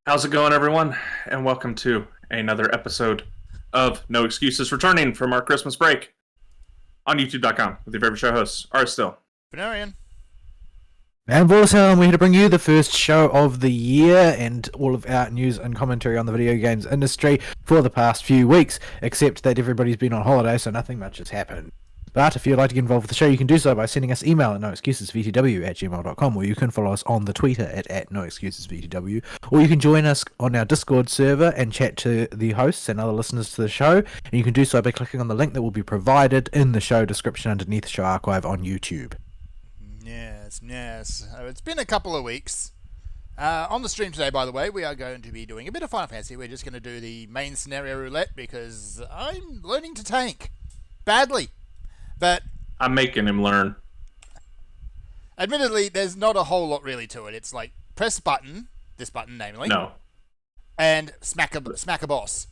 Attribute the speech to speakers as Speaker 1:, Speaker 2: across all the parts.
Speaker 1: How's it going, everyone? And welcome to another episode of No Excuses, returning from our Christmas break on YouTube.com with your favorite show hosts, are still
Speaker 2: Venarian.
Speaker 3: And Volsel, we're here to bring you the first show of the year and all of our news and commentary on the video games industry for the past few weeks, except that everybody's been on holiday, so nothing much has happened. But if you'd like to get involved with the show, you can do so by sending us email at noexcusesvtw@gmail.com, or you can follow us on the Twitter at noexcusesvtw, or you can join us on our Discord server and chat to the hosts and other listeners to the show, and you can do so by clicking on the link that will be provided in the show description underneath the show archive on YouTube.
Speaker 2: Yes. It's been a couple of weeks. On the stream today, by the way, we are going to be doing a bit of Final Fantasy. We're just going to do the main scenario roulette because I'm learning to tank. Badly. But
Speaker 1: I'm making him learn.
Speaker 2: admittedly, there's not a whole lot really to it. It's like, press button, this button namely,
Speaker 1: No.
Speaker 2: and smack a boss.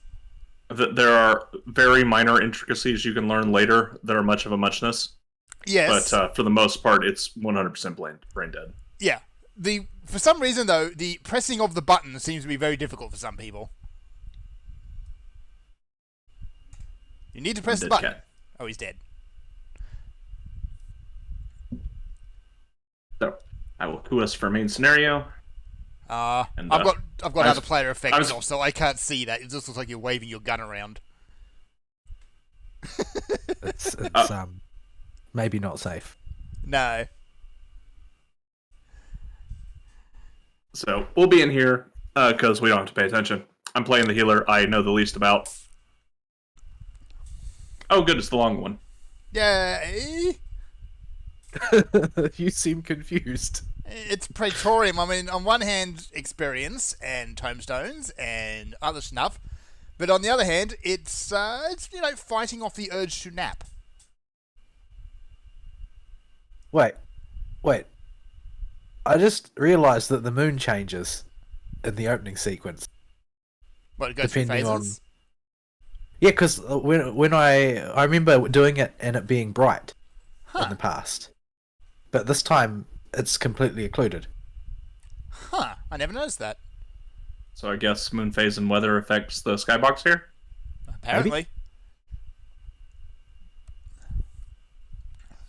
Speaker 1: There are very minor intricacies you can learn later that are much of a muchness.
Speaker 2: Yes.
Speaker 1: But for the most part, it's 100% brain dead.
Speaker 2: Yeah. For some reason, though, the pressing of the button seems to be very difficult for some people. You need to press the
Speaker 1: Dead
Speaker 2: button.
Speaker 1: cat.
Speaker 2: Oh, he's dead.
Speaker 1: So, I will cue us for main scenario. And,
Speaker 2: I've got other player
Speaker 1: I
Speaker 2: effects
Speaker 1: was-
Speaker 2: off, so I can't see that. It just looks like you're waving your gun around.
Speaker 3: It's maybe not safe.
Speaker 2: No.
Speaker 1: So, we'll be in here because we don't have to pay attention. I'm playing the healer I know the least about. Oh, good, it's the long one.
Speaker 2: Yeah.
Speaker 3: You seem confused.
Speaker 2: It's Praetorium. I mean, on one hand, experience and tomestones and other stuff, but on the other hand, it's fighting off the urge to nap.
Speaker 3: Wait. I just realised that the moon changes in the opening sequence.
Speaker 2: But it goes through
Speaker 3: Depending
Speaker 2: phases.
Speaker 3: Yeah, because when I remember doing it and it being bright in the past, but this time it's completely occluded.
Speaker 2: Huh? I never noticed that.
Speaker 1: So I guess moon phase and weather affects the skybox here?
Speaker 2: Apparently.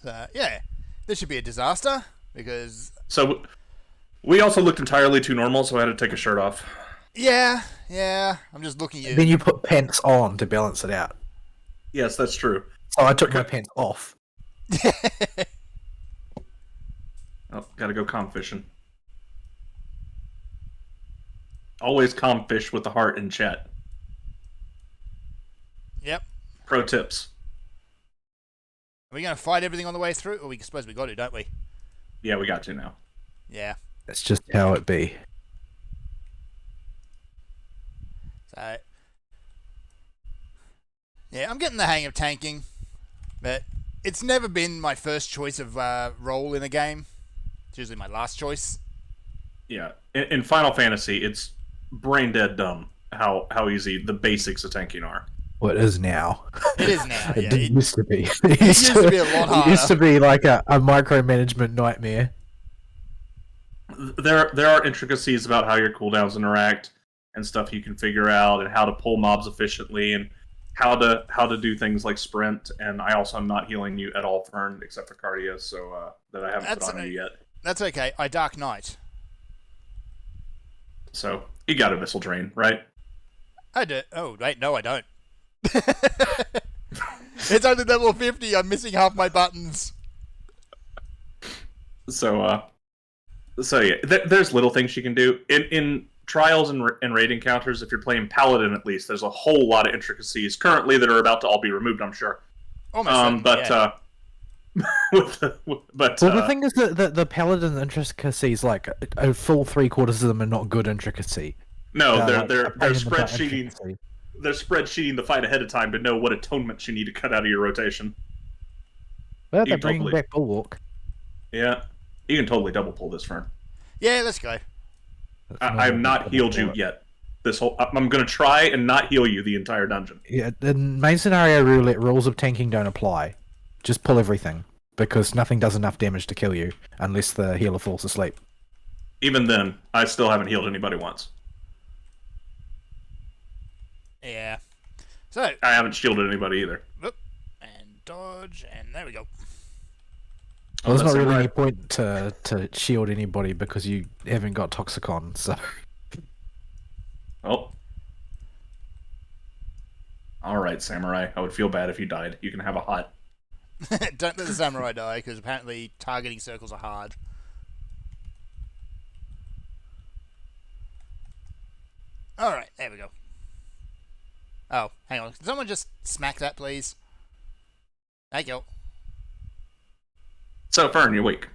Speaker 2: So, yeah, this should be a disaster because
Speaker 1: So we also looked entirely too normal, so I had to take a shirt off.
Speaker 2: yeah. I'm just looking at
Speaker 3: Then you put pants on to balance it out.
Speaker 1: Yes, that's true.
Speaker 3: So I took my pants off.
Speaker 1: Oh, gotta go calm fishing. Always calm fish with the heart in chat.
Speaker 2: Yep.
Speaker 1: Pro tips.
Speaker 2: Are we going to fight everything on the way through? Or we suppose we got to, don't we?
Speaker 1: Yeah, we got to now.
Speaker 2: Yeah.
Speaker 3: That's just how it be.
Speaker 2: So, yeah, I'm getting the hang of tanking, but it's never been my first choice of role in a game. It's usually my last choice.
Speaker 1: Yeah, in Final Fantasy, it's brain dead dumb how easy the basics of tanking are.
Speaker 3: Well, it is now.
Speaker 2: It is now,
Speaker 3: It
Speaker 2: yeah.
Speaker 3: didn't used to be. It
Speaker 2: used to be a lot
Speaker 3: It used
Speaker 2: harder.
Speaker 3: to be like a micromanagement nightmare.
Speaker 1: There are intricacies about how your cooldowns interact and stuff you can figure out, and how to pull mobs efficiently, and how to do things like sprint. And I also am not healing you at all, Fern, except for cardio, so that I haven't put on you yet.
Speaker 2: That's okay. I Dark Knight.
Speaker 1: So you got a missile drain, right?
Speaker 2: I do. Oh, wait, no, I don't. It's only level 50. I'm missing half my buttons.
Speaker 1: So yeah, there's little things you can do in trials and raid encounters. If you're playing paladin, at least there's a whole lot of intricacies currently that are about to all be removed, I'm sure.
Speaker 2: Almost. Certainly,
Speaker 1: But
Speaker 2: yeah.
Speaker 3: The thing is that the paladin intricacies, like a full 3/4 of them, are not good intricacy.
Speaker 1: no,
Speaker 3: Like,
Speaker 1: they're
Speaker 3: a pain in the butt
Speaker 1: spreadsheeting.
Speaker 3: intricacy.
Speaker 1: They're spreadsheeting the fight ahead of time to know what atonements you need to cut out of your rotation.
Speaker 3: Well,
Speaker 1: You
Speaker 3: they're
Speaker 1: can
Speaker 3: bringing
Speaker 1: totally-
Speaker 3: back Bulwark.
Speaker 1: Yeah, you can totally double pull this, Fern.
Speaker 2: Yeah, let's go.
Speaker 1: I've not healed you yet. I'm going to try and not heal you the entire dungeon.
Speaker 3: Yeah, the main scenario roulette rules of tanking don't apply. Just pull everything, because nothing does enough damage to kill you unless the healer falls asleep.
Speaker 1: Even then, I still haven't healed anybody once.
Speaker 2: Yeah. So,
Speaker 1: I haven't shielded anybody either.
Speaker 2: whoop, and dodge, and there we go.
Speaker 3: Well, there's not
Speaker 1: That's
Speaker 3: really
Speaker 1: right.
Speaker 3: any point to shield anybody because you haven't got Toxicon, so...
Speaker 1: Oh. Alright, Samurai. I would feel bad if you died. You can have a hot.
Speaker 2: Don't let the samurai die, because apparently targeting circles are hard. Alright, there we go. Oh, hang on. Can someone just smack that, please? Thank you.
Speaker 1: So, Fern, you're weak.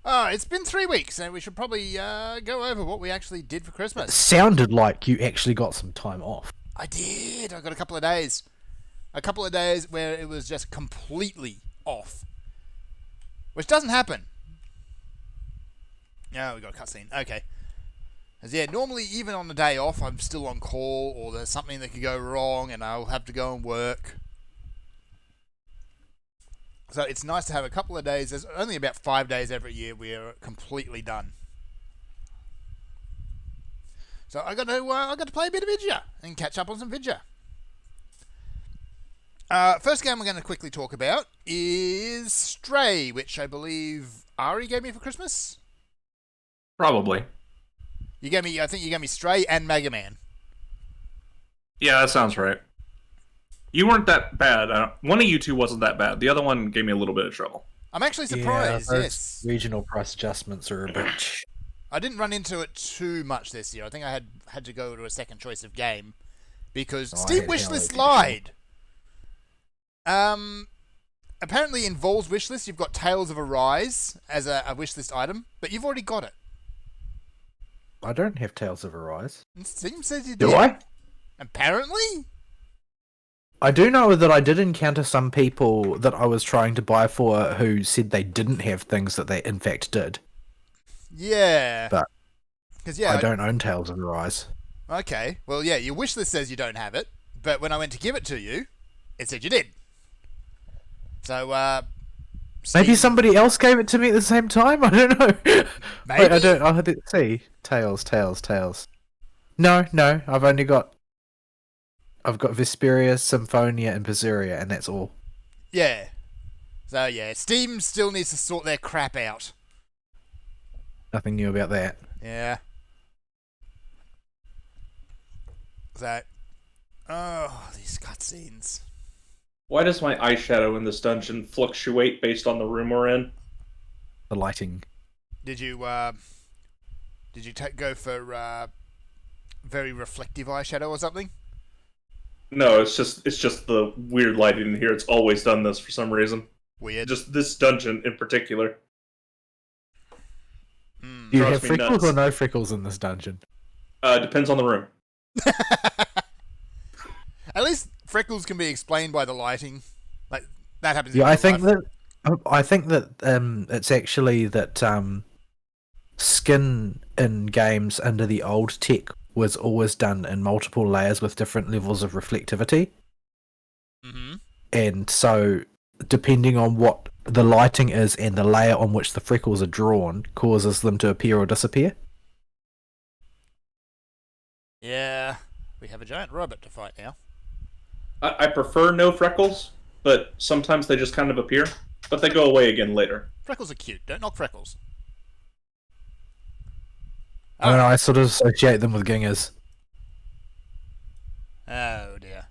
Speaker 2: Oh, it's been 3 weeks, and we should probably go over what we actually did for
Speaker 3: It
Speaker 2: Christmas.
Speaker 3: sounded like you actually got some time off.
Speaker 2: I did. I got a couple of days. A couple of days where it was just completely off. Which doesn't happen. No, we got a cutscene. Okay. Because, yeah, normally even on the day off, I'm still on call, or there's something that could go wrong, and I'll have to go and work. So it's nice to have a couple of days. There's only about 5 days every year we're completely done. So I got to play a bit of Vidya and catch up on some Vidya. First game we're going to quickly talk about is Stray, which I believe Ari gave me for Christmas.
Speaker 1: Probably.
Speaker 2: I think you gave me Stray and Mega Man.
Speaker 1: Yeah, that sounds right. You weren't that bad. One of you two wasn't that bad. The other one gave me a little bit of trouble.
Speaker 2: I'm actually surprised.
Speaker 3: those
Speaker 2: Yes,
Speaker 3: regional price adjustments are a bit...
Speaker 2: I didn't run into it too much this year. I think I had to go to a second choice of game because
Speaker 3: Oh, I
Speaker 2: Steam
Speaker 3: hate
Speaker 2: Wishlist
Speaker 3: Halo
Speaker 2: lied. Apparently in Vol's wishlist you've got Tales of Arise as a wishlist item, but you've already got it.
Speaker 3: I don't have Tales of Arise.
Speaker 2: And Steam says you
Speaker 3: Do
Speaker 2: did.
Speaker 3: I?
Speaker 2: Apparently.
Speaker 3: I do know that I did encounter some people that I was trying to buy for who said they didn't have things that they in fact did.
Speaker 2: Yeah.
Speaker 3: But
Speaker 2: 'cause, yeah,
Speaker 3: I don't own Tales of Arise.
Speaker 2: Okay. Well, yeah, your wishlist says you don't have it, but when I went to give it to you, it said you did. So,
Speaker 3: Maybe
Speaker 2: Steam-
Speaker 3: somebody else gave it to me at the same time? I don't know. Wait, I
Speaker 2: Maybe?
Speaker 3: don't... Let's see. Tales. No, I've got Vesperia, Symphonia, and Berseria, and that's all.
Speaker 2: Yeah. So, yeah, Steam still needs to sort their crap out.
Speaker 3: Nothing new about that.
Speaker 2: Yeah. So, oh, these cutscenes.
Speaker 1: Why does my eyeshadow in this dungeon fluctuate based on the room we're in?
Speaker 3: The lighting.
Speaker 2: Did you go for very reflective eyeshadow or something?
Speaker 1: No, it's just the weird lighting in here. It's always done this for some reason.
Speaker 2: Weird.
Speaker 1: Just this dungeon in particular.
Speaker 2: Mm.
Speaker 3: Do you
Speaker 1: Drives
Speaker 3: have
Speaker 1: me
Speaker 3: freckles
Speaker 1: nuts.
Speaker 3: or no freckles in this dungeon?
Speaker 1: Depends on the room.
Speaker 2: At least freckles can be explained by the lighting. Like that happens.
Speaker 3: Yeah,
Speaker 2: in
Speaker 3: I
Speaker 2: real
Speaker 3: think
Speaker 2: life.
Speaker 3: that it's actually that skin in games under the old tech was always done in multiple layers with different levels of reflectivity,
Speaker 2: Mm-hmm.
Speaker 3: and so depending on what the lighting is and the layer on which the freckles are drawn causes them to appear or disappear.
Speaker 2: Yeah, we have a giant robot to fight now.
Speaker 1: I prefer no freckles, but sometimes they just kind of appear. But they go away again later.
Speaker 2: Freckles are cute. Don't knock freckles.
Speaker 3: I don't know, I sort of associate them with gingers.
Speaker 2: Oh dear.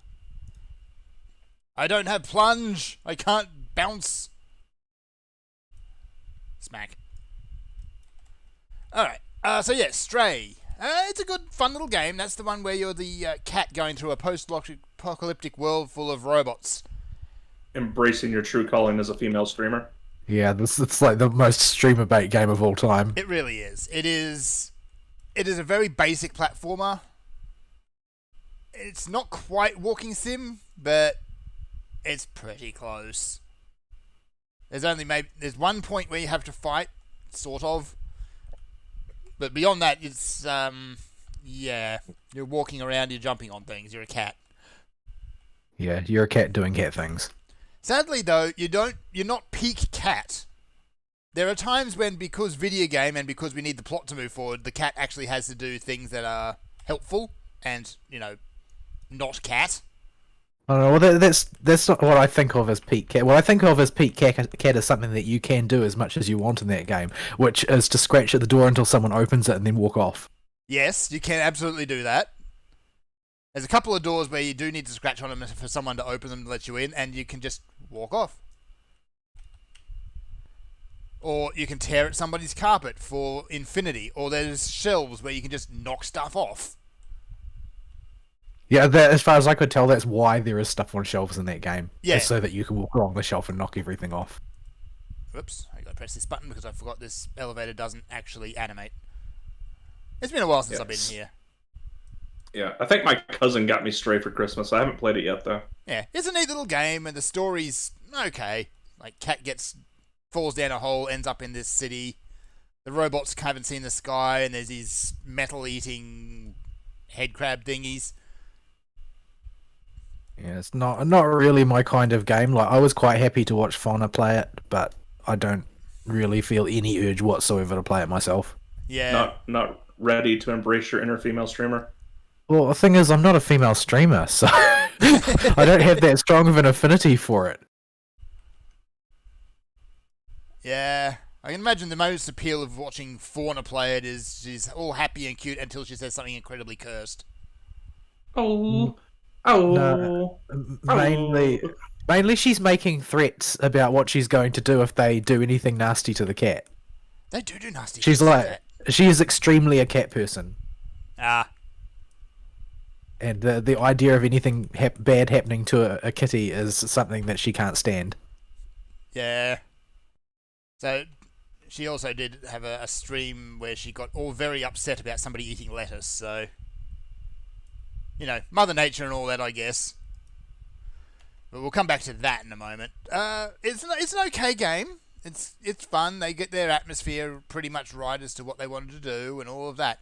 Speaker 2: I don't have plunge. I can't bounce. Smack. Alright. So yeah, Stray. It's a good, fun little game. That's the one where you're the cat going through a post-apocalyptic world full of robots.
Speaker 1: Embracing your true calling as a female streamer.
Speaker 3: Yeah, it's like the most streamer bait game of all time.
Speaker 2: It really is. It is a very basic platformer. It's not quite walking sim, but it's pretty close. There's one point where you have to fight, sort of. But beyond that, it's yeah, you're walking around, you're jumping on things, you're a cat.
Speaker 3: Yeah, you're a cat doing cat things.
Speaker 2: Sadly though, you're not peak cat. There are times when, because video game and because we need the plot to move forward, the cat actually has to do things that are helpful and, not cat.
Speaker 3: I don't know. Well, that's not what I think of as peak cat. What I think of as peak cat is something that you can do as much as you want in that game, which is to scratch at the door until someone opens it and then walk off.
Speaker 2: Yes, you can absolutely do that. There's a couple of doors where you do need to scratch on them for someone to open them to let you in, and you can just walk off. Or you can tear at somebody's carpet for infinity, or there's shelves where you can just knock stuff off.
Speaker 3: Yeah, that, as far as I could tell, that's why there is stuff on shelves in that game.
Speaker 2: Yeah.
Speaker 3: It's so that you can walk along the shelf and knock everything off.
Speaker 2: Whoops, I gotta press this button because I forgot this elevator doesn't actually animate. It's been a while since I've been here.
Speaker 1: Yeah, I think my cousin got me Stray for Christmas. I haven't played it yet, though.
Speaker 2: Yeah, it's a neat little game, and the story's okay. Like, cat falls down a hole, ends up in this city. The robots haven't seen the sky, and there's these metal-eating head crab thingies.
Speaker 3: Yeah, it's not really my kind of game. Like, I was quite happy to watch Fauna play it, but I don't really feel any urge whatsoever to play it myself.
Speaker 2: Yeah.
Speaker 1: Not ready to embrace your inner female streamer.
Speaker 3: Well, the thing is, I'm not a female streamer, so I don't have that strong of an affinity for it.
Speaker 2: Yeah. I can imagine the most appeal of watching Fauna play it is she's all happy and cute until she says something incredibly cursed.
Speaker 1: Oh.
Speaker 3: No, mainly she's making threats about what she's going to do if they do anything nasty to the cat.
Speaker 2: They do nasty
Speaker 3: She's
Speaker 2: things
Speaker 3: like, she is extremely a cat person.
Speaker 2: Ah.
Speaker 3: And the idea of anything bad happening to a kitty is something that she can't stand.
Speaker 2: Yeah. So, she also did have a stream where she got all very upset about somebody eating lettuce, so... You know, Mother Nature and all that, I guess. But we'll come back to that in a moment. It's an okay game. It's fun. They get their atmosphere pretty much right as to what they wanted to do and all of that.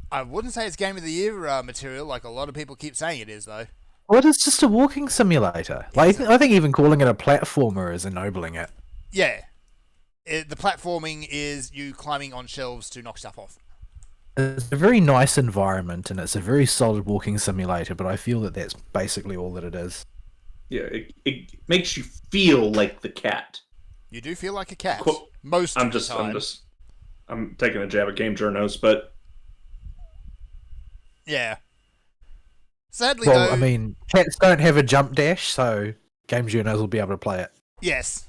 Speaker 2: I wouldn't say it's Game of the Year material like a lot of people keep saying it is, though.
Speaker 3: Well, it's just a walking simulator. Like, I think even calling it a platformer is ennobling it.
Speaker 2: Yeah. The platforming is you climbing on shelves to knock stuff off.
Speaker 3: It's a very nice environment, and it's a very solid walking simulator, but I feel that that's basically all that it is.
Speaker 1: Yeah, it makes you feel like the cat.
Speaker 2: You do feel like a cat.
Speaker 1: Most of the time. I'm taking a jab at game journos, but...
Speaker 2: Yeah. Sadly,
Speaker 3: well,
Speaker 2: though...
Speaker 3: I mean, cats don't have a jump dash, so game journos will be able to play it.
Speaker 2: Yes.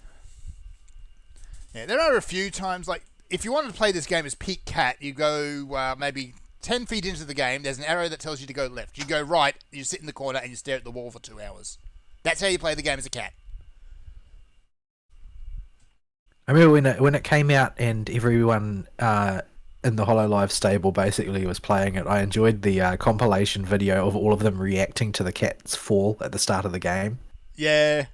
Speaker 2: Yeah, there are a few times, like, if you wanted to play this game as peak cat, you go maybe 10 feet into the game, there's an arrow that tells you to go left. You go right, you sit in the corner, and you stare at the wall for 2 hours. That's how you play the game as a cat.
Speaker 3: I remember when it came out and everyone in the HoloLive stable basically was playing it, I enjoyed the compilation video of all of them reacting to the cat's fall at the start of the game.
Speaker 2: Yeah.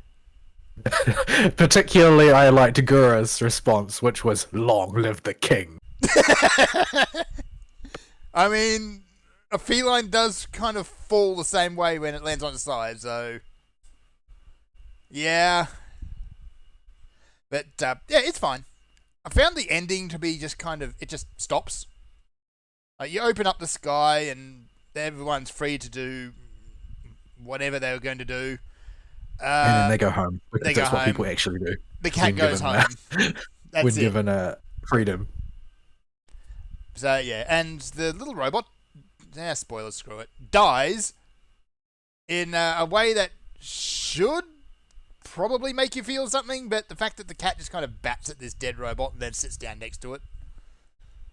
Speaker 3: Particularly, I liked Gura's response, which was, "Long live the king."
Speaker 2: I mean, a feline does kind of fall the same way when it lands on its side, so... Yeah. But, yeah, it's fine. I found the ending to be just kind of... It just stops. You open up the sky and everyone's free to do whatever they were going to do.
Speaker 3: And then they go home. Because that's what people actually do.
Speaker 2: The cat goes home. That's
Speaker 3: when given freedom.
Speaker 2: So, yeah. And the little robot, spoilers, screw it, dies in a way that should probably make you feel something, but the fact that the cat just kind of bats at this dead robot and then sits down next to it.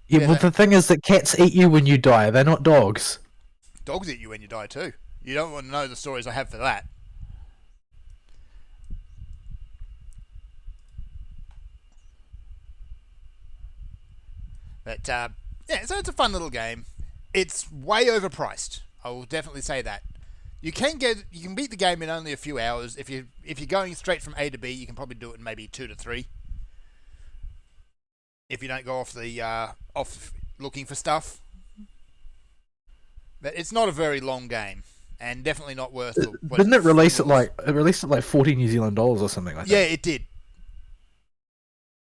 Speaker 3: Yeah, well, the thing is that cats eat you when you die. They're not dogs.
Speaker 2: Dogs eat you when you die, too. You don't want to know the stories I have for that. But, yeah, so it's a fun little game. It's way overpriced. I will definitely say that. You can beat the game in only a few hours. If you're going straight from A to B, you can probably do it in maybe 2 to 3. If you don't go off looking for stuff. But it's not a very long game, and definitely not worth it.
Speaker 3: Didn't it release at like 40 New Zealand dollars or something like that?
Speaker 2: Yeah, it did.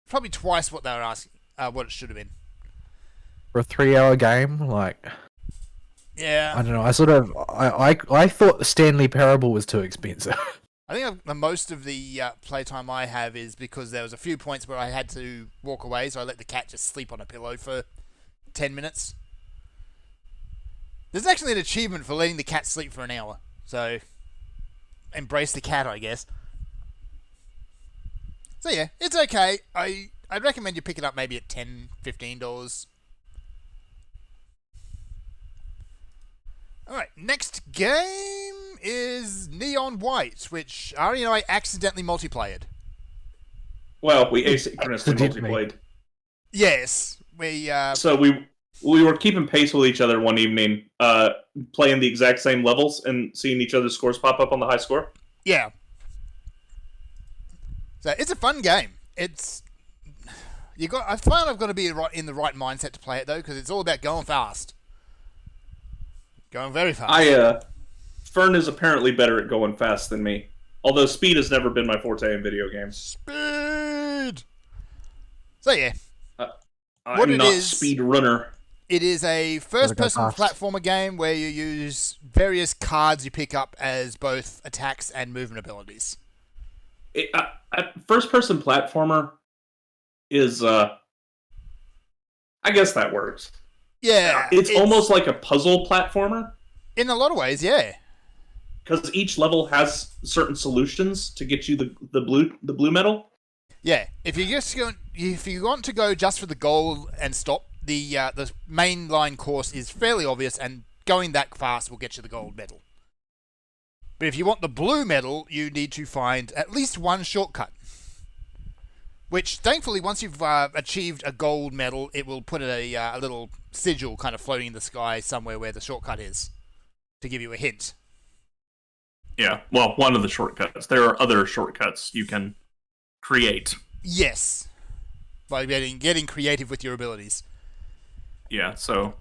Speaker 2: Probably twice what they were asking, what it should have been.
Speaker 3: For a 3-hour game, like...
Speaker 2: Yeah.
Speaker 3: I don't know. I thought Stanley Parable was too expensive.
Speaker 2: I think the most of the playtime I have is because there was a few points where I had to walk away, so I let the cat just sleep on a pillow for 10 minutes. There's actually an achievement for letting the cat sleep for an hour, so embrace the cat, I guess. So yeah, it's okay. I'd recommend you pick it up maybe at $10, $15. Alright, next game is Neon White, which Ari and I accidentally multiplayed.
Speaker 1: Well, we asynchronously
Speaker 3: Accidentally.
Speaker 1: multiplayed.
Speaker 2: Yes, we
Speaker 1: So we were keeping pace with each other one evening, playing the exact same levels and seeing each other's scores pop up on the high score.
Speaker 2: yeah. So it's a fun game. I find I've got to be in the right mindset to play it though, because it's all about going fast, going very fast.
Speaker 1: Fern is apparently better at going fast than me. Although speed has never been my forte in video games.
Speaker 2: Speed. So yeah,
Speaker 1: I'm
Speaker 2: it
Speaker 1: not
Speaker 2: is-
Speaker 1: speed runner.
Speaker 2: it is a first-person
Speaker 3: fast.
Speaker 2: platformer game where you use various cards you pick up as both attacks and movement abilities.
Speaker 1: First-person platformer is, I guess that works.
Speaker 2: Yeah,
Speaker 1: It's almost like a puzzle platformer,
Speaker 2: in a lot of ways, yeah.
Speaker 1: because each level has certain solutions to get you the blue medal.
Speaker 2: Yeah, if you want to go just for the goal and stop, the main line course is fairly obvious, and going that fast will get you the gold medal. But if you want the blue medal, you need to find at least one shortcut. Which, thankfully, once you've achieved a gold medal, it will put a little sigil kind of floating in the sky somewhere where the shortcut is, to give you a hint.
Speaker 1: Yeah, well, one of the shortcuts. There are other shortcuts you can create.
Speaker 2: Yes, by getting creative with your abilities.
Speaker 1: Yeah, so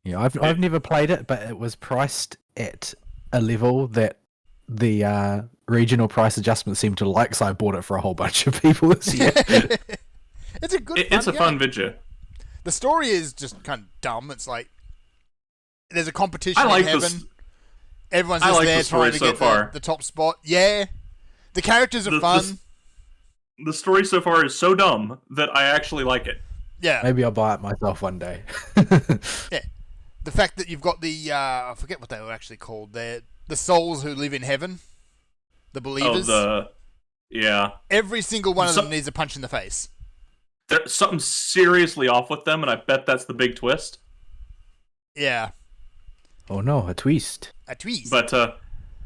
Speaker 3: Yeah, I've never played it, but it was priced at a level that the regional price adjustment seemed to like, so I bought it for a whole bunch of people this year.
Speaker 2: It's a good.
Speaker 1: it's a
Speaker 2: game.
Speaker 1: fun video.
Speaker 2: The story is just kind of dumb. It's like there's a competition
Speaker 1: I like
Speaker 2: in heaven.
Speaker 1: this.
Speaker 2: Everyone's
Speaker 1: I
Speaker 2: just
Speaker 1: like
Speaker 2: there
Speaker 1: the story
Speaker 2: trying to
Speaker 1: so
Speaker 2: get
Speaker 1: far.
Speaker 2: the top spot. Yeah, the characters are fun.
Speaker 1: The story so far is so dumb that I actually like it.
Speaker 2: Yeah,
Speaker 3: Maybe I'll buy it myself one day.
Speaker 2: yeah. The fact that you've got the I forget what they were actually called. They're the souls who live in heaven, the believers.
Speaker 1: Yeah.
Speaker 2: Every single one of
Speaker 1: So-
Speaker 2: them needs a punch in the face.
Speaker 1: There's something seriously off with them, and I bet that's the big twist.
Speaker 2: Yeah,
Speaker 3: Oh no, a twist.
Speaker 2: a tweeze.
Speaker 1: But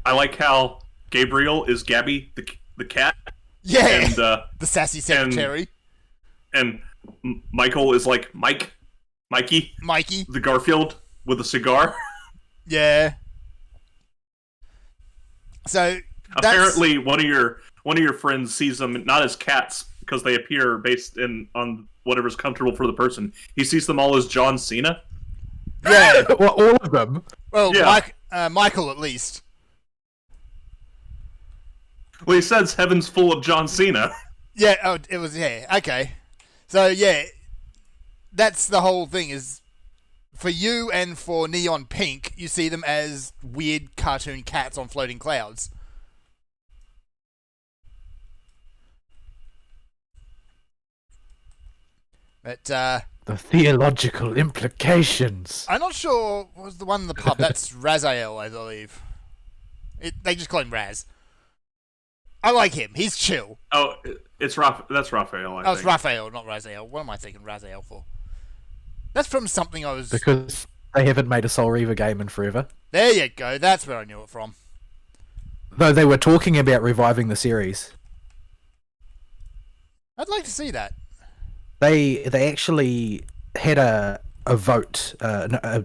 Speaker 1: I like how Gabriel is Gabby the cat,
Speaker 2: yeah,
Speaker 1: and
Speaker 2: the sassy secretary,
Speaker 1: and Michael is like Mikey,
Speaker 2: Mikey.
Speaker 1: the Garfield with a cigar.
Speaker 2: Yeah. So that's,
Speaker 1: Apparently, one of your friends sees them not as cats because they appear based on whatever's comfortable for the person. He sees them all as John Cena.
Speaker 2: yeah.
Speaker 3: Well, all of them.
Speaker 2: Well,
Speaker 1: Yeah.
Speaker 2: Michael at least.
Speaker 1: Well, he says heaven's full of John Cena.
Speaker 2: Yeah. Oh, it was. Yeah. Okay. So yeah, that's the whole thing. Is for you and for Neon Pink, you see them as weird cartoon cats on floating clouds. But
Speaker 3: The theological implications.
Speaker 2: I'm not sure what was the one in the pub. That's Razael, I believe. They just call him Raz. I like him. He's chill.
Speaker 1: Oh, it's That's Raphael. I
Speaker 2: Oh, it's
Speaker 1: think.
Speaker 2: Raphael, not Razael. What am I thinking Razael for? That's from something I was...
Speaker 3: Because they haven't made a Soul Reaver game in forever.
Speaker 2: There you go. That's where I knew it from.
Speaker 3: Though they were talking about reviving the series.
Speaker 2: I'd like to see that.
Speaker 3: They actually had a vote, a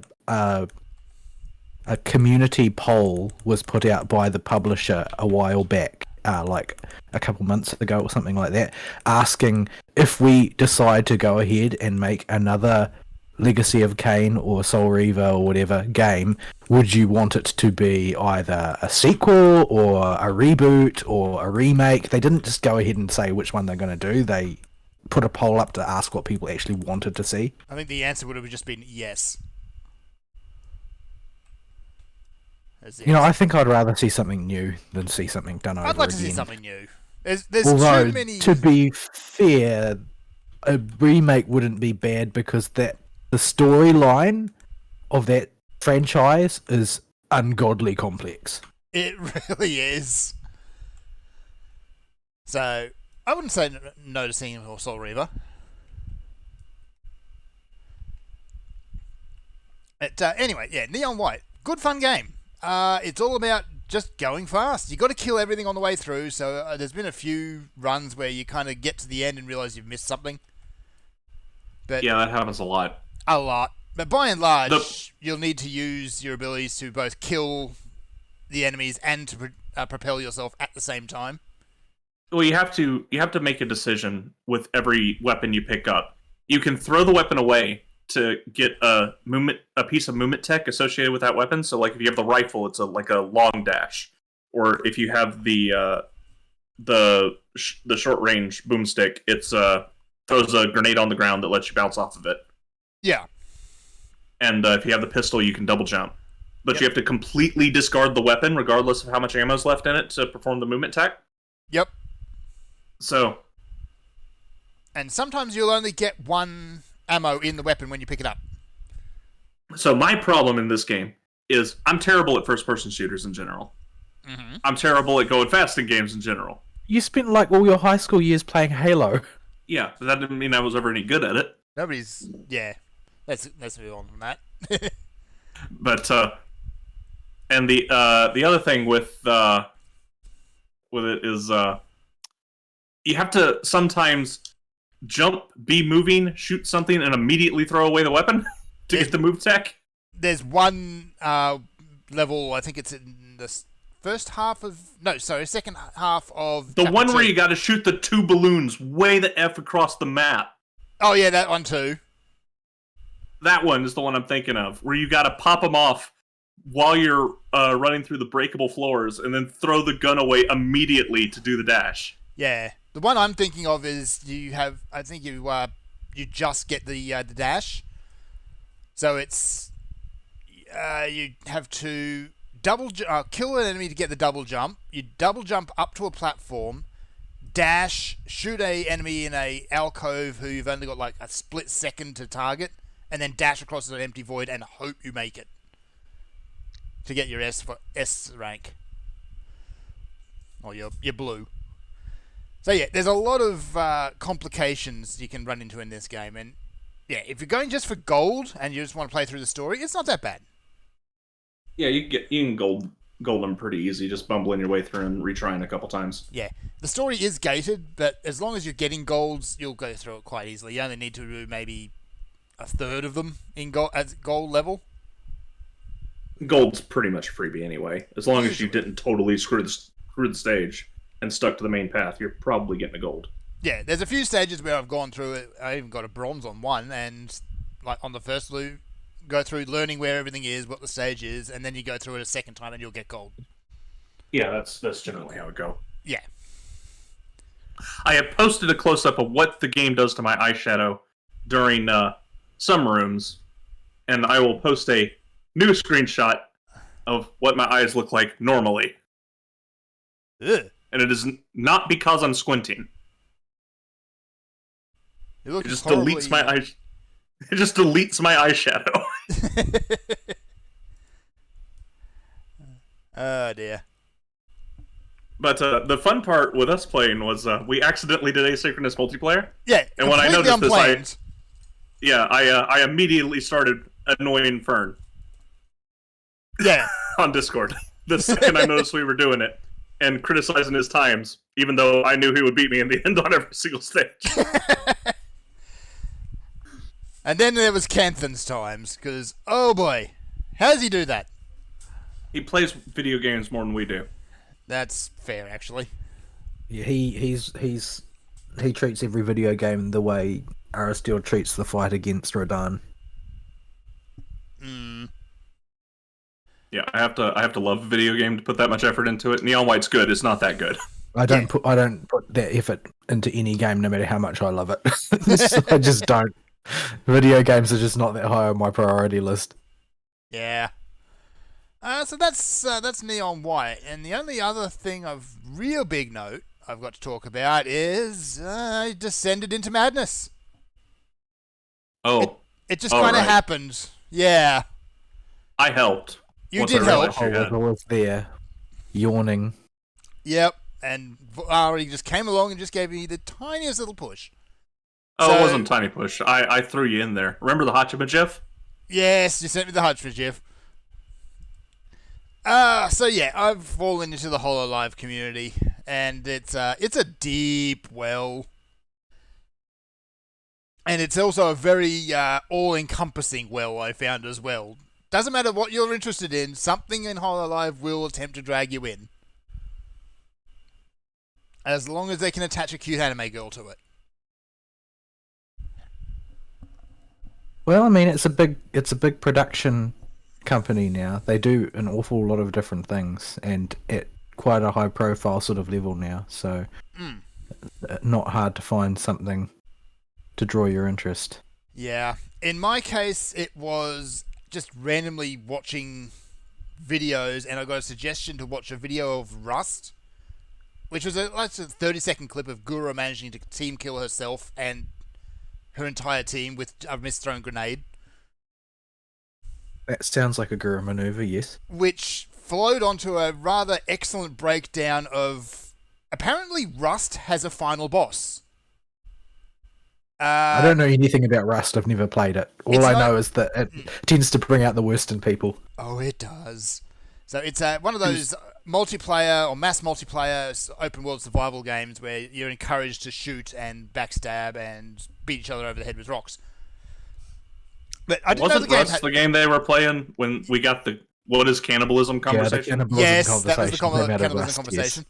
Speaker 3: community poll was put out by the publisher a while back, like a couple months ago or something like that, asking if we decide to go ahead and make another Legacy of Kain or Soul Reaver or whatever game, would you want it to be either a sequel or a reboot or a remake? They didn't just go ahead and say which one they're going to do. They put a poll up to ask what people actually wanted to see.
Speaker 2: I think the answer would have just been yes.
Speaker 3: You know, I think I'd rather see something new than see something done over again.
Speaker 2: I'd like to see something new. There's
Speaker 3: Although,
Speaker 2: too many.
Speaker 3: to be fair, a remake wouldn't be bad because the storyline of that franchise is ungodly complex.
Speaker 2: It really is. So, I wouldn't say no to seeing Soul Reaver. But anyway, yeah, Neon White. Good fun game. It's all about just going fast. You got to kill everything on the way through, so there's been a few runs where you kind of get to the end and realize you've missed something. But
Speaker 1: Yeah, that happens a lot.
Speaker 2: a lot. But by and large, you'll need to use your abilities to both kill the enemies and to propel yourself at the same time.
Speaker 1: Well, you have to make a decision with every weapon you pick up. You can throw the weapon away to get a piece of movement tech associated with that weapon. So, like if you have the rifle, it's like a long dash, or if you have the short range boomstick, it's throws a grenade on the ground that lets you bounce off of it.
Speaker 2: Yeah.
Speaker 1: And if you have the pistol, you can double jump. But
Speaker 2: Yep.
Speaker 1: you have to completely discard the weapon, regardless of how much ammo is left in it, to perform the movement tech.
Speaker 2: Yep.
Speaker 1: So,
Speaker 2: And sometimes you'll only get one ammo in the weapon when you pick it up.
Speaker 1: my problem in this game is I'm terrible at first-person shooters in general.
Speaker 2: Mm-hmm.
Speaker 1: I'm terrible at going fast in games in general.
Speaker 3: You spent like all your high school years playing Halo.
Speaker 1: Yeah, but that didn't mean I was ever any good at it.
Speaker 2: Nobody's... Yeah. Let's move on from that.
Speaker 1: But and the other thing with it is you have to sometimes jump, be moving, shoot something, and immediately throw away the weapon to get the move tech.
Speaker 2: There's one level, I think it's in the second half of...
Speaker 1: The
Speaker 2: Chapter
Speaker 1: one where
Speaker 2: 2.
Speaker 1: you got to shoot the two balloons way the F across the map.
Speaker 2: Oh, yeah, that one too.
Speaker 1: That one is the one I'm thinking of, where you got to pop them off while you're running through the breakable floors, and then throw the gun away immediately to do the dash.
Speaker 2: Yeah. The one I'm thinking of is you have... I think you just get the dash. So it's... you have to kill an enemy to get the double jump. You double jump up to a platform, dash, shoot a enemy in a alcove who you've only got like a split second to target, and then dash across an empty void and hope you make it to get your S rank. Or your blue. So yeah, there's a lot of complications you can run into in this game, and yeah, if you're going just for gold and you just want to play through the story, it's not that bad.
Speaker 1: Yeah, you can gold them pretty easy, just bumbling your way through and retrying a couple times.
Speaker 2: Yeah, the story is gated, but as long as you're getting golds, you'll go through it quite easily. You only need to do maybe a third of them in gold level.
Speaker 1: Gold's pretty much a freebie anyway. As long as you didn't totally screw the stage and stuck to the main path, you're probably getting a gold.
Speaker 2: Yeah, there's a few stages where I've gone through it. I even got a bronze on one, and like on the first loop, go through learning where everything is, what the stage is, and then you go through it a second time and you'll get gold.
Speaker 1: Yeah, that's generally how it goes.
Speaker 2: Yeah.
Speaker 1: I have posted a close-up of what the game does to my eyeshadow during some rooms, and I will post a new screenshot of what my eyes look like normally.
Speaker 2: Ugh.
Speaker 1: And it is not because I'm squinting.
Speaker 2: It
Speaker 1: just deletes my eye. It just deletes my eyeshadow.
Speaker 2: Oh dear.
Speaker 1: But the fun part with us playing was we accidentally did asynchronous multiplayer.
Speaker 2: Yeah,
Speaker 1: And when I
Speaker 2: completely
Speaker 1: noticed
Speaker 2: unplanned.
Speaker 1: this, I immediately started annoying Fern
Speaker 2: Yeah.
Speaker 1: on Discord the second I noticed we were doing it, and criticizing his times, even though I knew he would beat me in the end on every single stage.
Speaker 2: And then there was Canthan's times, because, oh boy, how does he do that?
Speaker 1: He plays video games more than we do.
Speaker 2: That's fair, actually.
Speaker 3: Yeah, he treats every video game the way Aristotle treats the fight against Rodan.
Speaker 1: Yeah, I have to love a video game to put that much effort into it. Neon White's good. It's not that good.
Speaker 3: I don't put that effort into any game, no matter how much I love it. I just don't. Video games are just not that high on my priority list.
Speaker 2: Yeah. So that's Neon White, and the only other thing of real big note I've got to talk about is I descended into madness.
Speaker 1: Oh,
Speaker 2: It just kind of
Speaker 1: right.
Speaker 2: happened. Yeah,
Speaker 1: I helped.
Speaker 2: you
Speaker 1: once
Speaker 2: did
Speaker 1: I
Speaker 2: help.
Speaker 1: realized you
Speaker 3: I
Speaker 1: had.
Speaker 3: was there, yawning.
Speaker 2: Yep, and Ari just came along and just gave me the tiniest little push.
Speaker 1: Oh,
Speaker 2: So-
Speaker 1: it wasn't a tiny push. I threw you in there. Remember the Hachima GIF?
Speaker 2: Yes, you sent me the Hutchford GIF. So yeah, I've fallen into the HoloLive community, and it's a deep well, and it's also a very all-encompassing well. I found as well. Doesn't matter what you're interested in, something in HoloLive will attempt to drag you in, as long as they can attach a cute anime girl to it.
Speaker 3: Well, I mean, it's a big production company now. They do an awful lot of different things, and at quite a high profile sort of level now. So, not hard to find something to draw your interest.
Speaker 2: Yeah. In my case, it was just randomly watching videos, and I got a suggestion to watch a video of Rust, which was a 30-second clip of Gura managing to team kill herself and her entire team with a misthrown grenade,
Speaker 3: That sounds like a Guru maneuver, yes.
Speaker 2: which flowed onto a rather excellent breakdown of apparently Rust has a final boss.
Speaker 3: I don't know anything about Rust. I've never played it. All
Speaker 2: It's
Speaker 3: I
Speaker 2: not-
Speaker 3: know is that it tends to bring out the worst in people.
Speaker 2: Oh, it does. So it's one of those multiplayer or mass multiplayer open world survival games where you're encouraged to shoot and backstab and beat each other over the head with rocks. But I didn't know the
Speaker 1: Wasn't
Speaker 2: game
Speaker 1: Rust
Speaker 2: had...
Speaker 1: the game they were playing when we got the what is cannibalism conversation?
Speaker 3: cannibalism
Speaker 2: Yes, that was the
Speaker 3: conversation came out of
Speaker 2: cannibalism
Speaker 3: Rust,
Speaker 2: conversation.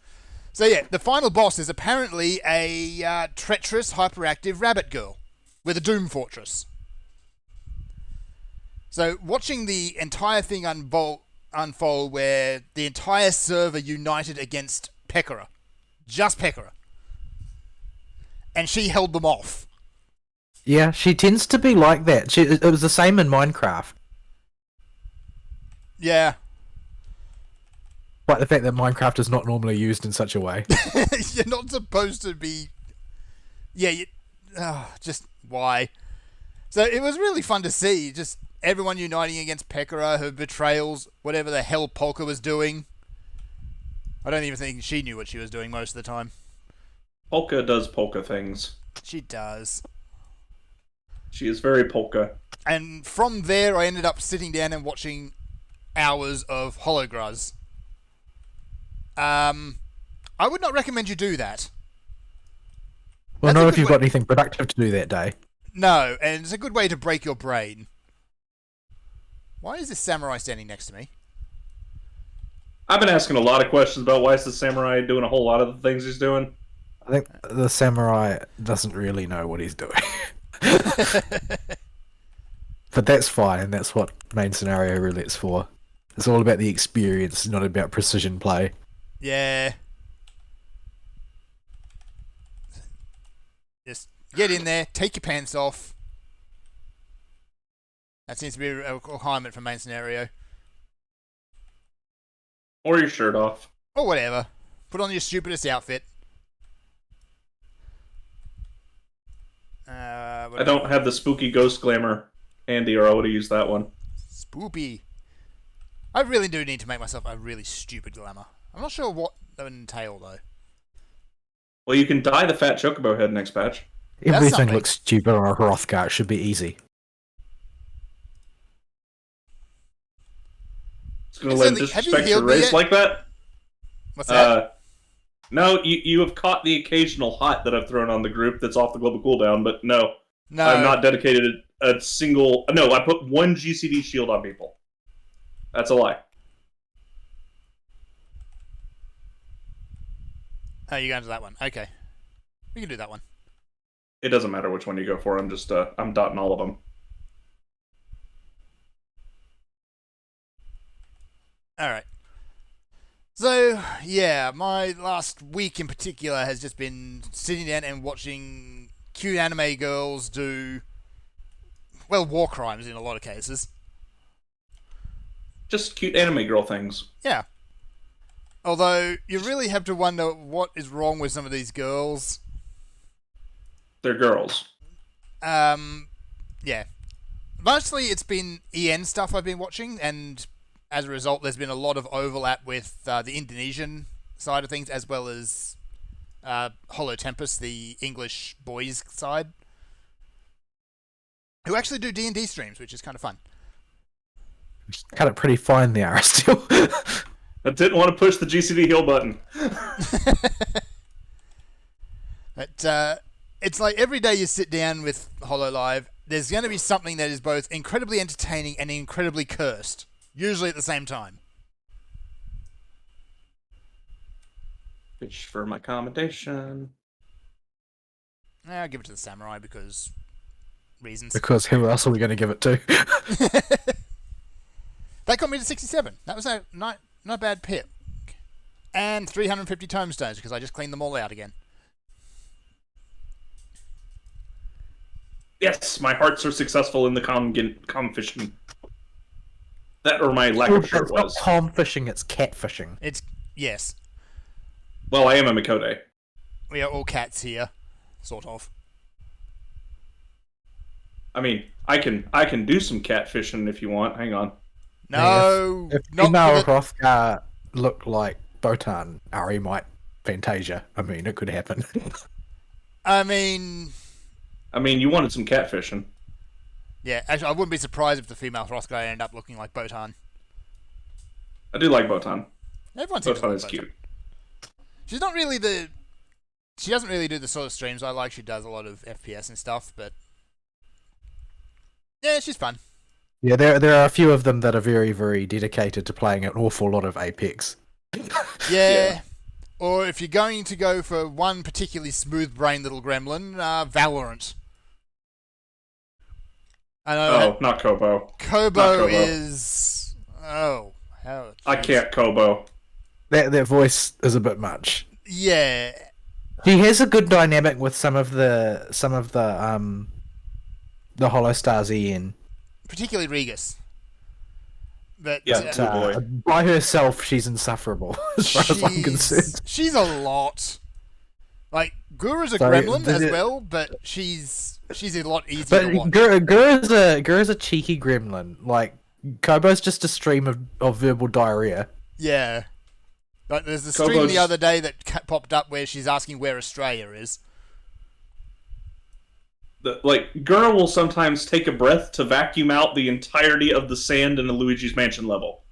Speaker 2: So yeah, the final boss is apparently a treacherous, hyperactive rabbit girl with a Doom Fortress. So watching the entire thing unfold where the entire server united against Pekora. Just Pekora. And she held them off.
Speaker 3: Yeah, she tends to be like that. It was the same in Minecraft.
Speaker 2: Yeah.
Speaker 3: Like the fact that Minecraft is not normally used in such a way.
Speaker 2: You're not supposed to be... Yeah, just why? So it was really fun to see, just everyone uniting against Pekora, her betrayals, whatever the hell Polka was doing. I don't even think she knew what she was doing most of the time.
Speaker 1: Polka does polka things.
Speaker 2: She does.
Speaker 1: She is very polka.
Speaker 2: And from there, I ended up sitting down and watching hours of Hologruz. I would not recommend you do that.
Speaker 3: Well,
Speaker 2: That's a
Speaker 3: not
Speaker 2: good
Speaker 3: if you've
Speaker 2: way-
Speaker 3: got anything productive to do that day.
Speaker 2: No, and it's a good way to break your brain. Why is this samurai standing next to me?
Speaker 1: I've been asking a lot of questions about why is the samurai doing a whole lot of the things he's doing.
Speaker 3: I think the samurai doesn't really know what he's doing. But that's fine, and that's what main scenario roulette's for. It's all about the experience, not about precision play.
Speaker 2: Yeah. Just get in there, take your pants off. That seems to be a requirement for main scenario.
Speaker 1: Or your shirt off.
Speaker 2: Or whatever. Put on your stupidest outfit.
Speaker 1: I don't have the spooky ghost glamour handy, or I would have used that one.
Speaker 2: Spoopy. I really do need to make myself a really stupid glamour. I'm not sure what that would entail, though.
Speaker 1: Well, you can dye the fat chocobo head next patch.
Speaker 2: That's
Speaker 3: Everything
Speaker 2: something.
Speaker 3: looks stupid on a Hrothgar. It should be easy.
Speaker 1: It's going to let him
Speaker 2: Have you
Speaker 1: disrespect your
Speaker 2: healed me
Speaker 1: race
Speaker 2: yet?
Speaker 1: like that?
Speaker 2: What's that?
Speaker 1: No, you have caught the occasional hot that I've thrown on the group that's off the global cooldown, but no.
Speaker 2: No.
Speaker 1: I've not dedicated a single... No, I put one GCD shield on people. That's a lie.
Speaker 2: Oh, you're going to that one. Okay. We can do that one.
Speaker 1: It doesn't matter which one you go for. I'm just I'm dotting all of them.
Speaker 2: Alright. So, yeah, my last week in particular has just been sitting down and watching cute anime girls do, well, war crimes in a lot of cases.
Speaker 1: Just cute anime girl things.
Speaker 2: Yeah. Although, you really have to wonder what is wrong with some of these girls.
Speaker 1: They're girls.
Speaker 2: Yeah. Mostly it's been EN stuff I've been watching, and as a result, there's been a lot of overlap with the Indonesian side of things, as well as Hollow Tempest, the English boys side, who actually do D&D streams, which is kind of fun.
Speaker 3: Cut it pretty fine there, still.
Speaker 1: I didn't want to push the GCD heal button.
Speaker 2: But it's like every day you sit down with Hollow Live, there's going to be something that is both incredibly entertaining and incredibly cursed, usually at the same time.
Speaker 1: Fish for my accommodation.
Speaker 2: I'll give it to the samurai because reasons.
Speaker 3: Because who else are we going to give it to?
Speaker 2: That got me to 67. That was a not bad pick. And 350 tomestones because I just cleaned them all out again.
Speaker 1: Yes, my hearts are successful in the com fishing. That or my lack of
Speaker 3: It's
Speaker 1: shirt
Speaker 3: not
Speaker 1: was.
Speaker 3: com fishing, it's cat fishing.
Speaker 2: It's yes.
Speaker 1: Well, I am a Mikode.
Speaker 2: We are all cats here, sort of.
Speaker 1: I mean, I can do some cat fishing if you want. Hang on.
Speaker 2: No,
Speaker 3: If
Speaker 2: not
Speaker 3: female
Speaker 2: for the-
Speaker 3: Hrothgar looked like Botan, Ari might Fantasia. I mean, it could happen.
Speaker 2: I mean,
Speaker 1: You wanted some cat fishing.
Speaker 2: yeah. Actually, I wouldn't be surprised if the female Hrothgar ended up looking like Botan.
Speaker 1: I do like Botan.
Speaker 2: Everyone seems to
Speaker 1: Botan
Speaker 2: like
Speaker 1: is
Speaker 2: Botan.
Speaker 1: cute.
Speaker 2: She's not really the. She doesn't really do the sort of streams I like. She does a lot of FPS and stuff, but yeah, she's fun.
Speaker 3: Yeah, there are a few of them that are very, very dedicated to playing an awful lot of Apex.
Speaker 2: Yeah. Or if you're going to go for one particularly smooth-brained little gremlin, Valorant. I know
Speaker 1: Oh, not Kobo.
Speaker 2: Kobo
Speaker 1: not Kobo.
Speaker 2: is. Oh, how?
Speaker 1: I can't Kobo.
Speaker 3: That voice is a bit much.
Speaker 2: Yeah,
Speaker 3: He has a good dynamic with some of the Hollow Stars EN.
Speaker 2: particularly Regis. But
Speaker 1: Yeah,
Speaker 2: uh,
Speaker 1: Blue boy.
Speaker 3: By herself, she's insufferable as far as I'm concerned.
Speaker 2: she's a lot. Like Guru's a
Speaker 3: Sorry,
Speaker 2: gremlin
Speaker 3: did
Speaker 2: as
Speaker 3: it-
Speaker 2: well, but she's a lot easier to
Speaker 3: But
Speaker 2: watch.
Speaker 3: Gur's a cheeky gremlin. Like Kobo's just a stream of verbal diarrhea.
Speaker 2: Yeah. Like there's a stream
Speaker 1: Kobo's-
Speaker 2: the other day that popped up where she's asking where Australia is.
Speaker 1: Gura will sometimes take a breath to vacuum out the entirety of the sand in the Luigi's Mansion level.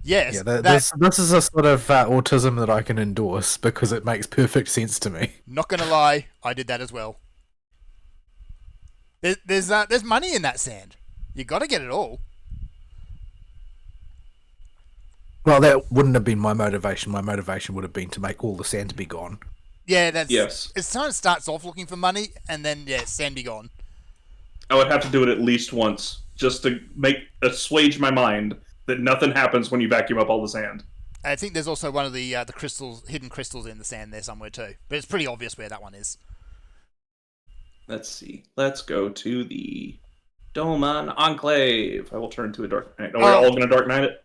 Speaker 2: Yes,
Speaker 3: Yeah, this is a sort of autism that I can endorse because it makes perfect sense to me.
Speaker 2: not gonna lie, I did that as well. There's money in that sand. You got to get it all.
Speaker 3: Well, that wouldn't have been my motivation. My motivation would have been to make all the sand be gone.
Speaker 2: Yeah, that's
Speaker 1: Yes.
Speaker 2: It kind of starts off looking for money, and then sand be gone.
Speaker 1: I would have to do it at least once just to assuage my mind that nothing happens when you vacuum up all the sand.
Speaker 2: I think there's also one of the hidden crystals in the sand there somewhere too, but it's pretty obvious where that one is.
Speaker 1: Let's see. Let's go to the Doman Enclave. I will turn to a Dark Knight. Oh, we're all going to Dark Knight it?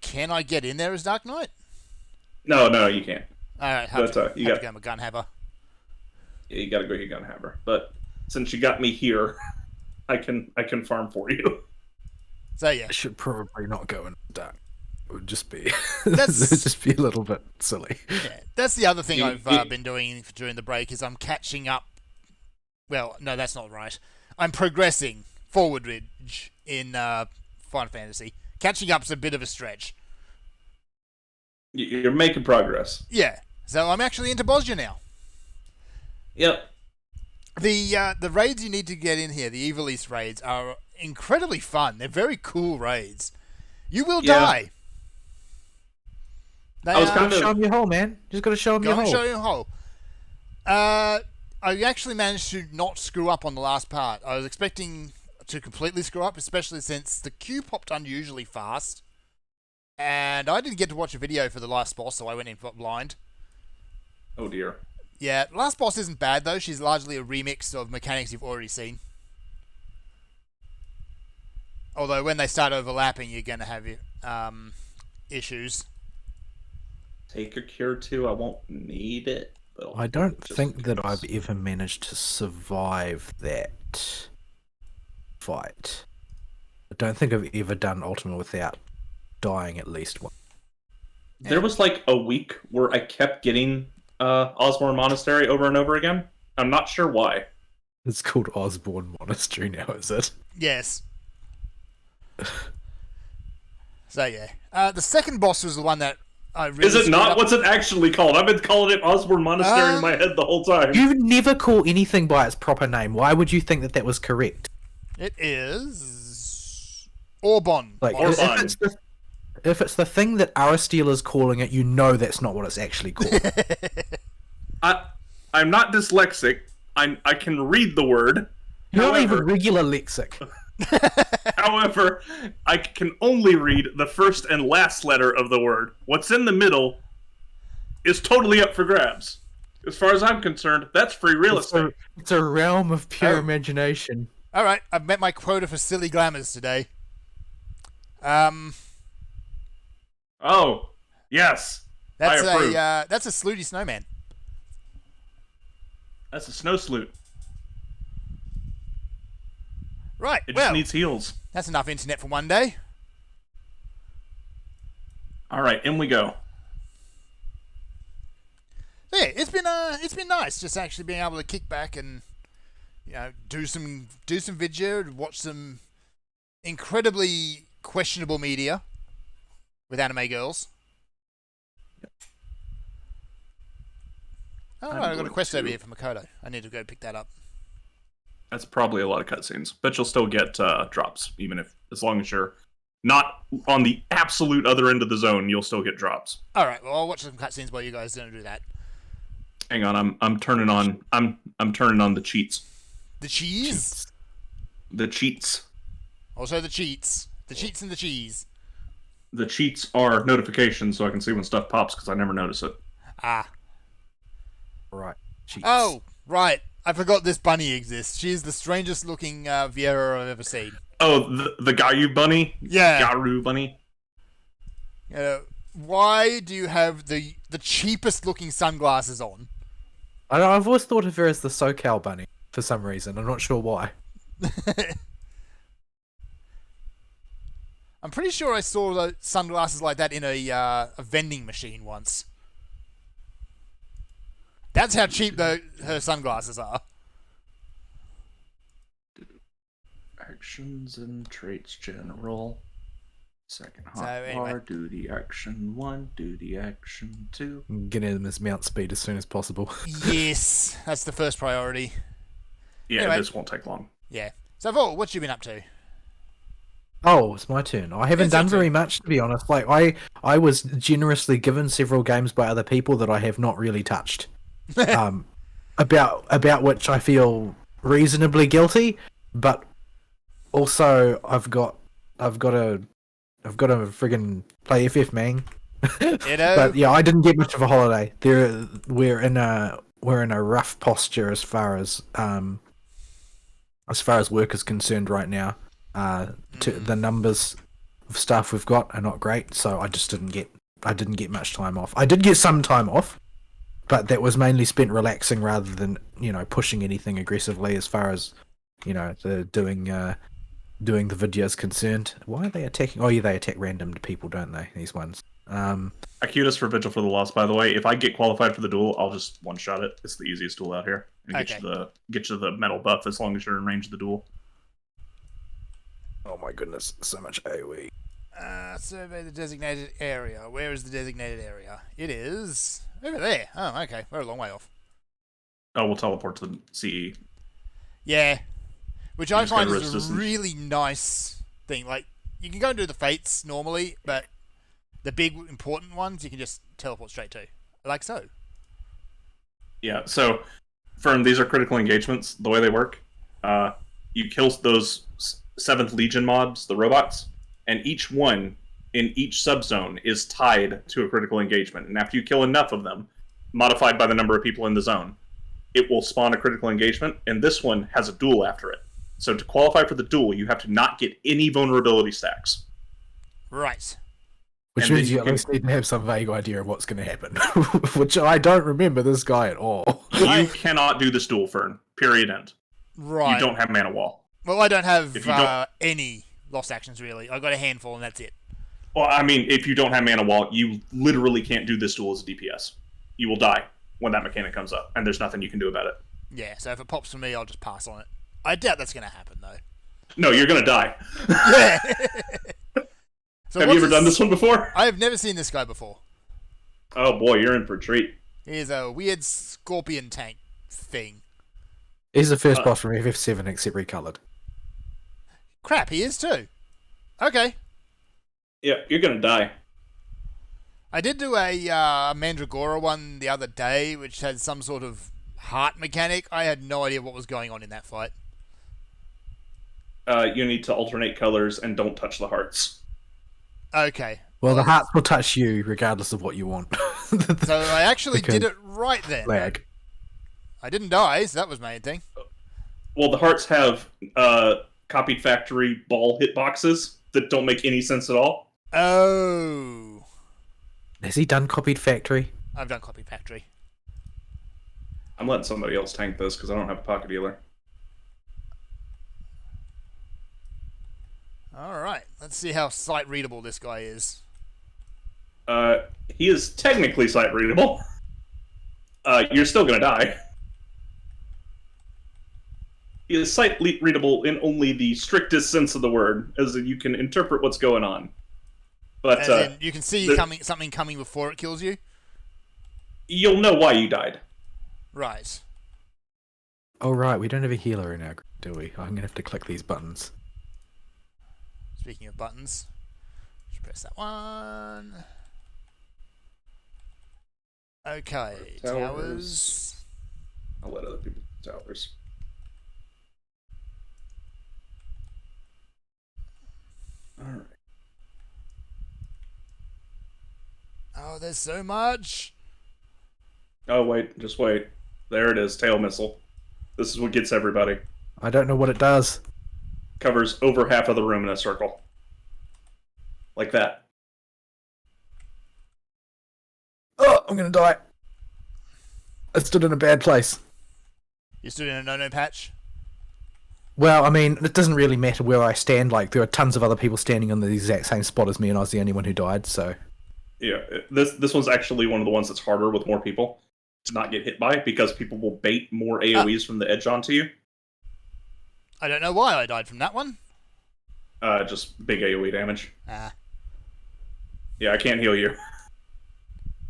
Speaker 2: Can I get in there as Dark Knight?
Speaker 1: No, you can't.
Speaker 2: All right,
Speaker 1: But, you
Speaker 2: have to
Speaker 1: got-
Speaker 2: go my gun haver.
Speaker 1: Yeah, you got to go your Gunhammer. But since you got me here, I can farm for you.
Speaker 2: So yeah,
Speaker 3: I should probably not go in the dark. It would just be
Speaker 2: That's-
Speaker 3: it would just be a little bit silly.
Speaker 2: yeah. That's the other thing
Speaker 1: You-
Speaker 2: I've
Speaker 1: you-
Speaker 2: been doing during the break is I'm catching up. Well, no, that's not right. I'm progressing forward ridge in Final Fantasy. Catching up's a bit of a stretch.
Speaker 1: You're making progress.
Speaker 2: Yeah, so I'm actually into Bosnia now.
Speaker 1: Yep.
Speaker 2: The raids you need to get in here, the Evil East raids, are incredibly fun. They're very cool raids. You will
Speaker 1: Yeah.
Speaker 2: die. They
Speaker 1: I was
Speaker 2: are-
Speaker 1: kind of-
Speaker 3: Show him your hole, man. Just got to show him
Speaker 2: Go
Speaker 3: your
Speaker 2: and
Speaker 3: hole.
Speaker 2: show you a hole. I actually managed to not screw up on the last part. I was expecting to completely screw up, especially since the queue popped unusually fast. And I didn't get to watch a video for the last boss, so I went in blind.
Speaker 1: Oh dear.
Speaker 2: Yeah, last boss isn't bad though. She's largely a remix of mechanics you've already seen. Although when they start overlapping, you're going to have issues.
Speaker 1: Take a cure 2. I won't need it. But
Speaker 3: I don't
Speaker 1: just
Speaker 3: think that
Speaker 1: in
Speaker 3: I've
Speaker 1: case.
Speaker 3: ever managed to survive that fight. I don't think I've ever done Ultima without dying at least once.
Speaker 1: There was like a week where I kept getting Osborne Monastery over and over again. I'm not sure why.
Speaker 3: It's called Osborne Monastery now, is it?
Speaker 2: Yes. So yeah, the second boss was the one that I really.
Speaker 1: Is it
Speaker 2: screwed
Speaker 1: not?
Speaker 2: up.
Speaker 1: What's it actually called? I've been calling it Osborne Monastery in my head the whole time.
Speaker 3: You never call anything by its proper name. Why would you think that that was correct?
Speaker 2: It is Orbon.
Speaker 3: Like,
Speaker 1: Orbon.
Speaker 3: if it's the thing that Aristeal is calling it, you know that's not what it's actually called.
Speaker 1: I'm not dyslexic. I can read the word.
Speaker 3: You're not
Speaker 1: However-
Speaker 3: even regular lexic.
Speaker 1: However, I can only read the first and last letter of the word. What's in the middle is totally up for grabs. As far as I'm concerned, that's free real estate.
Speaker 3: It's a realm of pure
Speaker 2: Oh.
Speaker 3: imagination.
Speaker 2: All right, I've met my quota for silly glamours today.
Speaker 1: Oh, yes.
Speaker 2: That's
Speaker 1: I approve.
Speaker 2: that's a Slooty Snowman.
Speaker 1: That's a snow sloot.
Speaker 2: Right.
Speaker 1: It
Speaker 2: well,
Speaker 1: just needs heels.
Speaker 2: that's enough internet for one day.
Speaker 1: All right, in we go.
Speaker 2: So yeah, it's been nice just actually being able to kick back and do some video, watch some incredibly questionable media with anime girls. Oh,
Speaker 1: I'm
Speaker 2: right, I got a
Speaker 1: going
Speaker 2: quest over
Speaker 1: to-
Speaker 2: here from Makoto. I need to go pick that up.
Speaker 1: That's probably a lot of cutscenes, but you'll still get drops, even if, as long as you're not on the absolute other end of the zone, you'll still get drops.
Speaker 2: All right, well I'll watch some cutscenes while you guys don't do that.
Speaker 1: Hang on, I'm turning on I'm turning on the cheats.
Speaker 2: The cheese,
Speaker 1: The cheats.
Speaker 2: also the cheats, and the cheese.
Speaker 1: The cheats are notifications, so I can see when stuff pops because I never notice it.
Speaker 2: Ah,
Speaker 3: Right. Jeez.
Speaker 2: oh, right. I forgot this bunny exists. She is the strangest looking Viera I've ever seen.
Speaker 1: Oh, the Gayu bunny.
Speaker 2: Yeah.
Speaker 1: Garu bunny.
Speaker 2: Why do you have the cheapest looking sunglasses on?
Speaker 3: I know, I've always thought of her as the SoCal bunny for some reason. I'm not sure why.
Speaker 2: I'm pretty sure I saw the sunglasses like that in a vending machine once. That's how cheap her sunglasses are.
Speaker 1: Actions and traits general. Second
Speaker 2: So,
Speaker 1: hotbar,
Speaker 2: anyway.
Speaker 1: duty action 1, duty action 2.
Speaker 3: Get him his mount speed as soon as possible.
Speaker 2: Yes, that's the first priority.
Speaker 1: Yeah,
Speaker 2: Anyway.
Speaker 1: this won't take long.
Speaker 2: Yeah. So, Vol, what you been up to?
Speaker 3: Oh, it's my turn. I haven't
Speaker 2: It's your
Speaker 3: done
Speaker 2: turn.
Speaker 3: very much, to be honest. Like, I was generously given several games by other people that I have not really touched. About which I feel reasonably guilty, but also I've got to friggin' play FF, man. But yeah, I didn't get much of a holiday. We're in a rough posture as far as work is concerned right now. The numbers of stuff we've got are not great, so I didn't get much time off. I did get some time off, but that was mainly spent relaxing rather than pushing anything aggressively as far as the doing the videos concerned. Why are they attacking? Oh yeah, they attack random people, don't they? These ones.
Speaker 1: Acutus for Vigil for the Lost, by the way. If I get qualified for the duel, I'll just one-shot it. It's the easiest duel out here. And
Speaker 2: Okay.
Speaker 1: get you the metal buff as long as you're in range of the duel.
Speaker 3: Oh my goodness, so much AoE.
Speaker 2: Survey the designated area. Where is the designated area? It is over there. Oh, okay. We're a long way off.
Speaker 1: Oh, we'll teleport to the CE.
Speaker 2: Yeah. Which I
Speaker 1: just gotta
Speaker 2: find is a
Speaker 1: resistance.
Speaker 2: really nice thing. Like, you can go and do the fates normally, but the big important ones you can just teleport straight to. Like so.
Speaker 1: Yeah, so, Fern, these are critical engagements. The way they work, you kill those 7th Legion mobs, the robots, and each one in each subzone is tied to a critical engagement. And after you kill enough of them, modified by the number of people in the zone, it will spawn a critical engagement, and this one has a duel after it. So to qualify for the duel, you have to not get any vulnerability stacks.
Speaker 2: Right.
Speaker 3: Which
Speaker 1: And
Speaker 3: means
Speaker 1: then
Speaker 3: you
Speaker 1: you
Speaker 3: at
Speaker 1: can-
Speaker 3: least need to have some vague idea of what's going to happen. Which I don't remember this guy at all.
Speaker 1: You cannot do this duel, Fern. Period. End.
Speaker 2: Right.
Speaker 1: You don't have mana wall.
Speaker 2: Well, I don't have
Speaker 1: If you don't-
Speaker 2: any lost actions, really. I got a handful, and that's it.
Speaker 1: Well, I mean, if you don't have mana wall, you literally can't do this duel as a DPS. You will die when that mechanic comes up, and there's nothing you can do about it.
Speaker 2: Yeah, so if it pops for me, I'll just pass on it. I doubt that's going to happen, though.
Speaker 1: No, you're gonna die.
Speaker 2: Yeah. So
Speaker 1: Have you ever done this one before?
Speaker 2: I have never seen this guy before.
Speaker 1: Oh boy, you're in for a treat.
Speaker 2: He's a weird scorpion tank thing.
Speaker 3: He's the first boss from FF7 except recolored.
Speaker 2: Crap, he is too. Okay.
Speaker 1: Yeah, you're gonna die.
Speaker 2: I did do a Mandragora one the other day, which had some sort of heart mechanic. I had no idea what was going on in that fight.
Speaker 1: You need to alternate colors and don't touch the hearts.
Speaker 2: Okay.
Speaker 3: Well, the hearts will touch you regardless of what you want.
Speaker 2: So I actually
Speaker 3: Because-
Speaker 2: did it right then.
Speaker 3: Lag.
Speaker 2: I didn't die, so that was my main thing.
Speaker 1: Well, the hearts have copied factory ball hitboxes that don't make any sense at all.
Speaker 2: Oh.
Speaker 3: Has he done Copied Factory?
Speaker 2: I've done Copy Factory.
Speaker 1: I'm letting somebody else tank this because I don't have a pocket healer.
Speaker 2: Alright, let's see how sight readable this guy is.
Speaker 1: He is technically sight readable. You're still gonna die. He is sight readable in only the strictest sense of the word, as in you can interpret what's going on. But
Speaker 2: As in, you can see
Speaker 1: the-
Speaker 2: something coming before it kills you?
Speaker 1: you'll know why you died.
Speaker 2: Right.
Speaker 3: Oh, right, we don't have a healer in our group, do we? I'm going to have to click these buttons.
Speaker 2: Speaking of buttons, just press that one. Okay, towers.
Speaker 1: I'll let other people do towers. Alright.
Speaker 2: Oh, there's so much.
Speaker 1: Oh, wait, just wait. There it is, tail missile. This is what gets everybody.
Speaker 3: I don't know what it does.
Speaker 1: Covers over half of the room in a circle. Like that.
Speaker 3: Oh, I'm going to die. I stood in a bad place.
Speaker 2: You stood in a no-no patch?
Speaker 3: Well, I mean, it doesn't really matter where I stand. Like, there are tons of other people standing on the exact same spot as me, and I was the only one who died, so...
Speaker 1: Yeah, this one's actually one of the ones that's harder with more people to not get hit by, because people will bait more AoEs from the edge onto you.
Speaker 2: I don't know why I died from that one.
Speaker 1: Just big AoE damage.
Speaker 2: Ah,
Speaker 1: Yeah, I can't heal you.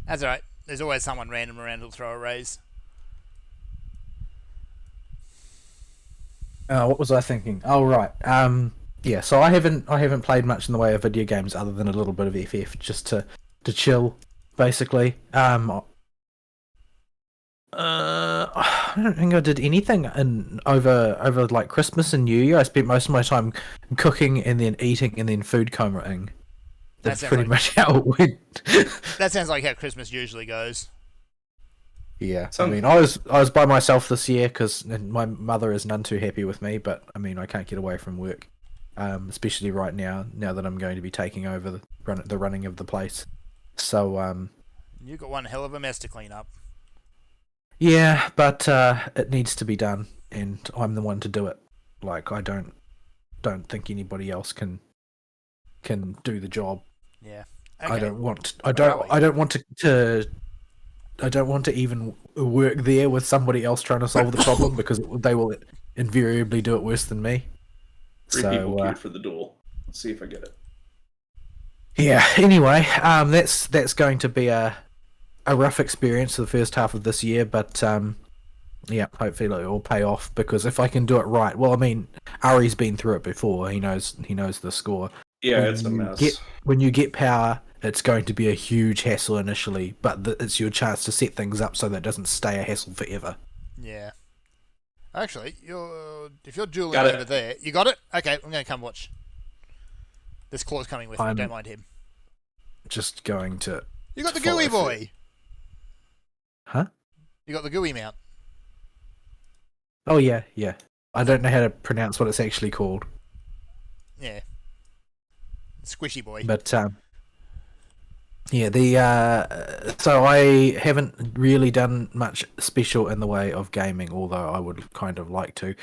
Speaker 2: that's alright. There's always someone random around who'll throw a raise.
Speaker 3: What was I thinking? Oh, right. Yeah, so I haven't played much in the way of video games other than a little bit of FF, just to chill, basically. I don't think I did anything over like Christmas and New Year. I spent most of my time cooking and then eating and then food combing. That's
Speaker 2: sounds
Speaker 3: pretty
Speaker 2: like-
Speaker 3: much how it went.
Speaker 2: That sounds like how Christmas usually goes.
Speaker 3: Yeah,
Speaker 1: Some-
Speaker 3: I mean, I was by myself this year because my mother is none too happy with me. But I mean, I can't get away from work, especially right now that I'm going to be taking over the running of the place. So
Speaker 2: You got one hell of a mess to clean up.
Speaker 3: yeah, but it needs to be done, and I'm the one to do it. Like, I don't think anybody else can do the job.
Speaker 2: Yeah.
Speaker 3: I
Speaker 2: Okay.
Speaker 3: don't want to even work there with somebody else trying to solve the problem because they will invariably do it worse than me.
Speaker 1: Three
Speaker 3: So
Speaker 1: people queued for the duel. Let's see if I get it.
Speaker 3: yeah. Anyway, that's going to be a rough experience for the first half of this year, but yeah, hopefully it will pay off because if I can do it right, well, I mean, Ari's been through it before. He knows the score.
Speaker 1: Yeah,
Speaker 3: When
Speaker 1: it's a
Speaker 3: you
Speaker 1: mess.
Speaker 3: When you get power, it's going to be a huge hassle initially, but it's your chance to set things up so that it doesn't stay a hassle forever.
Speaker 2: Yeah. Actually, if you're dueling
Speaker 1: Got it.
Speaker 2: over there, you got it? Okay, I'm going to come watch. This claw's coming with me,
Speaker 3: I'm-
Speaker 2: don't mind him.
Speaker 3: Just going to...
Speaker 2: You got the
Speaker 3: follow
Speaker 2: gooey
Speaker 3: through.
Speaker 2: boy!
Speaker 3: Huh?
Speaker 2: You got the gooey mount.
Speaker 3: Oh, yeah. I don't know how to pronounce what it's actually called.
Speaker 2: Yeah. Squishy boy.
Speaker 3: But yeah, so I haven't really done much special in the way of gaming, although I would kind of like to.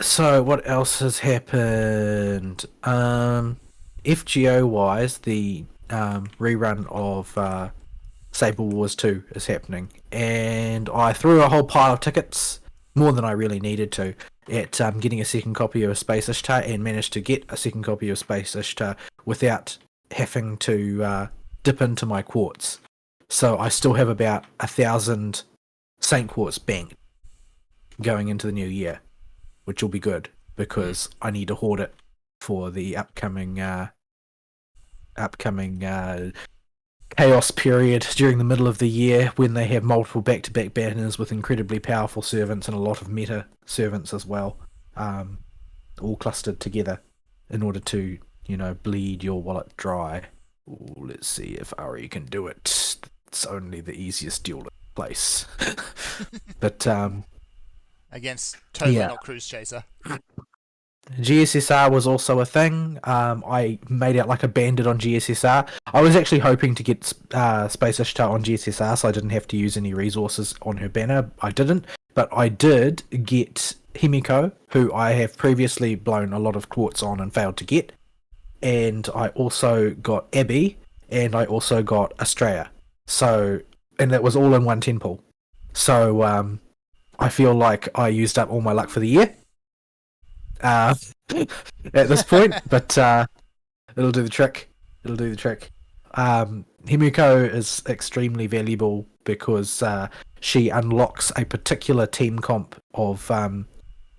Speaker 3: So what else has happened? FGO wise, the rerun of Sable Wars 2 is happening, and I threw a whole pile of tickets, more than I really needed to, at getting a second copy of Space Ishtar, and managed to get a second copy of Space Ishtar without having to dip into my quartz. So I still have about 1,000 Saint Quartz banked going into the new year, which will be good because I need to hoard it for the upcoming chaos period during the middle of the year when they have multiple back-to-back banners with incredibly powerful servants and a lot of meta servants as well, all clustered together in order to, bleed your wallet dry. Ooh, let's see if Ari can do it. It's only the easiest duel in place. But
Speaker 2: against Tova,
Speaker 3: yeah.
Speaker 2: not Cruise Chaser.
Speaker 3: GSSR was also a thing. I made out like a bandit on GSSR. I was actually hoping to get Space Ishtar on GSSR so I didn't have to use any resources on her banner. I didn't, but I did get Himiko, who I have previously blown a lot of quartz on and failed to get. And I also got Abby, and I also got Estrella. So, and that was all in one temple. So, I feel like I used up all my luck for the year. At this point, but it'll do the trick. Himiko is extremely valuable because she unlocks a particular team comp of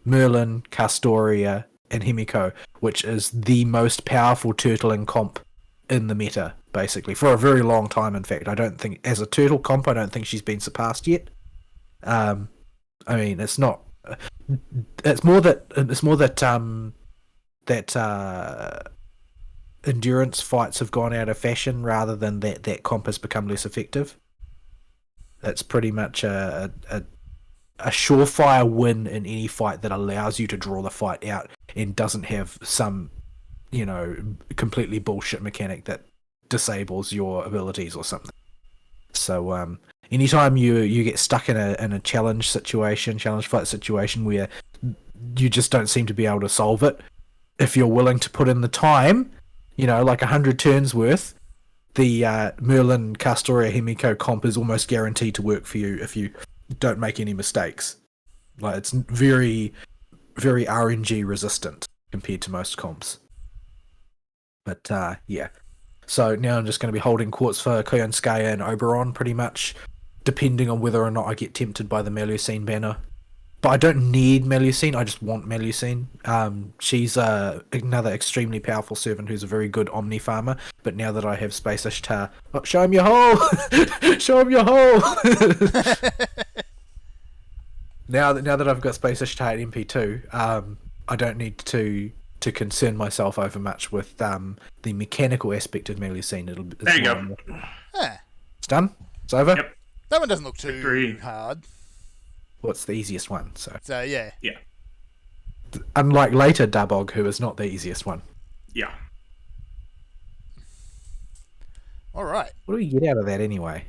Speaker 3: Merlin, Castoria, and Himiko, which is the most powerful turtling comp in the meta, basically, for a very long time. In fact, I don't think, as a turtle comp, I don't think she's been surpassed yet. I mean, it's not. It's more that endurance fights have gone out of fashion rather than that comp has become less effective. It's pretty much a surefire win in any fight that allows you to draw the fight out and doesn't have some, completely bullshit mechanic that disables your abilities or something. So, anytime you get stuck in a challenge fight situation where you just don't seem to be able to solve it, if you're willing to put in the time, like 100 turns worth, the Merlin, Castoria, Himiko comp is almost guaranteed to work for you if you don't make any mistakes. Like, it's very, very RNG resistant compared to most comps. But yeah. So now I'm just going to be holding quartz for Koyonskaya and Oberon pretty much, depending on whether or not I get tempted by the Melusine banner. But I don't need Melusine, I just want Melusine. She's another extremely powerful servant who's a very good Omni farmer, but now that I have Space Ishtar... Oh, show him your hole! Show him your hole! Now that I've got Space Ishtar at MP2, I don't need to concern myself over much with the mechanical aspect of Melusine.
Speaker 1: There you go.
Speaker 3: It's done? It's over?
Speaker 1: Yep.
Speaker 2: That one doesn't look too
Speaker 1: Victory.
Speaker 2: hard.
Speaker 3: Well, it's the easiest one, so...
Speaker 2: So, yeah.
Speaker 1: Yeah.
Speaker 3: Unlike later Dabog, who is not the easiest one.
Speaker 1: Yeah.
Speaker 2: Alright.
Speaker 3: What do we get out of that anyway?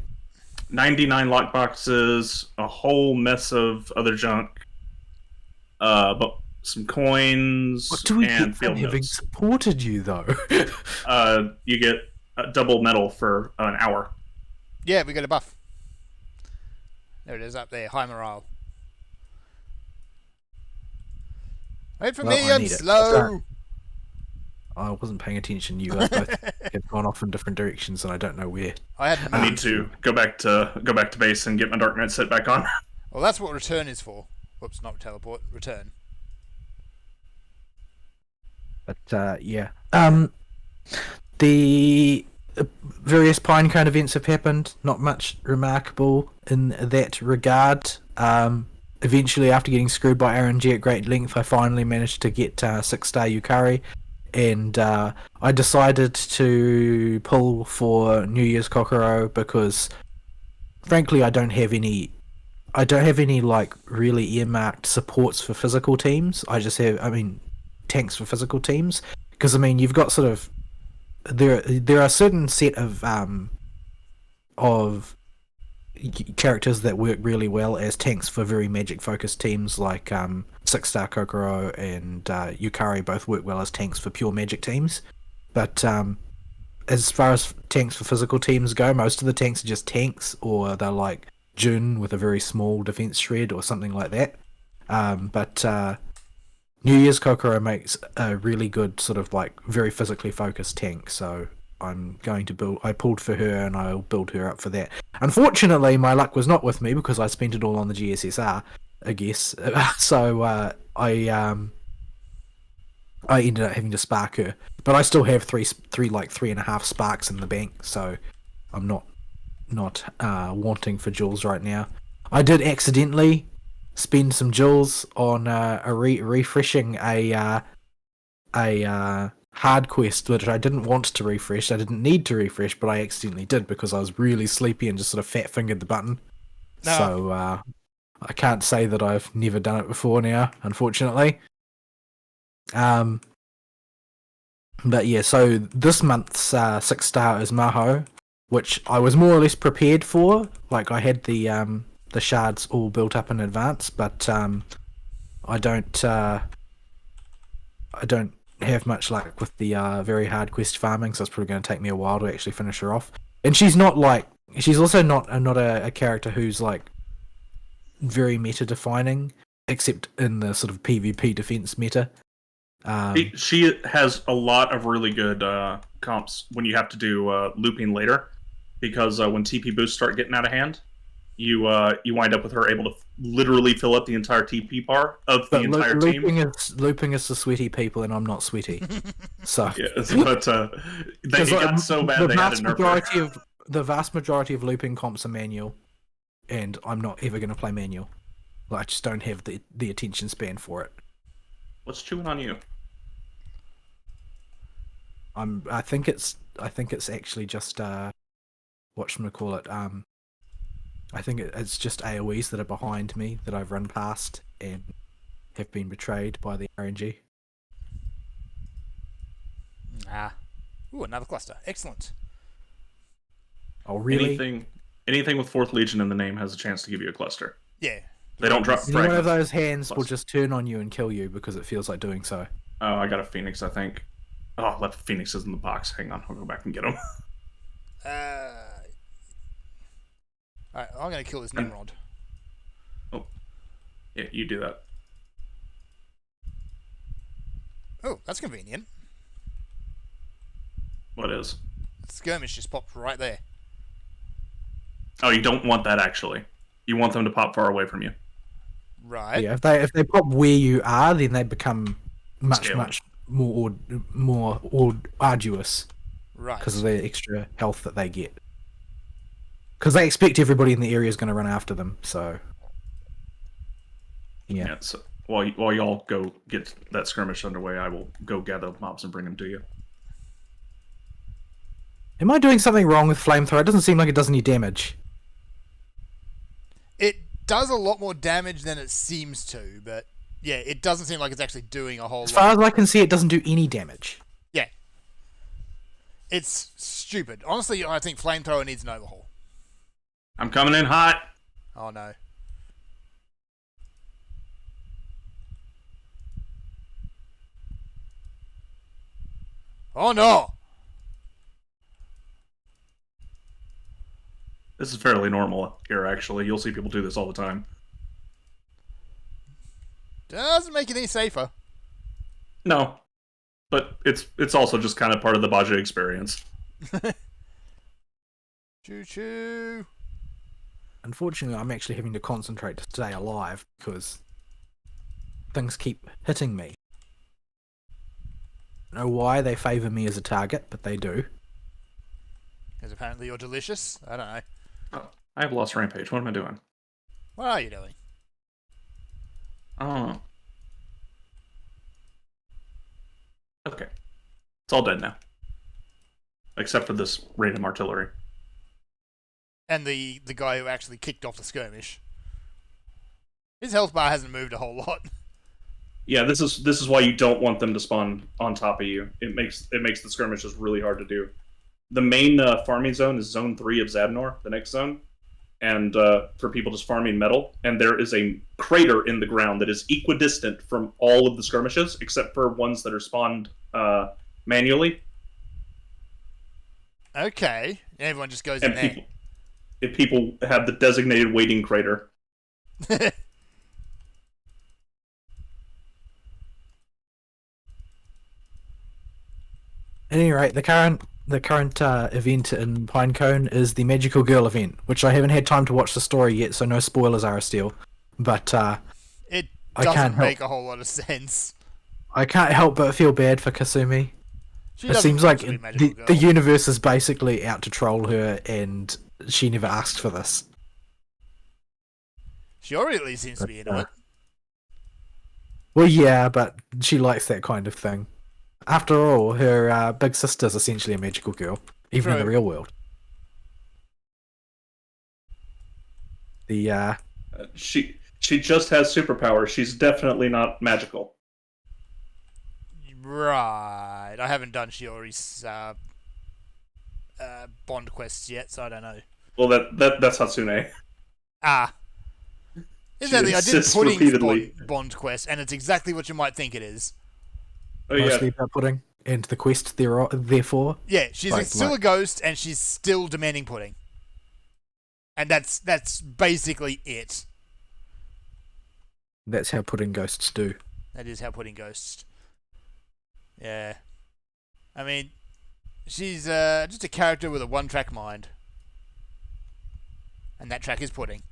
Speaker 1: 99 lockboxes, a whole mess of other junk, but some coins,
Speaker 3: What do we
Speaker 1: and
Speaker 3: get
Speaker 1: field
Speaker 3: from having
Speaker 1: notes.
Speaker 3: supported you, though?
Speaker 1: You get a double medal for an hour.
Speaker 2: Yeah, we got a buff. There it is up there. High morale. Wait for
Speaker 3: Well,
Speaker 2: me,
Speaker 3: I
Speaker 2: I'm
Speaker 3: need it.
Speaker 2: slow.
Speaker 3: Sorry. I wasn't paying attention. You guys both have gone off in different directions, and I don't know where.
Speaker 2: I had
Speaker 1: I need to go back to base and get my Dark Knight set back on.
Speaker 2: Well, that's what return is for. Whoops, not teleport. Return.
Speaker 3: But yeah, the various Pinecone events have happened. Not much remarkable in that regard. Eventually, after getting screwed by RNG at great length, I finally managed to get 6-star Yukari, and I decided to pull for New Year's Kokoro because, frankly, I don't have any I don't have any like really earmarked supports for physical teams. I just have, I mean, tanks for physical teams. Because I mean, you've got sort of there are a certain set of characters that work really well as tanks for very magic focused teams, like 6-star Kokoro and Yukari both work well as tanks for pure magic teams. But as far as tanks for physical teams go, most of the tanks are just tanks, or they're like Jun with a very small defense shred or something like that. But New Year's Kokoro makes a really good sort of like very physically focused tank, so I'm going to build. I pulled for her, and I'll build her up for that. Unfortunately, my luck was not with me because I spent it all on the GSSR, I guess. So I ended up having to spark her, but I still have three and a half sparks in the bank, so I'm not wanting for jewels right now. I did accidentally spend some jewels on refreshing a hard quest, which I didn't want to refresh. I didn't need to refresh, but I accidentally did because I was really sleepy and just sort of fat fingered the button. No. So I can't say that I've never done it before now, unfortunately. But yeah, so this month's 6-star is Maho, which I was more or less prepared for. Like I had the shards all built up in advance, but I don't have much luck with the very hard quest farming, so it's probably going to take me a while to actually finish her off. And she's also not a character who's like very meta defining, except in the sort of PvP defense meta.
Speaker 1: She has a lot of really good comps when you have to do looping later, because when TP boosts start getting out of hand, you wind up with her able to literally fill up the entire TP bar of the entire team.
Speaker 3: Looping is the sweaty people, and I'm not sweaty. So
Speaker 1: yeah, but they got so bad they had to nerf her.
Speaker 3: The vast majority of looping comps are manual, and I'm not ever going to play manual. Like, I just don't have the attention span for it.
Speaker 1: What's chewing on you?
Speaker 3: I think it's actually just whatchamacallit, I think it's just AoEs that are behind me that I've run past and have been betrayed by the RNG.
Speaker 2: Ooh, another cluster. Excellent.
Speaker 3: Oh, really?
Speaker 1: Anything with 4th Legion in the name has a chance to give you a cluster.
Speaker 2: Yeah.
Speaker 1: They don't drop fragments.
Speaker 3: One of those hands will just turn on you and kill you because it feels like doing so.
Speaker 1: Oh, I got a Phoenix, I think. Oh, left Phoenixes in the box. Hang on, I'll go back and get them.
Speaker 2: Alright, I'm going to kill this Nimrod.
Speaker 1: Oh. Yeah, you do that.
Speaker 2: Oh, that's convenient.
Speaker 1: What is?
Speaker 2: The skirmish just popped right there.
Speaker 1: Oh, you don't want that, actually. You want them to pop far away from you.
Speaker 2: Right.
Speaker 3: Yeah, if they pop where you are, then they become much more arduous.
Speaker 2: Right.
Speaker 3: Because of the extra health that they get. Because they expect everybody in the area is going to run after them, so... Yeah.
Speaker 1: So while y'all go get that skirmish underway, I will go gather mobs and bring them to you.
Speaker 3: Am I doing something wrong with Flamethrower? It doesn't seem like it does any damage.
Speaker 2: It does a lot more damage than it seems to, but... Yeah, it doesn't seem like it's actually doing a whole lot.
Speaker 3: As far as I can see, it doesn't do any damage.
Speaker 2: Yeah. It's stupid. Honestly, I think Flamethrower needs an overhaul.
Speaker 1: I'm coming in hot.
Speaker 2: Oh, no. Oh, no!
Speaker 1: This is fairly normal here, actually. You'll see people do this all the time.
Speaker 2: Doesn't make it any safer.
Speaker 1: No. But it's also just kind of part of the Baja experience.
Speaker 2: Choo-choo!
Speaker 3: Unfortunately, I'm actually having to concentrate to stay alive because things keep hitting me. I don't know why they favour me as a target, but they do.
Speaker 2: Because apparently you're delicious? I don't know.
Speaker 1: Oh, I have lost Rampage. What am I doing?
Speaker 2: What are you doing?
Speaker 1: Oh. Okay. It's all dead now. Except for this random artillery.
Speaker 2: And the guy who actually kicked off the skirmish. His health bar hasn't moved a whole lot.
Speaker 1: Yeah, this is why you don't want them to spawn on top of you. It makes the skirmishes really hard to do. The main farming zone is Zone 3 of Zadnor, the next zone, and for people just farming metal. And there is a crater in the ground that is equidistant from all of the skirmishes, except for ones that are spawned manually.
Speaker 2: Okay, everyone just goes
Speaker 1: And
Speaker 2: in there.
Speaker 1: if people have the designated waiting crater.
Speaker 3: At any rate, the current event in Pinecone is the Magical Girl event, which I haven't had time to watch the story yet, so no spoilers, Aristeele. But
Speaker 2: It
Speaker 3: I can't
Speaker 2: doesn't
Speaker 3: help.
Speaker 2: make a whole lot of sense.
Speaker 3: I can't help but feel bad for Kasumi.
Speaker 2: She
Speaker 3: It
Speaker 2: doesn't
Speaker 3: seems
Speaker 2: want
Speaker 3: like
Speaker 2: to be a magical
Speaker 3: the
Speaker 2: girl.
Speaker 3: universe is basically out to troll her, and she never asked for this.
Speaker 2: Shiori at least seems to be into it.
Speaker 3: Well, yeah, but she likes that kind of thing. After all, her big sister's essentially a magical girl, even in the
Speaker 2: True.
Speaker 3: real world. The
Speaker 1: She just has superpowers. She's definitely not magical.
Speaker 2: Right. I haven't done Shiori's Bond quests yet, so I don't know.
Speaker 1: Well, that's Hatsune.
Speaker 2: Ah. Exactly, I did
Speaker 1: insists
Speaker 2: Pudding's
Speaker 1: repeatedly.
Speaker 2: Bond quest, and it's exactly what you might think it is.
Speaker 1: Oh yeah,
Speaker 3: mostly about pudding and the quest therefore.
Speaker 2: Yeah, she's
Speaker 3: Like-
Speaker 2: still
Speaker 3: like-
Speaker 2: a ghost, and she's still demanding pudding. And that's basically it.
Speaker 3: That's how pudding ghosts do.
Speaker 2: That is how pudding ghosts. Yeah. I mean, she's just a character with a one-track mind. And that track is pudding.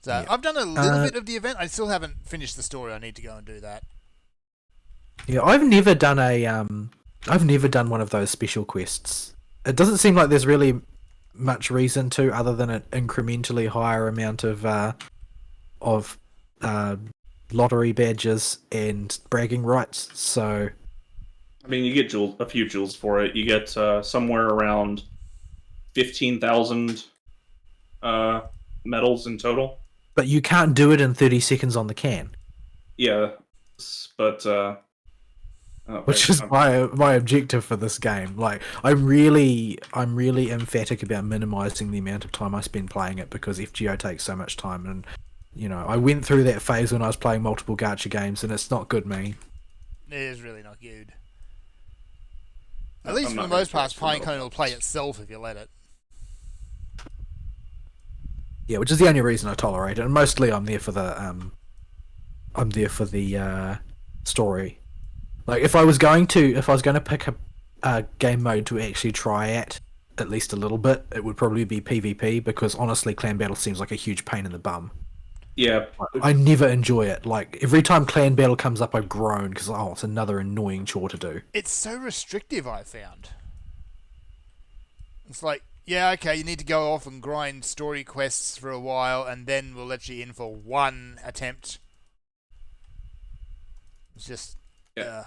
Speaker 2: So,
Speaker 3: Yeah.
Speaker 2: I've done a little bit of the event. I still haven't finished the story. I need to go and do that.
Speaker 3: Yeah, I've never done one of those special quests. It doesn't seem like there's really much reason to, other than an incrementally higher amount of lottery badges and bragging rights. So
Speaker 1: I mean, you get a few jewels for it. You get somewhere around 15,000 medals in total.
Speaker 3: but you can't do it in 30 seconds on the can,
Speaker 1: Yeah, but
Speaker 3: which is my objective for this game. Like, I'm really emphatic about minimizing the amount of time I spend playing it, because FGO takes so much time, and I went through that phase when I was playing multiple gacha games, and it's not good, man.
Speaker 2: It is really not good. At
Speaker 1: I'm
Speaker 2: least for
Speaker 1: not
Speaker 2: the
Speaker 1: gonna
Speaker 2: most part,
Speaker 1: charge for Metal
Speaker 2: Pinecone will play
Speaker 1: Bucks.
Speaker 2: itself if you let it.
Speaker 3: Yeah, which is the only reason I tolerate it, and mostly I'm there for the story. Like, if I was going to pick a game mode to actually try at least a little bit, it would probably be PvP, because honestly, clan battle seems like a huge pain in the bum.
Speaker 1: Yeah,
Speaker 3: I never enjoy it. Like, every time clan battle comes up, I groan, because it's another annoying chore to do.
Speaker 2: It's so restrictive, I found. It's like, yeah, okay, you need to go off and grind story quests for a while, and then we'll let you in for one attempt. It's just,
Speaker 1: Yeah.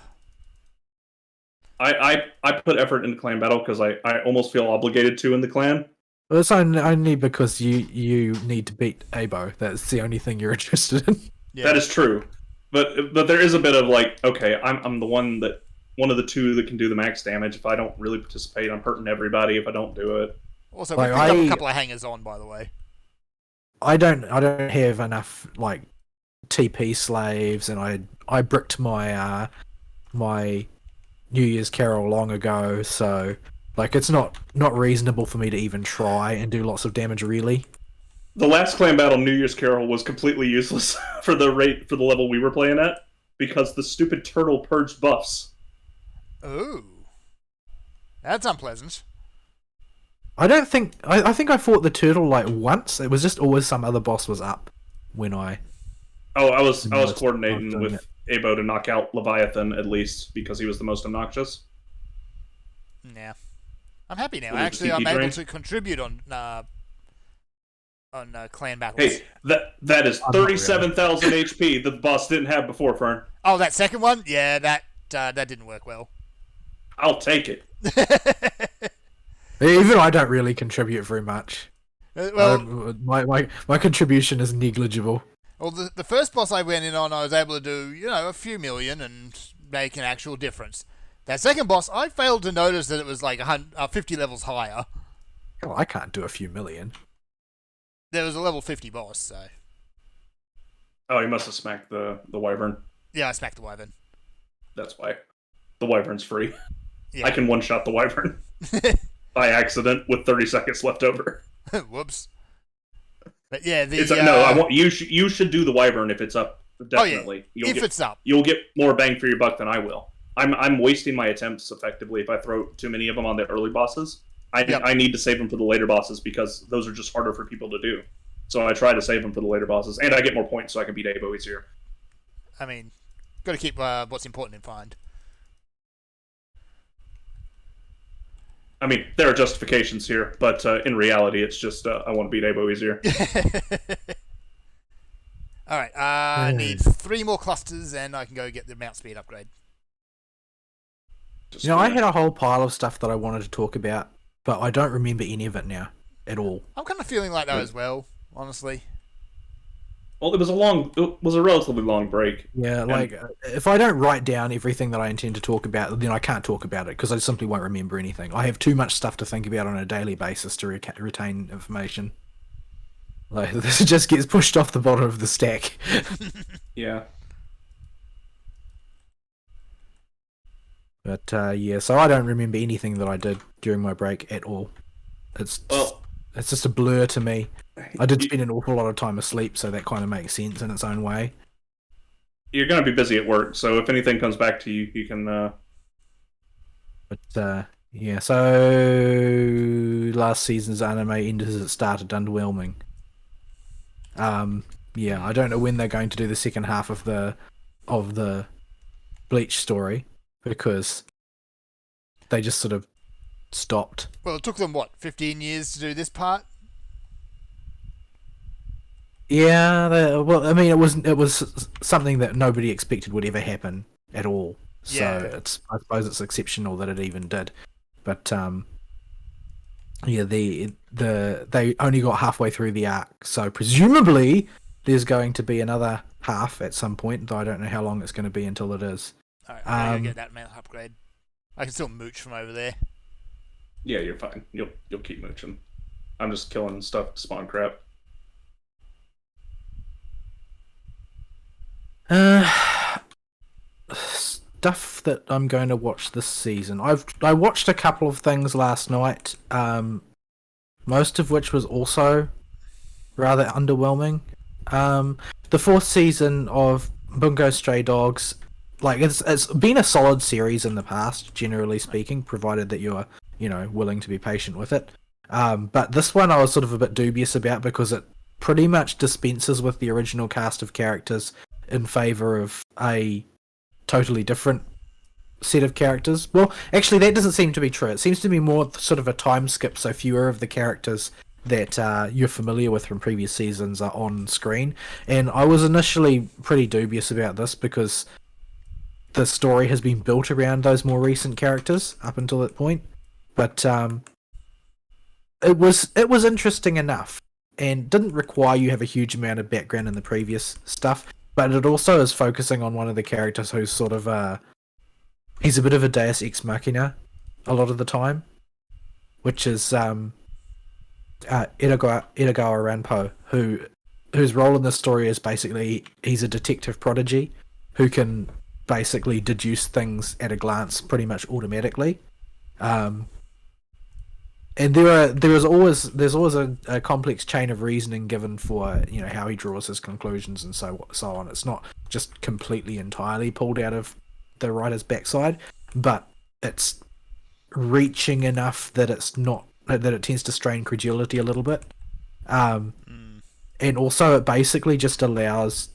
Speaker 1: I put effort into clan battle because I almost feel obligated to in the clan.
Speaker 3: Well, it's only because you need to beat Abo. That's the only thing you're interested in.
Speaker 2: yeah.
Speaker 1: That is true, but there is a bit of like, okay, I'm the one of the two that can do the max damage. If I don't really participate, I'm hurting everybody if I don't do it.
Speaker 2: Also,
Speaker 3: Like,
Speaker 2: we picked up a
Speaker 3: I-
Speaker 2: couple of hangers on, by the way.
Speaker 3: I don't have enough like TP slaves, and I bricked my my New Year's Carol long ago, so like it's not reasonable for me to even try and do lots of damage, really.
Speaker 1: The last clan battle, New Year's Carol, was completely useless for the level we were playing at, because the stupid turtle purged buffs.
Speaker 2: Ooh. That's unpleasant.
Speaker 3: I don't think I think I fought the turtle like once. It was just always some other boss was up when I.
Speaker 1: Oh, I was
Speaker 3: No, it's
Speaker 1: coordinating
Speaker 3: not done
Speaker 1: with Abo to knock out Leviathan, at least, because he was the most obnoxious.
Speaker 2: Yeah. I'm happy now.
Speaker 1: What is
Speaker 2: Actually,
Speaker 1: the
Speaker 2: I'm
Speaker 1: TP
Speaker 2: able
Speaker 1: train?
Speaker 2: to contribute on clan battles.
Speaker 1: Hey, that is
Speaker 3: I'm not really.
Speaker 1: 37,000 HP that the boss didn't have before, Fern.
Speaker 2: Oh, that second one? Yeah, that didn't work well.
Speaker 1: I'll take it.
Speaker 3: Even I don't really contribute very much. My contribution is negligible.
Speaker 2: Well, the first boss I went in on, I was able to do, a few million and make an actual difference. That second boss, I failed to notice that it was like 50 levels higher.
Speaker 3: Oh, I can't do a few million.
Speaker 2: There was a level 50 boss, so...
Speaker 1: Oh, you must have smacked the wyvern.
Speaker 2: Yeah, I smacked the wyvern.
Speaker 1: That's why. The wyvern's free.
Speaker 2: Yeah.
Speaker 1: I can one-shot the wyvern by accident with 30 seconds left over.
Speaker 2: Whoops. But yeah,
Speaker 1: you should do the wyvern if it's up. Definitely.
Speaker 2: Oh, yeah. It's up.
Speaker 1: You'll get more bang for your buck than I will. I'm wasting my attempts effectively if I throw too many of them on the early bosses. I need to save them for the later bosses because those are just harder for people to do. So I try to save them for the later bosses, and I get more points so I can beat Abo easier.
Speaker 2: I mean, got to keep what's important in mind.
Speaker 1: I mean, there are justifications here, but in reality, it's just I want to beat Abo easier.
Speaker 2: All right, I need 3 more clusters, and I can go get the mount speed upgrade.
Speaker 3: I had a whole pile of stuff that I wanted to talk about, but I don't remember any of it now at all.
Speaker 2: I'm kind of feeling like that as well, honestly.
Speaker 1: Well, it was a relatively long break.
Speaker 3: Yeah, if I don't write down everything that I intend to talk about, then I can't talk about it because I simply won't remember anything. I have too much stuff to think about on a daily basis to retain information. Like, this just gets pushed off the bottom of the stack.
Speaker 1: Yeah.
Speaker 3: But so I don't remember anything that I did during my break at all. It's just a blur to me. I did spend an awful lot of time asleep, so that kind of makes sense in its own way.
Speaker 1: You're going to be busy at work, so if anything comes back to you, you can...
Speaker 3: But, so... Last season's anime ended as it started, underwhelming. Yeah, I don't know when they're going to do the second half of the Bleach story, because they just sort of stopped.
Speaker 2: Well, it took them, 15 years to do this part?
Speaker 3: Yeah, it was something that nobody expected would ever happen at all. So I suppose it's exceptional that it even did. But they only got halfway through the arc, so presumably there's going to be another half at some point. Though I don't know how long it's going to be until it is.
Speaker 2: All right, I'm gonna get that mount upgrade. I can still mooch from over there.
Speaker 1: Yeah, you're fine. You'll keep mooching. I'm just killing stuff to spawn crap.
Speaker 3: Stuff that I'm going to watch this season. I watched a couple of things last night, most of which was also rather underwhelming. The 4th season of Bungo Stray Dogs, it's been a solid series in the past, generally speaking, provided that you're willing to be patient with it. But this one I was sort of a bit dubious about because it pretty much dispenses with the original cast of characters in favor of a totally different set of characters. Well, actually, that doesn't seem to be true. It seems to be more sort of a time skip, so fewer of the characters that you're familiar with from previous seasons are on screen. And I was initially pretty dubious about this because the story has been built around those more recent characters up until that point. But it was interesting enough and didn't require you have a huge amount of background in the previous stuff. But it also is focusing on one of the characters who's sort of he's a bit of a deus ex machina a lot of the time, which is Edogawa Ranpo, whose role in this story is basically he's a detective prodigy who can basically deduce things at a glance pretty much automatically. And there's always a complex chain of reasoning given for how he draws his conclusions and so on. It's not just completely entirely pulled out of the writer's backside, but it's reaching enough that it tends to strain credulity a little bit. And also it basically just allows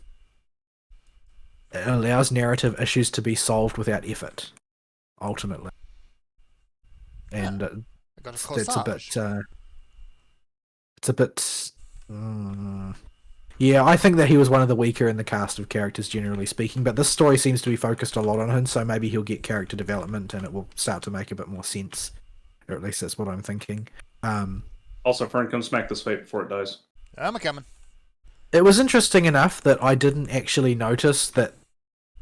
Speaker 3: narrative issues to be solved without effort, ultimately. And it's a bit yeah, I think that he was one of the weaker in the cast of characters, generally speaking, but this story seems to be focused a lot on him, so maybe he'll get character development and it will start to make a bit more sense, or at least that's what I'm thinking.
Speaker 1: Also, Fern, come smack this fate before it dies.
Speaker 2: I'm a coming.
Speaker 3: It was interesting enough that I didn't actually notice that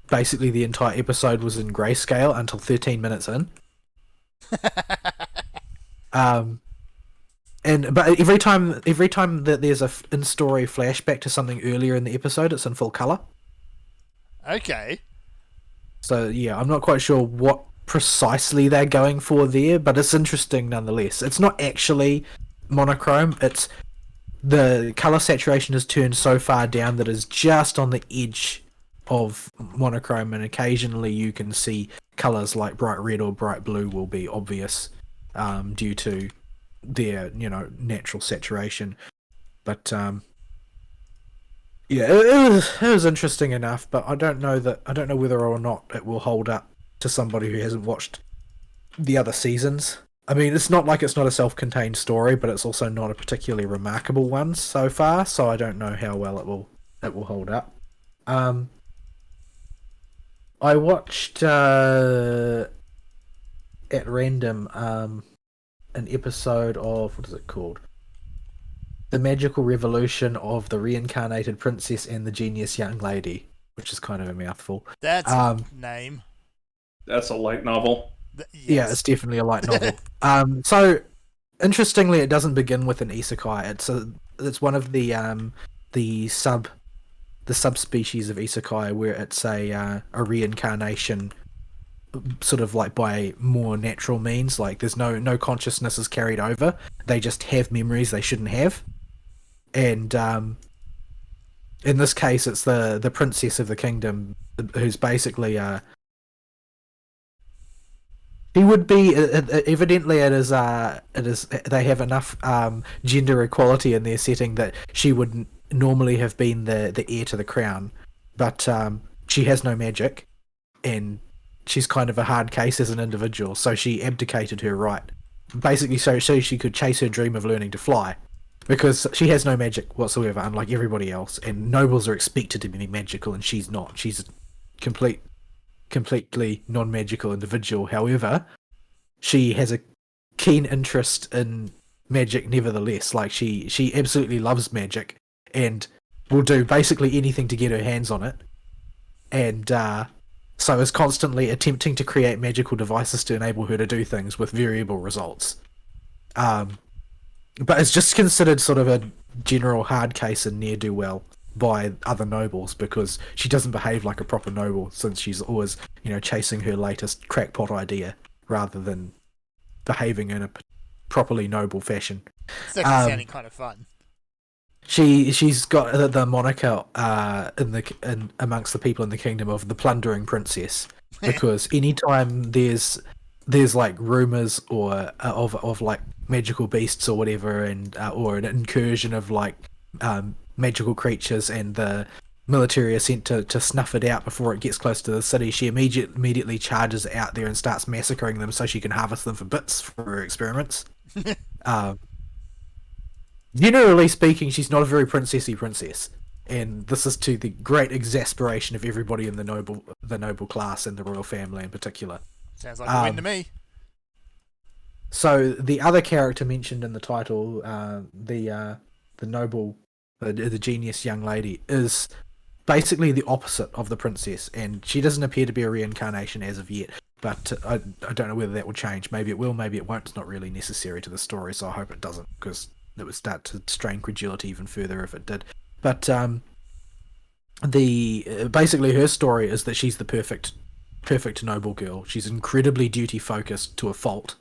Speaker 3: basically the entire episode was in grayscale until 13 minutes in. But every time that there's a in-story flashback to something earlier in the episode, it's in full color.
Speaker 2: Okay.
Speaker 3: So yeah, I'm not quite sure what precisely they're going for there, but it's interesting nonetheless. It's not actually monochrome. It's the color saturation is turned so far down that it's just on the edge of monochrome, and occasionally you can see colors like bright red or bright blue will be obvious due to their natural saturation. But yeah, it was interesting enough, but I don't know whether or not it will hold up to somebody who hasn't watched the other seasons. I mean, it's not like it's not a self-contained story, but it's also not a particularly remarkable one so far, so I don't know how well it will hold up. I watched at random an episode of, what is it called? The Magical Revolution of the Reincarnated Princess and the Genius Young Lady, which is kind of a mouthful.
Speaker 2: That's a name.
Speaker 1: That's a light novel.
Speaker 2: Yes.
Speaker 3: Yeah, it's definitely a light novel. So interestingly, it doesn't begin with an isekai. It's one of the subspecies of isekai where it's a reincarnation, sort of like by more natural means. Like there's no consciousness is carried over. They just have memories they shouldn't have. And in this case, it's the princess of the kingdom who's basically he would be evidently it is they have enough gender equality in their setting that she would normally have been the heir to the crown, but she has no magic, and she's kind of a hard case as an individual, so she abdicated her right, basically so she could chase her dream of learning to fly, because she has no magic whatsoever, unlike everybody else, and nobles are expected to be magical and she's not. She's a completely non-magical individual. However, she has a keen interest in magic nevertheless. Like she absolutely loves magic and will do basically anything to get her hands on it, and so is constantly attempting to create magical devices to enable her to do things with variable results. But it's just considered sort of a general hard case and ne'er-do-well by other nobles, because she doesn't behave like a proper noble, since she's always, chasing her latest crackpot idea rather than behaving in a properly noble fashion.
Speaker 2: It's actually sounding kind of fun.
Speaker 3: She's got the moniker in amongst the people in the kingdom of the plundering princess, because anytime there's like rumors or of like magical beasts or whatever, and or an incursion of like magical creatures, and the military are sent to snuff it out before it gets close to the city, she immediately charges out there and starts massacring them so she can harvest them for bits for her experiments. Generally speaking, she's not a very princessy princess, and this is to the great exasperation of everybody in the noble class and the royal family in particular.
Speaker 2: Sounds like a win to me.
Speaker 3: So the other character mentioned in the title, the noble, the genius young lady, is basically the opposite of the princess, and she doesn't appear to be a reincarnation as of yet. But I don't know whether that will change. Maybe it will, maybe it won't. It's not really necessary to the story, so I hope it doesn't, because it would start to strain credulity even further if it did. But basically her story is that she's the perfect noble girl. She's incredibly duty focused to a fault.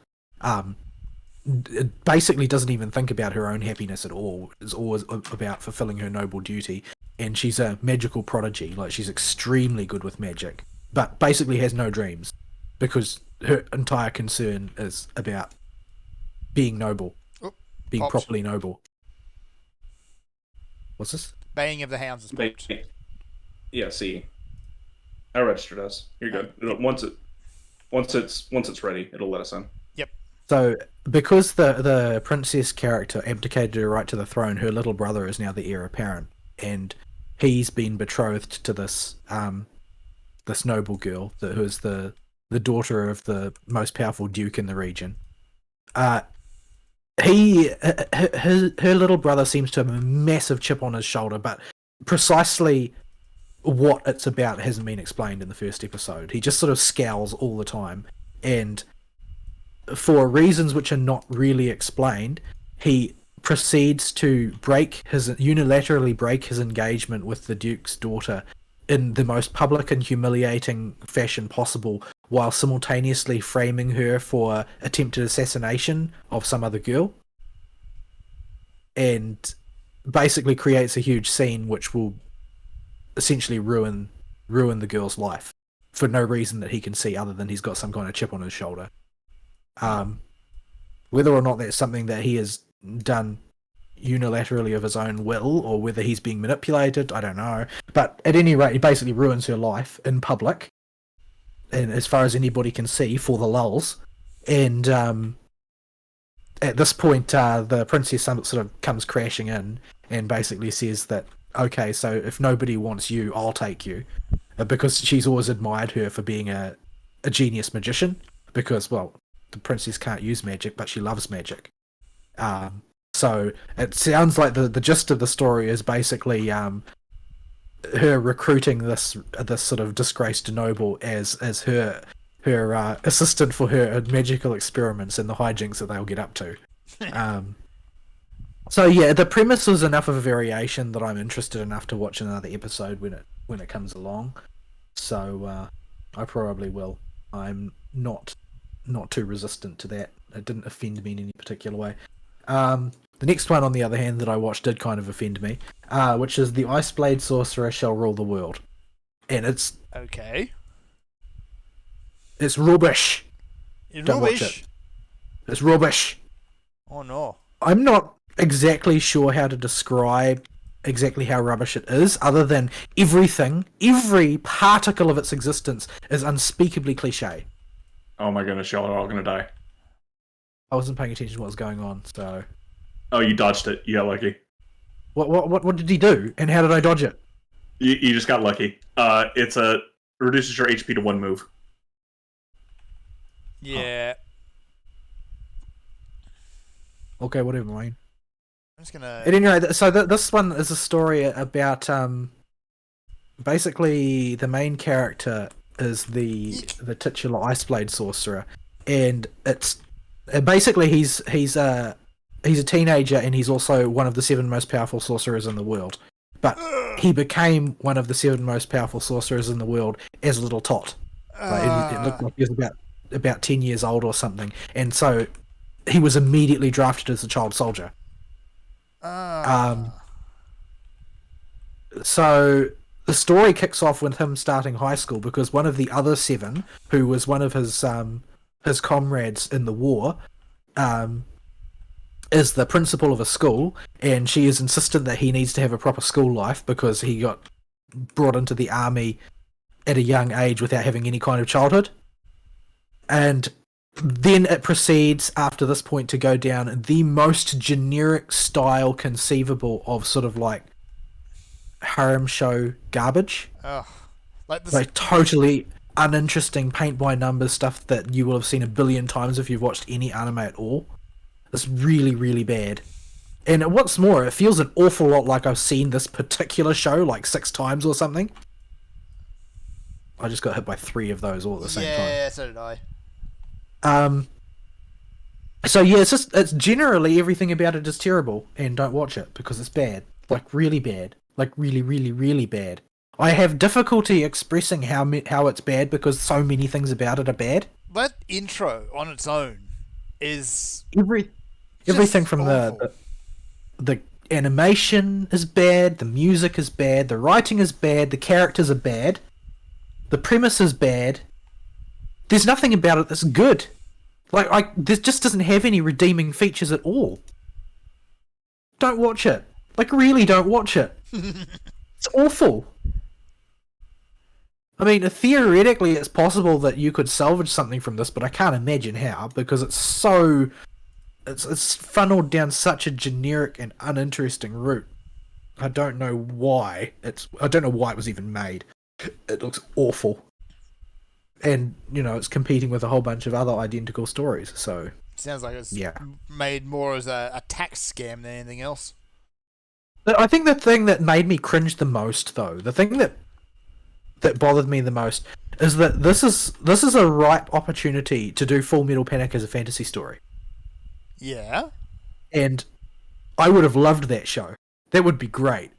Speaker 3: It basically doesn't even think about her own happiness at all. It's always about fulfilling her noble duty. And she's a magical prodigy. Like, she's extremely good with magic, but basically has no dreams, because her entire concern is about being noble, being properly noble. What's this?
Speaker 2: Baying of the hounds is popped.
Speaker 1: Yeah, see, I registered us. You're good. Once it's ready, it'll let us in.
Speaker 2: Yep.
Speaker 3: So, because the princess character abdicated her right to the throne, her little brother is now the heir apparent, and he's been betrothed to this this noble girl who is the daughter of the most powerful duke in the region. her little brother seems to have a massive chip on his shoulder, but precisely what it's about hasn't been explained in the first episode. He just sort of scowls all the time, and for reasons which are not really explained, he proceeds to unilaterally break his engagement with the Duke's daughter in the most public and humiliating fashion possible, while simultaneously framing her for attempted assassination of some other girl, and basically creates a huge scene which will essentially ruin the girl's life for no reason that he can see other than he's got some kind of chip on his shoulder. Whether or not that's something that he has done unilaterally of his own will, or whether he's being manipulated, I don't know. But at any rate, he basically ruins her life in public, and as far as anybody can see, for the lulz. And at this point, the princess sort of comes crashing in and basically says that, okay, so if nobody wants you, I'll take you. Because she's always admired her for being a genius magician, because, well, the princess can't use magic, but she loves magic. So it sounds like the gist of the story is basically her recruiting this sort of disgraced noble as her assistant for her magical experiments and the hijinks that they'll get up to. So yeah, the premise was enough of a variation that I'm interested enough to watch another episode when it comes along. So I probably will. I'm not too resistant to that. It didn't offend me in any particular way. The next one, on the other hand, that I watched did kind of offend me, which is The Ice Blade Sorcerer Shall Rule the World. And it's
Speaker 2: Okay.
Speaker 3: It's rubbish. Don't watch
Speaker 2: Rubbish.
Speaker 3: it. It's rubbish.
Speaker 2: Oh no.
Speaker 3: I'm not exactly sure how to describe exactly how rubbish it is, other than every particle of its existence is unspeakably cliche.
Speaker 1: Oh my goodness, y'all are all gonna die.
Speaker 3: I wasn't paying attention to what was going on, so...
Speaker 1: Oh, you dodged it. You got lucky.
Speaker 3: What did he do, and how did I dodge it?
Speaker 1: You just got lucky. Reduces your HP to 1 move.
Speaker 2: Yeah.
Speaker 3: Okay, whatever, Wayne.
Speaker 2: I'm just gonna.
Speaker 3: At any rate, so this one is a story about basically the main character is the titular Iceblade sorcerer, and it's basically he's a teenager, and he's also one of the 7 most powerful sorcerers in the world. But he became one of the 7 most powerful sorcerers in the world as a little tot. It looked like he was about 10 years old or something, and so he was immediately drafted as a child soldier. So the story kicks off with him starting high school, because one of the other 7, who was one of his comrades in the war, is the principal of a school, and she is insistent that he needs to have a proper school life because he got brought into the army at a young age without having any kind of childhood. And then it proceeds after this point to go down the most generic style conceivable of sort of like harem show garbage.
Speaker 2: Oh, like this.
Speaker 3: Like totally uninteresting paint by numbers stuff that you will have seen a billion times if you've watched any anime at all. It's really, really bad. And what's more, it feels an awful lot like I've seen this particular show like 6 times or something. I just got hit by 3 of those all at the same time.
Speaker 2: Yeah, so did I.
Speaker 3: So yeah, it's generally everything about it is terrible, and don't watch it because it's bad. Like really bad. Like really, really, really bad. I have difficulty expressing how it's bad because so many things about it are bad.
Speaker 2: That intro on its own is
Speaker 3: Everything from
Speaker 2: awful.
Speaker 3: the animation is bad, the music is bad, the writing is bad, the characters are bad, the premise is bad. There's nothing about it that's good. Like this just doesn't have any redeeming features at all. Don't watch it. Like really don't watch it. It's awful. I mean, theoretically it's possible that you could salvage something from this, but I can't imagine how, because it's funneled down such a generic and uninteresting route. I don't know why it was even made. It looks awful. And, it's competing with a whole bunch of other identical stories, so...
Speaker 2: Sounds like it's
Speaker 3: Yeah.
Speaker 2: made more as a tax scam than anything else.
Speaker 3: I think the thing that made me cringe the most, though, the thing that bothered me the most, is that this is a ripe opportunity to do Full Metal Panic as a fantasy story,
Speaker 2: Yeah.
Speaker 3: and I would have loved that show. That would be great,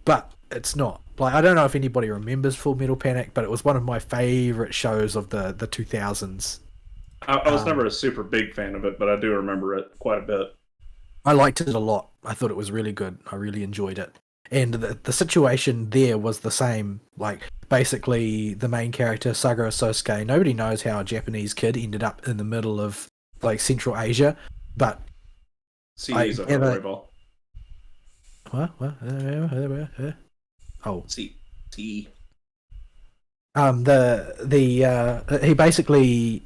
Speaker 3: but it's not. Like, I don't know if anybody remembers Full Metal Panic, but it was one of my favorite shows of the 2000s.
Speaker 1: I was never a super big fan of it, but I do remember it quite a bit.
Speaker 3: I liked it a lot. I thought it was really good. I really enjoyed it. And the situation there was the same. Like, basically, the main character, Saguro Sosuke, nobody knows how a Japanese kid ended up in the middle of, like, Central Asia, but...
Speaker 1: CD's a rival.
Speaker 3: What? Oh.
Speaker 1: C.
Speaker 3: He basically...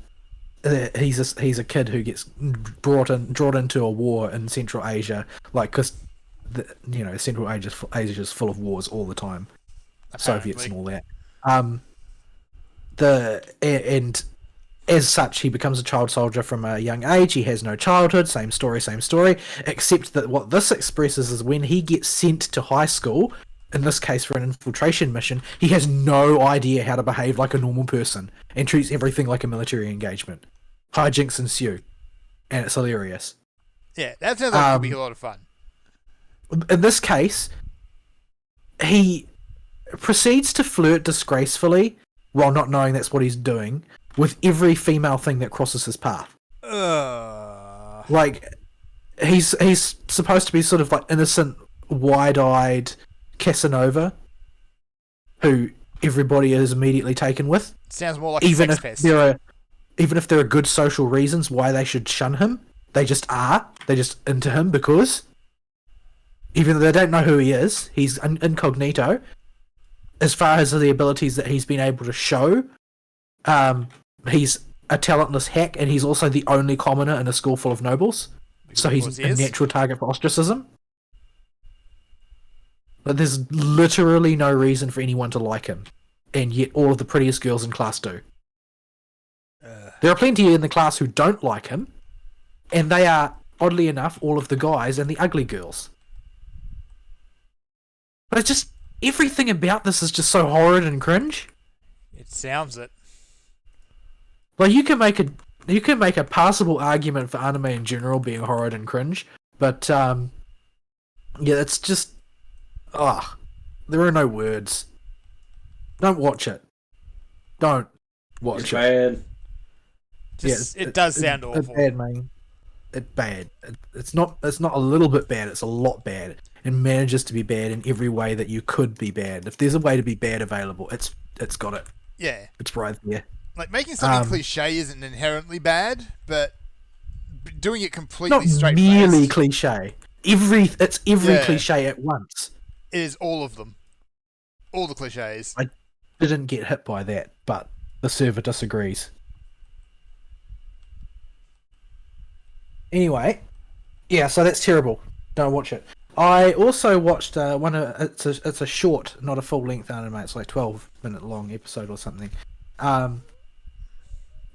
Speaker 3: he's a kid who gets drawn into a war in Central Asia, like, because Central Asia is full of wars all the time,
Speaker 2: Apparently.
Speaker 3: Soviets and all that. And as such, he becomes a child soldier from a young age. He has no childhood. Same story. Except that what this expresses is when he gets sent to high school, in this case for an infiltration mission, he has no idea how to behave like a normal person and treats everything like a military engagement. Hijinks ensue, and it's hilarious.
Speaker 2: Yeah, that sounds like it could be a lot of fun.
Speaker 3: In this case, he proceeds to flirt disgracefully, while not knowing that's what he's doing, with every female thing that crosses his path. Like, he's supposed to be sort of like innocent, wide-eyed Casanova, who everybody is immediately taken with.
Speaker 2: Sounds more like a sex pest.
Speaker 3: Even if there are good social reasons why they should shun him, they just are. They're just into him because, even though they don't know who he is, he's incognito. As far as the abilities that he's been able to show, he's a talentless hack, and he's also the only commoner in a school full of nobles. So he's a natural target for ostracism. But there's literally no reason for anyone to like him, and yet all of the prettiest girls in class do. There are plenty in the class who don't like him, and they are, oddly enough, all of the guys and the ugly girls. But it's just, everything about this is just so horrid and cringe.
Speaker 2: It sounds it.
Speaker 3: Like, you can make a passable argument for anime in general being horrid and cringe, but yeah, it's just, there are no words. Don't watch it. Don't watch
Speaker 1: It's
Speaker 3: it.
Speaker 1: bad.
Speaker 2: It does sound awful.
Speaker 3: It's bad, man. It's bad. It's not a little bit bad. It's a lot bad. It manages to be bad in every way that you could be bad. If there's a way to be bad available, it's got it.
Speaker 2: Yeah.
Speaker 3: It's right there.
Speaker 2: Like, making something cliche isn't inherently bad, but doing it completely
Speaker 3: Not
Speaker 2: straight
Speaker 3: merely cliche. It's every
Speaker 2: Yeah.
Speaker 3: cliche at once.
Speaker 2: It is all of them. All the cliches.
Speaker 3: I didn't get hit by that, but the server disagrees. Anyway, yeah, so that's terrible. Don't watch it. I also watched it's a short, not a full length anime. It's like 12-minute long episode or something.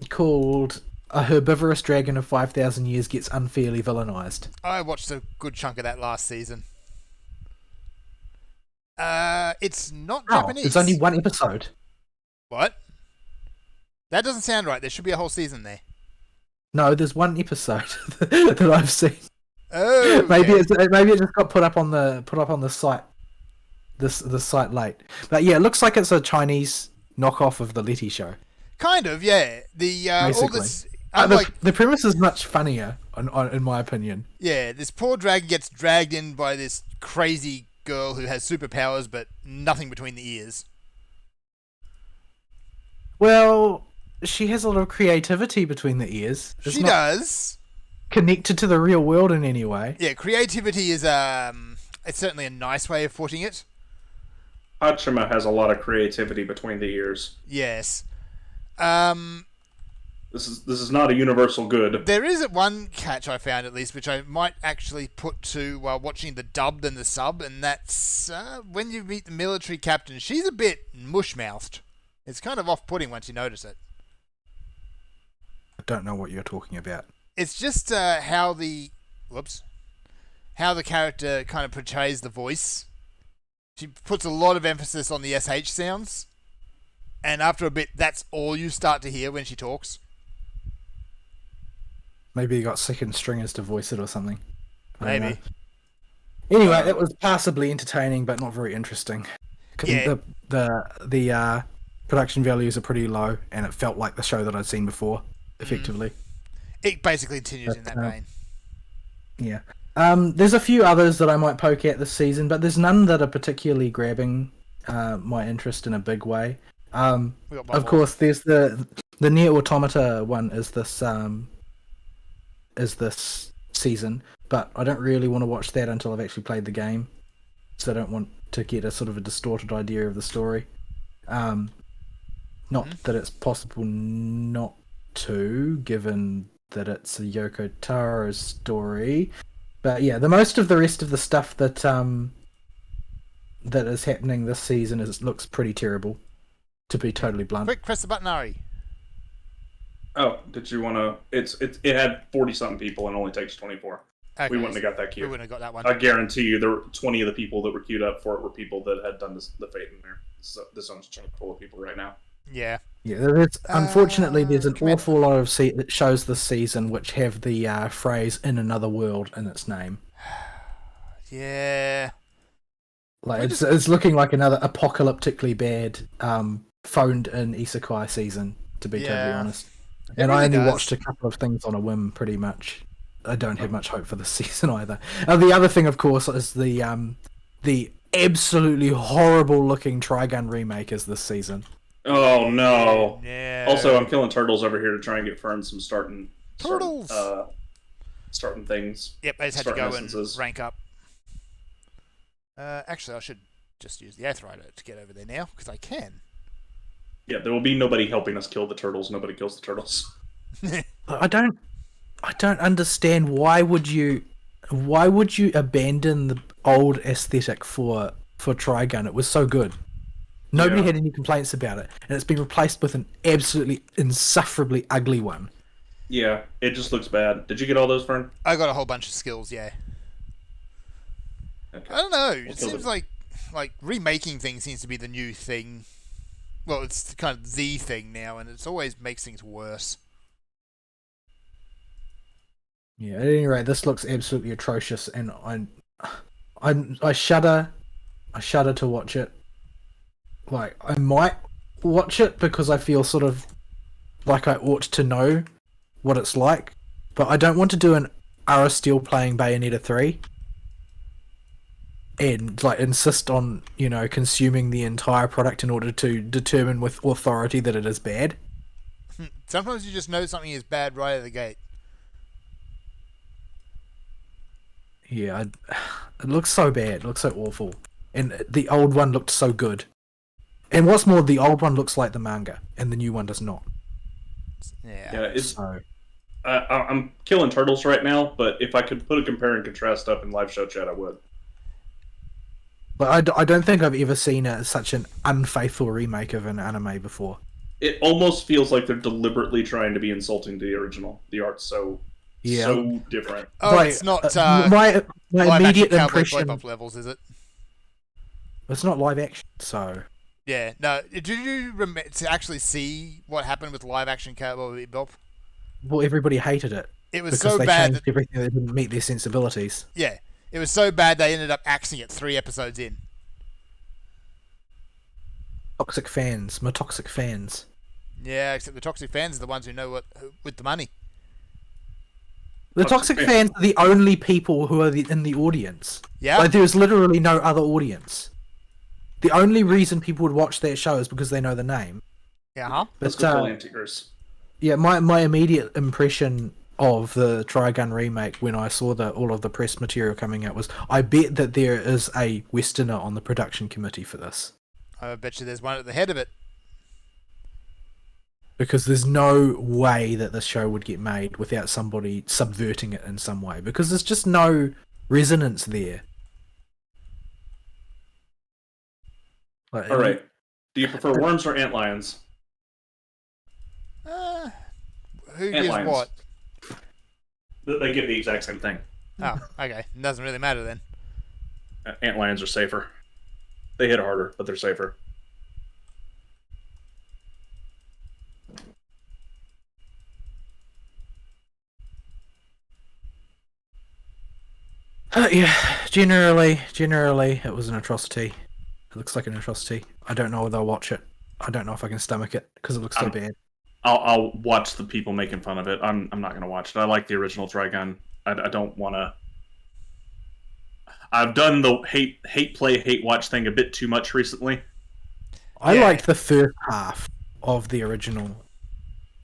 Speaker 3: Called A Herbivorous Dragon of 5,000 Years Gets Unfairly Villainized.
Speaker 2: I watched a good chunk of that last season. It's not Japanese.
Speaker 3: It's only one episode.
Speaker 2: What? That doesn't sound right. There should be a whole season there.
Speaker 3: No, there's one episode that I've seen.
Speaker 2: Oh,
Speaker 3: maybe it just got put up on the site. The site late, but yeah, it looks like it's a Chinese knockoff of the Letty Show.
Speaker 2: Kind of, yeah. All this,
Speaker 3: the premise is much funnier, in my opinion.
Speaker 2: Yeah, this poor dragon gets dragged in by this crazy girl who has superpowers, but nothing between the ears.
Speaker 3: Well, she has a lot of creativity between the ears. It's
Speaker 2: she
Speaker 3: not
Speaker 2: does.
Speaker 3: Connected to the real world in any way.
Speaker 2: Yeah, creativity is it's certainly a nice way of putting it.
Speaker 1: Hachima has a lot of creativity between the ears.
Speaker 2: Yes.
Speaker 1: This is not a universal good.
Speaker 2: There is one catch I found, at least, which I might actually put to watching the dubbed and the sub, and that's when you meet the military captain, she's a bit mush-mouthed. It's kind of off-putting once you notice it.
Speaker 3: I don't know what you're talking about.
Speaker 2: It's just how the character kind of portrays the voice. She puts a lot of emphasis on the SH sounds, and after a bit, that's all you start to hear when she talks.
Speaker 3: Maybe you got second stringers to voice it or something. I don't
Speaker 2: Maybe.
Speaker 3: know. Anyway, it was passably entertaining, but not very interesting.
Speaker 2: Yeah.
Speaker 3: The production values are pretty low, and it felt like the show that I'd seen before, effectively.
Speaker 2: It basically continues in that vein.
Speaker 3: Yeah. There's a few others that I might poke at this season, but there's none that are particularly grabbing my interest in a big way.
Speaker 2: We got one
Speaker 3: Of
Speaker 2: more.
Speaker 3: course, there's the Nier Automata one is this season, but I don't really want to watch that until I've actually played the game, so I don't want to get a sort of a distorted idea of the story. Not that it's possible not to, given that it's a Yoko Taro story. But yeah, the most of the rest of the stuff that that is happening this season looks pretty terrible, to be totally blunt.
Speaker 2: Quick, press the button, Ari.
Speaker 1: Oh, did you want to? It had 40-something people and only takes 24.
Speaker 2: Okay,
Speaker 1: We wouldn't have got that
Speaker 2: We
Speaker 1: queue.
Speaker 2: wouldn't have got that one.
Speaker 1: I guarantee you, there were 20 of the people that were queued up for it were people that had done the fate in there. So this one's chock full of people right now.
Speaker 2: Yeah.
Speaker 3: Yeah, unfortunately, there's an
Speaker 2: Command.
Speaker 3: awful lot of shows this season which have the phrase "in another world" in its name.
Speaker 2: Yeah.
Speaker 3: Like it's looking like another apocalyptically bad phoned-in isekai season, to be totally
Speaker 2: Yeah.
Speaker 3: honest.
Speaker 2: It
Speaker 3: And I
Speaker 2: really
Speaker 3: only
Speaker 2: does.
Speaker 3: watched a couple of things on a whim, pretty much. I don't have much hope for this season either. The other thing, of course, is the absolutely horrible-looking Trigun remake is this season.
Speaker 1: Oh no!
Speaker 2: Yeah.
Speaker 1: Also, I'm killing turtles over here to try and get Fern some starting things.
Speaker 2: Yep, I just had to
Speaker 1: start
Speaker 2: go
Speaker 1: essences.
Speaker 2: and rank up. Actually, I should just use the Aetheryte to get over there now, because I can.
Speaker 1: Yeah, there will be nobody helping us kill the turtles. Nobody kills the turtles.
Speaker 3: I don't understand why would you abandon the old aesthetic for Trigun? It was so good. Nobody
Speaker 1: Yeah.
Speaker 3: had any complaints about it, and it's been replaced with an absolutely insufferably ugly one.
Speaker 1: Yeah, it just looks bad. Did you get all those, Fern?
Speaker 2: I got a whole bunch of skills, yeah.
Speaker 1: Okay.
Speaker 2: I don't know.
Speaker 1: We'll
Speaker 2: It
Speaker 1: kill
Speaker 2: seems
Speaker 1: it.
Speaker 2: like remaking things seems to be the new thing. Well, it's kind of the thing now, and it's always makes things worse.
Speaker 3: Yeah, at any rate, this looks absolutely atrocious, and I shudder to watch it. Like, I might watch it because I feel sort of like I ought to know what it's like, but I don't want to do an Steel playing Bayonetta 3 and like insist on, consuming the entire product in order to determine with authority that it is bad.
Speaker 2: Sometimes you just know something is bad right out of the gate.
Speaker 3: Yeah, it looks so bad. It looks so awful. And the old one looked so good. And what's more, the old one looks like the manga, and the new one does not.
Speaker 2: Yeah.
Speaker 1: Yeah, it's.
Speaker 3: So,
Speaker 1: I'm killing turtles right now, but if I could put a compare and contrast up in live show chat, I would.
Speaker 3: but I don't think I've ever seen such an unfaithful remake of an anime before.
Speaker 1: It almost feels like they're deliberately trying to be insulting to the original. The art's so different.
Speaker 2: Oh,
Speaker 3: Like,
Speaker 2: it's not
Speaker 3: my
Speaker 2: live
Speaker 3: immediate
Speaker 2: action Cowboy
Speaker 3: impression.
Speaker 2: Bebop levels, is it?
Speaker 3: It's not live action, so
Speaker 2: Yeah. No. Did you to actually see what happened with live action Cowboy Bebop?
Speaker 3: well, everybody hated it
Speaker 2: It was
Speaker 3: because
Speaker 2: so
Speaker 3: they
Speaker 2: bad
Speaker 3: changed
Speaker 2: that
Speaker 3: everything that didn't meet their sensibilities.
Speaker 2: yeah, it was so bad they ended up axing it 3 episodes in.
Speaker 3: Toxic fans, my toxic fans.
Speaker 2: Yeah, except the toxic fans are the ones who know what with the money.
Speaker 3: The
Speaker 1: Toxic
Speaker 3: toxic fans are the only people who are in the audience.
Speaker 2: Yeah.
Speaker 3: Like, there's literally no other audience. The only reason people would watch their show is because they know the name.
Speaker 2: Yeah. Huh?
Speaker 1: Let's
Speaker 3: But
Speaker 1: go kill Antiverse.
Speaker 3: yeah, my immediate impression of the Trigun remake when I saw all of the press material coming out was, I bet that there is a Westerner on the production committee for this.
Speaker 2: I bet you there's one at the head of it.
Speaker 3: Because there's no way that this show would get made without somebody subverting it in some way. Because there's just no resonance there. Like,
Speaker 1: All right. Do you prefer worms or antlions?
Speaker 2: Who gives
Speaker 1: Antlions.
Speaker 2: what?
Speaker 1: They give the exact same thing.
Speaker 2: Oh, okay. It doesn't really matter then.
Speaker 1: Antlions are safer. They hit harder, but they're safer.
Speaker 3: Yeah, generally, it was an atrocity. It looks like an atrocity. I don't know whether I'll watch it. I don't know if I can stomach it because it looks so bad.
Speaker 1: I'll watch the people making fun of it. I'm not going to watch it. I like the original Trigun. I don't want to. I've done the hate play, hate watch thing a bit too much recently.
Speaker 3: I liked the first half of the original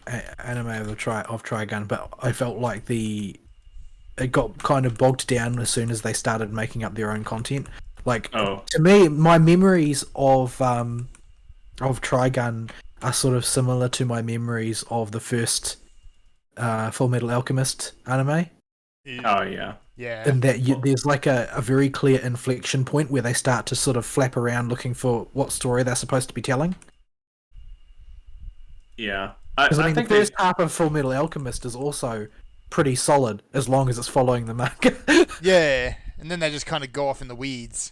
Speaker 3: anime of Trigun, but I felt like it got kind of bogged down as soon as they started making up their own content. Like, to me, my memories of Trigun are sort of similar to my memories of the first Full Metal Alchemist anime.
Speaker 1: Oh, yeah.
Speaker 2: Yeah.
Speaker 3: And that there's like a very clear inflection point where they start to sort of flap around looking for what story they're supposed to be telling.
Speaker 1: Yeah.
Speaker 3: Because I think the first half of Full Metal Alchemist is also pretty solid as long as it's following the manga.
Speaker 2: Yeah, and then they just kind of go off in the weeds.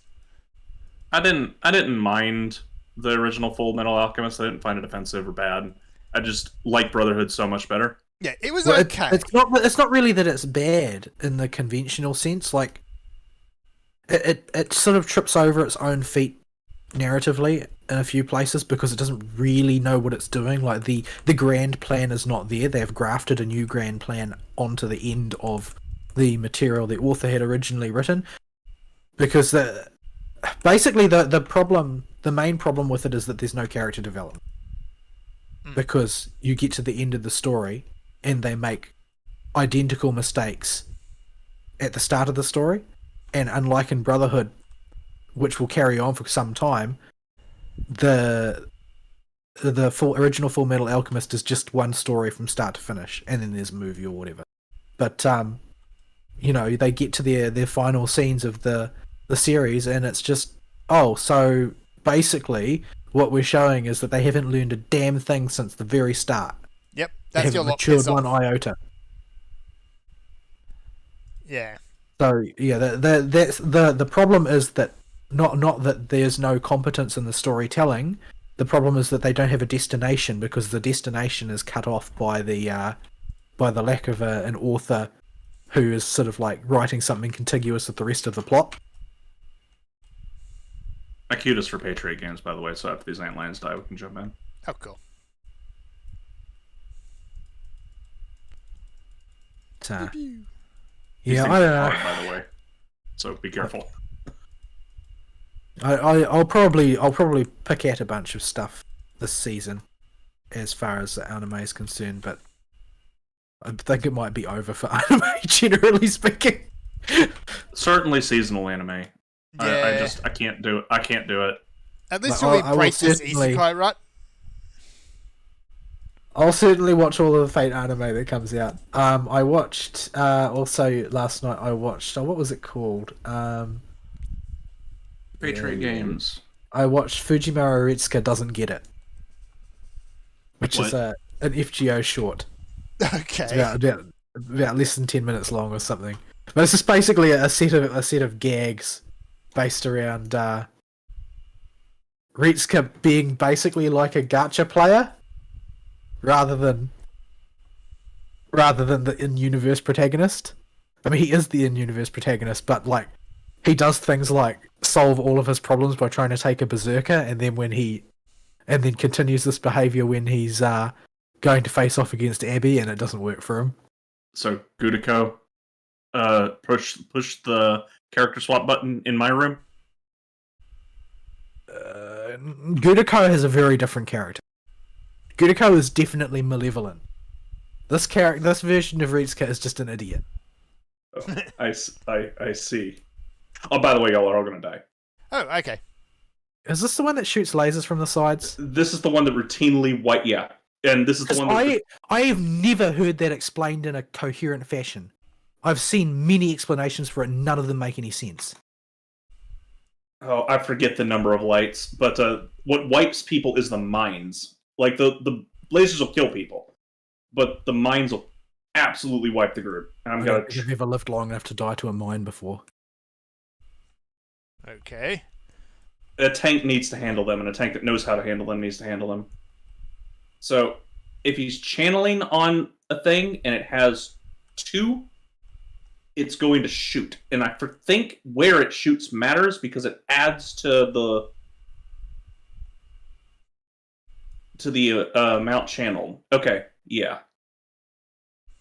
Speaker 1: I didn't mind the original Full Metal Alchemist. I didn't find it offensive or bad. I just like Brotherhood so much better.
Speaker 2: Yeah, it was okay.
Speaker 3: It's not really that it's bad in the conventional sense. Like, it sort of trips over its own feet narratively in a few places because it doesn't really know what it's doing. Like, the grand plan is not there. They've grafted a new grand plan onto the end of the material the author had originally written. Because basically the main problem with it is that there's no character development. Because you get to the end of the story and they make identical mistakes at the start of the story, and unlike in Brotherhood, which will carry on for some time, the original Full Metal Alchemist is just one story from start to finish, and then there's a movie or whatever. But you know, they get to their final scenes of the series, and it's just, so basically what we're showing is that they haven't learned a damn thing since the very start.
Speaker 2: Yep,
Speaker 3: They
Speaker 2: that's your
Speaker 3: haven't
Speaker 2: lot
Speaker 3: matured
Speaker 2: piss off.
Speaker 3: one iota.
Speaker 2: Yeah.
Speaker 3: So yeah, that's the problem is that not that there's no competence in the storytelling. The problem is that they don't have a destination because the destination is cut off by the lack of an author who is sort of like writing something contiguous with the rest of the plot.
Speaker 1: My queued is for Patriot games, by the way, so after these Antlions die, we can jump in.
Speaker 2: Oh, cool.
Speaker 3: Yeah,
Speaker 1: These
Speaker 3: I
Speaker 1: things
Speaker 3: don't
Speaker 1: are
Speaker 3: know.
Speaker 1: hard, by the way, so be careful.
Speaker 3: I'll probably pick out a bunch of stuff this season, as far as the anime is concerned, but I think it might be over for anime, generally speaking.
Speaker 1: Certainly seasonal anime.
Speaker 2: Yeah.
Speaker 1: I can't do it. I can't do it.
Speaker 2: At least
Speaker 3: But
Speaker 2: you'll
Speaker 3: I will
Speaker 2: embrace this
Speaker 3: certainly-
Speaker 2: isekai, right?
Speaker 3: I'll certainly watch all of the Fate anime that comes out. I watched also last night. I watched what was it called?
Speaker 1: Patriot games.
Speaker 3: I watched Fujimaru Retsuka Doesn't Get It, which is
Speaker 1: What?
Speaker 3: an FGO short.
Speaker 2: Okay.
Speaker 3: It's about less than 10 minutes long or something. But it's just basically a set of gags based around Retsuka being basically like a gacha player rather than the in-universe protagonist. I mean, he is the in-universe protagonist, but like he does things like solve all of his problems by trying to take a berserker, and then continues this behavior when he's going to face off against Abby, and it doesn't work for him.
Speaker 1: So Gudiko, push the character swap button in my room.
Speaker 3: Gudiko has a very different character. Gudiko is definitely malevolent. This version of Retsuka is just an idiot.
Speaker 1: Oh, I see. Oh, by the way, y'all are all gonna die.
Speaker 2: Oh, okay.
Speaker 3: Is this the one that shoots lasers from the sides?
Speaker 1: This is the one that routinely yeah, and this is the
Speaker 3: Because
Speaker 1: one that
Speaker 3: I have never heard that explained in a coherent fashion. I've seen many explanations for it, and none of them make any sense.
Speaker 1: Oh, I forget the number of lights, but what wipes people is the mines. Like the lasers will kill people, but the mines will absolutely wipe the group. And I'm
Speaker 3: I
Speaker 1: gonna
Speaker 3: don't think I've ever lived long enough to die to a mine before.
Speaker 2: Okay.
Speaker 1: a tank needs to handle them, and a tank that knows how to handle them needs to handle them. So if he's channeling on a thing and it has 2, it's going to shoot. And I think where it shoots matters because it adds to the amount channeled. Okay, yeah.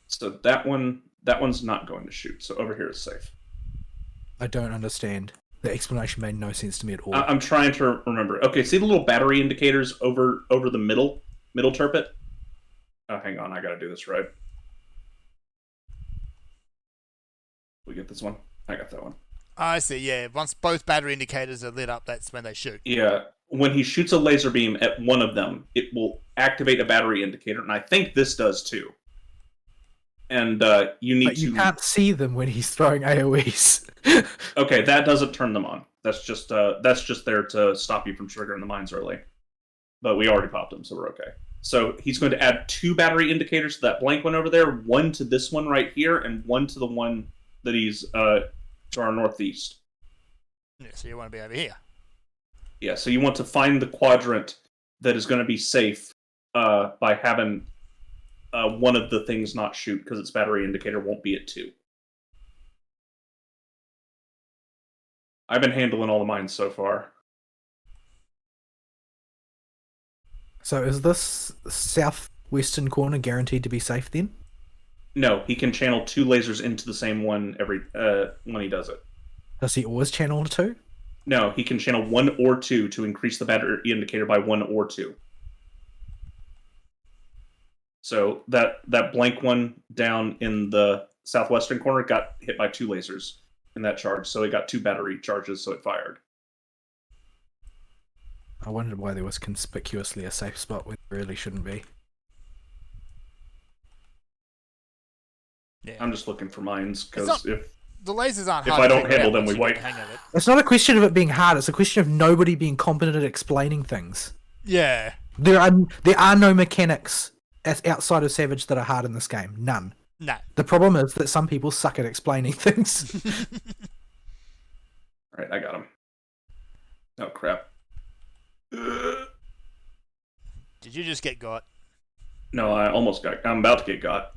Speaker 1: So that one's not going to shoot. So over here is safe.
Speaker 3: I don't understand. The explanation made no sense to me at all.
Speaker 1: I'm trying to remember. Okay, see the little battery indicators over the middle turpet? Oh, hang on, I gotta do this right. We get this one? I got that one.
Speaker 2: I see, yeah. Once both battery indicators are lit up, that's when they shoot.
Speaker 1: Yeah, when he shoots a laser beam at one of them, it will activate a battery indicator, and I think this does too. And you need
Speaker 3: but you can't see them when he's throwing AoEs.
Speaker 1: Okay, that doesn't turn them on. That's just there to stop you from triggering the mines early. But we already popped them, so we're okay. So he's going to add 2 battery indicators to that blank one over there, 1 to this one right here, and 1 to the one that he's to our northeast.
Speaker 2: Yeah, so you want to be over here.
Speaker 1: Yeah, so you want to find the quadrant that is going to be safe by having one of the things not shoot because its battery indicator won't be at 2. I've been handling all the mines so far.
Speaker 3: So is this southwestern corner guaranteed to be safe then?
Speaker 1: No, he can channel 2 lasers into the same one every when he does it.
Speaker 3: Does he always channel 2?
Speaker 1: No, he can channel 1 or 2 to increase the battery indicator by 1 or 2. So that blank one down in the southwestern corner got hit by 2 lasers in that charge, so it got 2 battery charges, so it fired.
Speaker 3: I wondered why there was conspicuously a safe spot where there really shouldn't be.
Speaker 2: Yeah.
Speaker 1: I'm just looking for mines, because if
Speaker 2: the lasers aren't
Speaker 1: if
Speaker 2: hard
Speaker 1: I
Speaker 2: to
Speaker 1: don't
Speaker 2: figure
Speaker 1: handle
Speaker 2: out
Speaker 1: them,
Speaker 2: once
Speaker 1: we
Speaker 2: you get
Speaker 1: wipe.
Speaker 2: the hang of it.
Speaker 3: It's not a question of it being hard, it's a question of nobody being competent at explaining things.
Speaker 2: Yeah.
Speaker 3: There are no mechanics outside of Savage that are hard in this game. None.
Speaker 2: No.
Speaker 3: The problem is that some people suck at explaining things.
Speaker 1: Alright, I got him. Oh, crap.
Speaker 2: Did you just get got?
Speaker 1: No, I'm about to get got.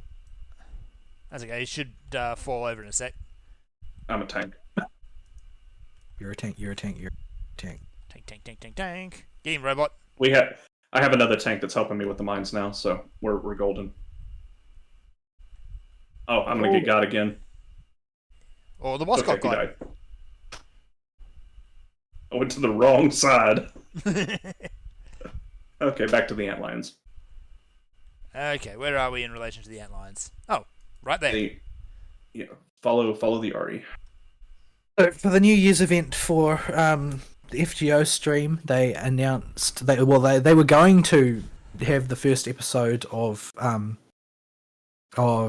Speaker 2: That's okay. You should fall over in a sec.
Speaker 1: I'm a tank.
Speaker 3: You're a tank, you're a tank, you're a tank.
Speaker 2: Tank. Get him, robot.
Speaker 1: I have another tank that's helping me with the mines now, so we're golden. Oh, I'm gonna get got again.
Speaker 2: Oh, the boss got
Speaker 1: he
Speaker 2: got.
Speaker 1: died. I went to the wrong side. Okay, back to the antlions.
Speaker 2: Okay, where are we in relation to the antlions? Oh, right there.
Speaker 1: Follow the Ari.
Speaker 3: So for the New Year's event for the FGO stream, they announced they were going to have the first episode of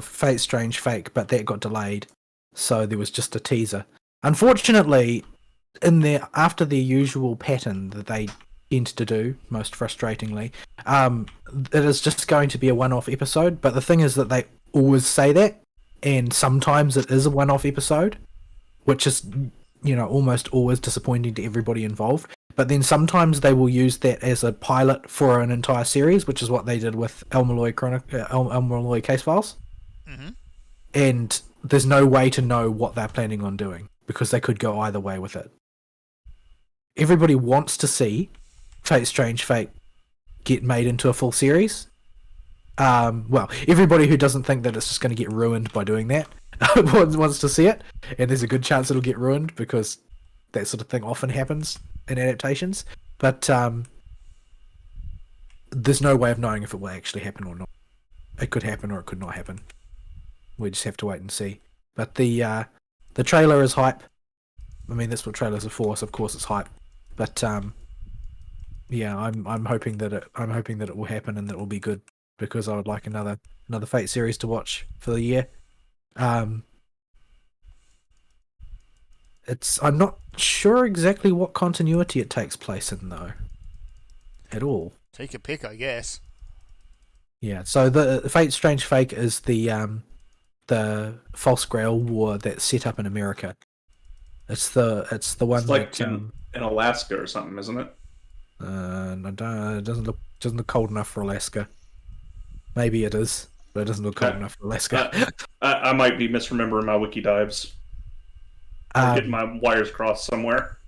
Speaker 3: Fate Strange Fake, but that got delayed, so there was just a teaser. Unfortunately, after the usual pattern that they tend to do, most frustratingly, it is just going to be a one-off episode. But the thing is that they always say that, and sometimes it is a one-off episode, which is, almost always disappointing to everybody involved. But then sometimes they will use that as a pilot for an entire series, which is what they did with El Malloy Case Files.
Speaker 2: Mm-hmm.
Speaker 3: And there's no way to know what they're planning on doing, because they could go either way with it. Everybody wants to see Fate Strange Fate get made into a full series. Well, everybody who doesn't think that it's just going to get ruined by doing that wants to see it, and there's a good chance it'll get ruined because that sort of thing often happens in adaptations. But there's no way of knowing if it will actually happen or not. It could happen or it could not happen. We just have to wait and see. But the trailer is hype. I mean, that's what trailers are for, so of course it's hype. But yeah, I'm hoping that it will happen and that it will be good, because I would like another Fate series to watch for the year. I'm not sure exactly what continuity it takes place in though. At all.
Speaker 2: Take a pick, I guess.
Speaker 3: Yeah, so the Fate Strange Fake is the False Grail War that's set up in America. It's the one
Speaker 1: It's like
Speaker 3: that
Speaker 1: in Alaska or something, isn't it?
Speaker 3: it doesn't look cold enough for Alaska. Maybe it is, but it doesn't look cold enough for Alaska.
Speaker 1: I might be misremembering my wiki dives. I'm getting my wires crossed somewhere.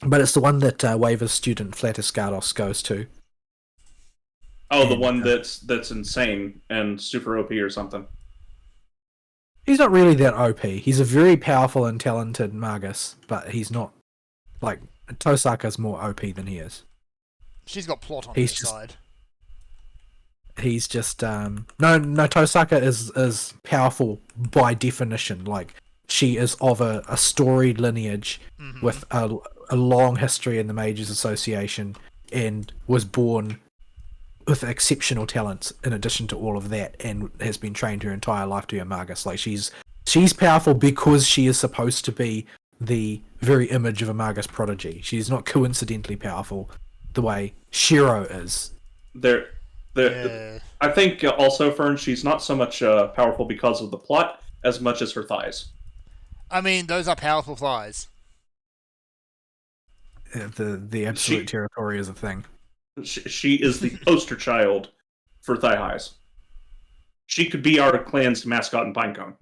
Speaker 3: But it's the one that Waver's student Flatus Gardos goes to.
Speaker 1: Oh, the one that's insane and super OP or something.
Speaker 3: He's not really that OP. He's a very powerful and talented Magus, but he's not like Tosaka's more OP than he is.
Speaker 2: She's got plot on her side.
Speaker 3: He's just no Tosaka is powerful by definition. Like she is of a storied lineage with a long history in the Mages Association and was born with exceptional talents in addition to all of that, and has been trained her entire life to be a Magus. Like she's powerful because she is supposed to be the very image of a Magus prodigy. She's not coincidentally powerful the way Shiro is.
Speaker 1: I think also, Fern, she's not so much powerful because of the plot as much as her thighs.
Speaker 2: I mean, those are powerful thighs.
Speaker 3: The absolute territory is a thing.
Speaker 1: She is the poster child for thigh highs. She could be our clan's mascot in Pinecone.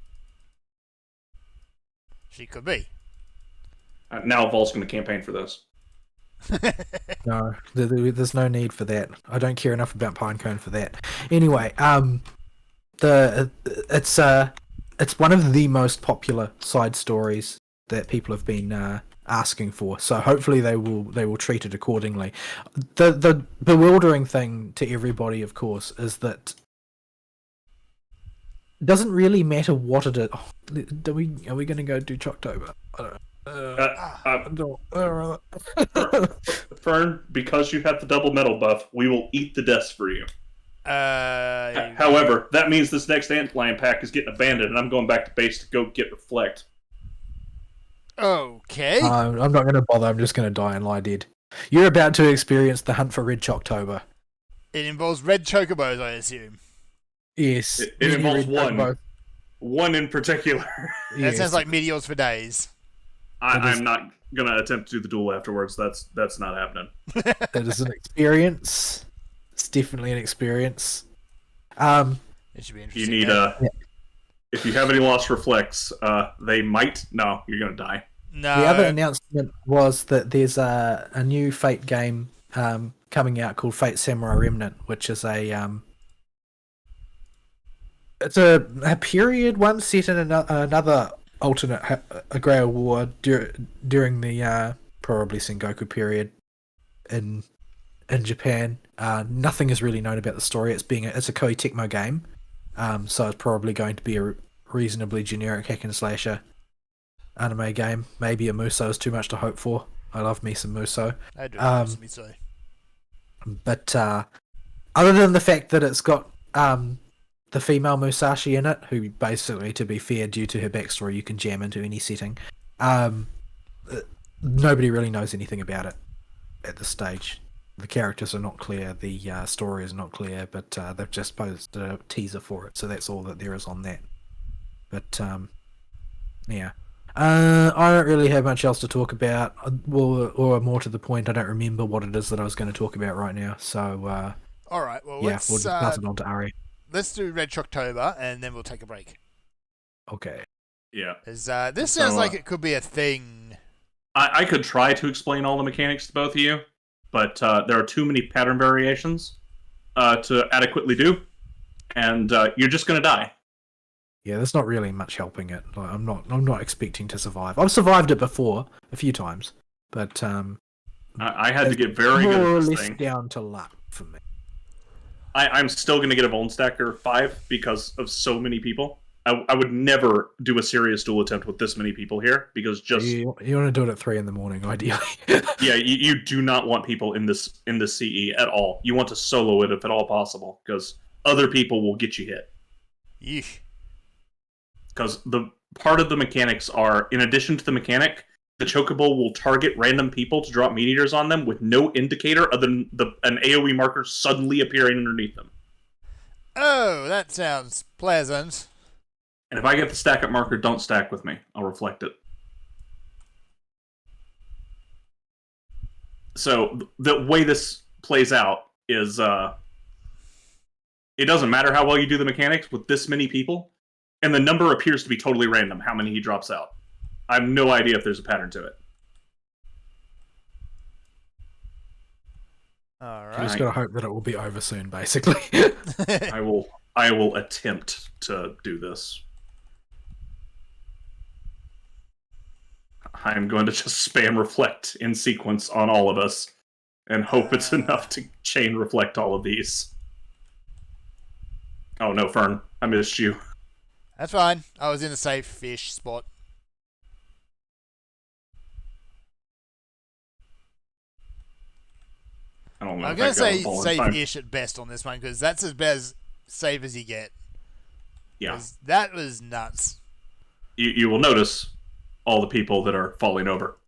Speaker 2: She could be.
Speaker 1: Now Vol's going to campaign for this.
Speaker 3: No, there's no need for that. I don't care enough about Pinecone for that. Anyway, it's one of the most popular side stories that people have been asking for. So hopefully they will treat it accordingly. The bewildering thing to everybody, of course, is that it doesn't really matter what it is. Oh, are we going to go do Choctober? I don't know.
Speaker 1: Fern, because you have the double metal buff, we will eat the deaths for you. However, that means this next Antlion pack is getting abandoned, and I'm going back to base to go get Reflect.
Speaker 2: Okay.
Speaker 3: I'm not going to bother. I'm just going to die and lie dead. You're about to experience the hunt for Red Choctober.
Speaker 2: It involves red chocobos, I assume.
Speaker 3: Yes.
Speaker 1: It involves one. One in particular.
Speaker 2: That yes. Sounds like meteors for days.
Speaker 1: I'm not going to attempt to do the duel afterwards. That's not happening.
Speaker 3: It is an experience. It's definitely an experience.
Speaker 2: It should be interesting.
Speaker 1: You need if you have any lost reflex, they might. No, you're going to die.
Speaker 2: No.
Speaker 3: The other announcement was that there's a new Fate game coming out called Fate Samurai Remnant, which is it's a period one set in another alternate Grail War during the probably Sengoku period in Japan. Nothing is really known about the story. It's a Koei Tecmo game, so it's probably going to be a reasonably generic hack and slasher anime game. Maybe a Muso is too much to hope for. I love me some Muso.
Speaker 2: I do love some Muso.
Speaker 3: But other than the fact that it's got the female Musashi in it, who basically, to be fair, due to her backstory, you can jam into any setting. Nobody really knows anything about it at this stage. The characters are not clear, the story is not clear, but they've just posted a teaser for it, so that's all that there is on that. But yeah, I don't really have much else to talk about, or more to the point, I don't remember what it is that I was going to talk about right now. So
Speaker 2: all right, well,
Speaker 3: yeah, we'll just pass it on to Ari.
Speaker 2: Let's do Red Choctober, and then we'll take a break.
Speaker 3: Okay.
Speaker 1: Yeah.
Speaker 2: This sounds like it could be a thing.
Speaker 1: I could try to explain all the mechanics to both of you, but there are too many pattern variations to adequately do, and you're just going to die.
Speaker 3: Yeah, there's not really much helping it. Like, I'm not expecting to survive. I've survived it before a few times, but
Speaker 1: I had to get very good at this thing.
Speaker 3: Down to luck for me.
Speaker 1: I'm still going to get a Vuln Stacker 5 because of so many people. I would never do a serious duel attempt with this many people here, because just...
Speaker 3: You want to do it at 3 in the morning, ideally.
Speaker 1: Yeah, you do not want people in this CE at all. You want to solo it if at all possible, because other people will get you hit.
Speaker 2: Yeesh.
Speaker 1: Because the part of the mechanics are, in addition to the mechanic, the chocobo will target random people to drop meat eaters on them with no indicator other than an AoE marker suddenly appearing underneath them.
Speaker 2: Oh, that sounds pleasant.
Speaker 1: And if I get the stack up marker, don't stack with me. I'll reflect it. So the way this plays out is it doesn't matter how well you do the mechanics with this many people, and the number appears to be totally random, how many he drops out. I have no idea if there's a pattern to it.
Speaker 2: Alright.
Speaker 3: You just gotta hope that it will be over soon, basically.
Speaker 1: I will attempt to do this. I'm going to just spam reflect in sequence on all of us and hope it's enough to chain reflect all of these. Oh no, Fern. I missed you.
Speaker 2: That's fine. I was in a safe fish spot.
Speaker 1: I don't know.
Speaker 2: I'm going to say safe-ish at best on this one, because that's as safe as you get.
Speaker 1: Yeah.
Speaker 2: That was nuts.
Speaker 1: You will notice all the people that are falling over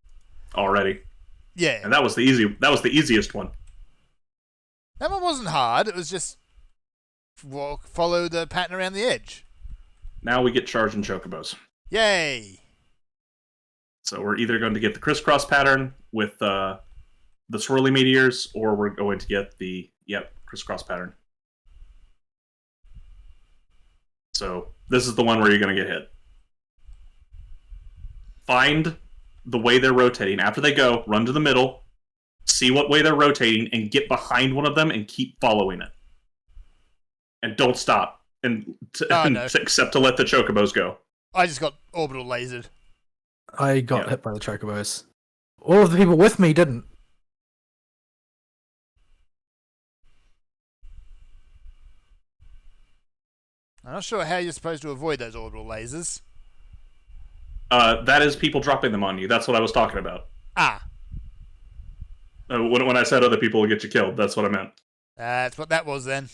Speaker 1: already.
Speaker 2: Yeah.
Speaker 1: And that was the easiest one.
Speaker 2: That one wasn't hard. It was just follow the pattern around the edge.
Speaker 1: Now we get charging chocobos.
Speaker 2: Yay!
Speaker 1: So we're either going to get the crisscross pattern with the swirly meteors, or we're going to get the crisscross pattern. So this is the one where you're going to get hit. Find the way they're rotating. After they go, run to the middle, see what way they're rotating, and get behind one of them and keep following it. And don't stop, except to let the chocobos go.
Speaker 2: I just got orbital lasered.
Speaker 3: I got hit by the chocobos. All of the people with me didn't.
Speaker 2: I'm not sure how you're supposed to avoid those orbital lasers.
Speaker 1: That is people dropping them on you. That's what I was talking about.
Speaker 2: Ah.
Speaker 1: When I said other people will get you killed, that's what I meant.
Speaker 2: That's what that was then.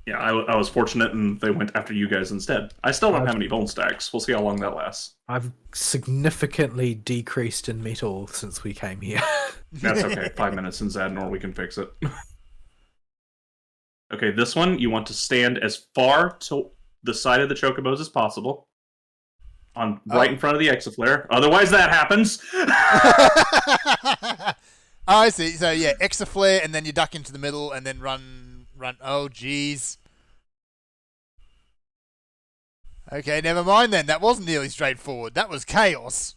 Speaker 1: Yeah, I was fortunate and they went after you guys instead. I still don't have any bone stacks. We'll see how long that lasts.
Speaker 3: I've significantly decreased in metal since we came here.
Speaker 1: That's okay. 5 minutes in Zadnor, we can fix it. Okay, this one, you want to stand as far to the side of the chocobos as possible. Right in front of the exaflare. Otherwise that happens.
Speaker 2: I see. So yeah, exaflare, and then you duck into the middle, and then run. Oh, jeez. Okay, never mind then. That wasn't nearly straightforward. That was chaos.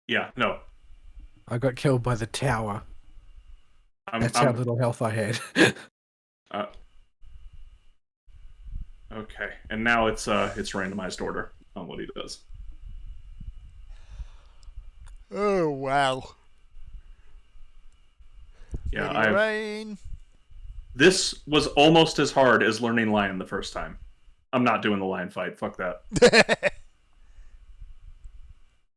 Speaker 1: Yeah, no.
Speaker 3: I got killed by the tower. That's how little health I had.
Speaker 1: Okay, and now it's randomized order on what he does.
Speaker 2: Oh wow.
Speaker 1: Yeah, this was almost as hard as learning Lion the first time. I'm not doing the Lion fight. Fuck that.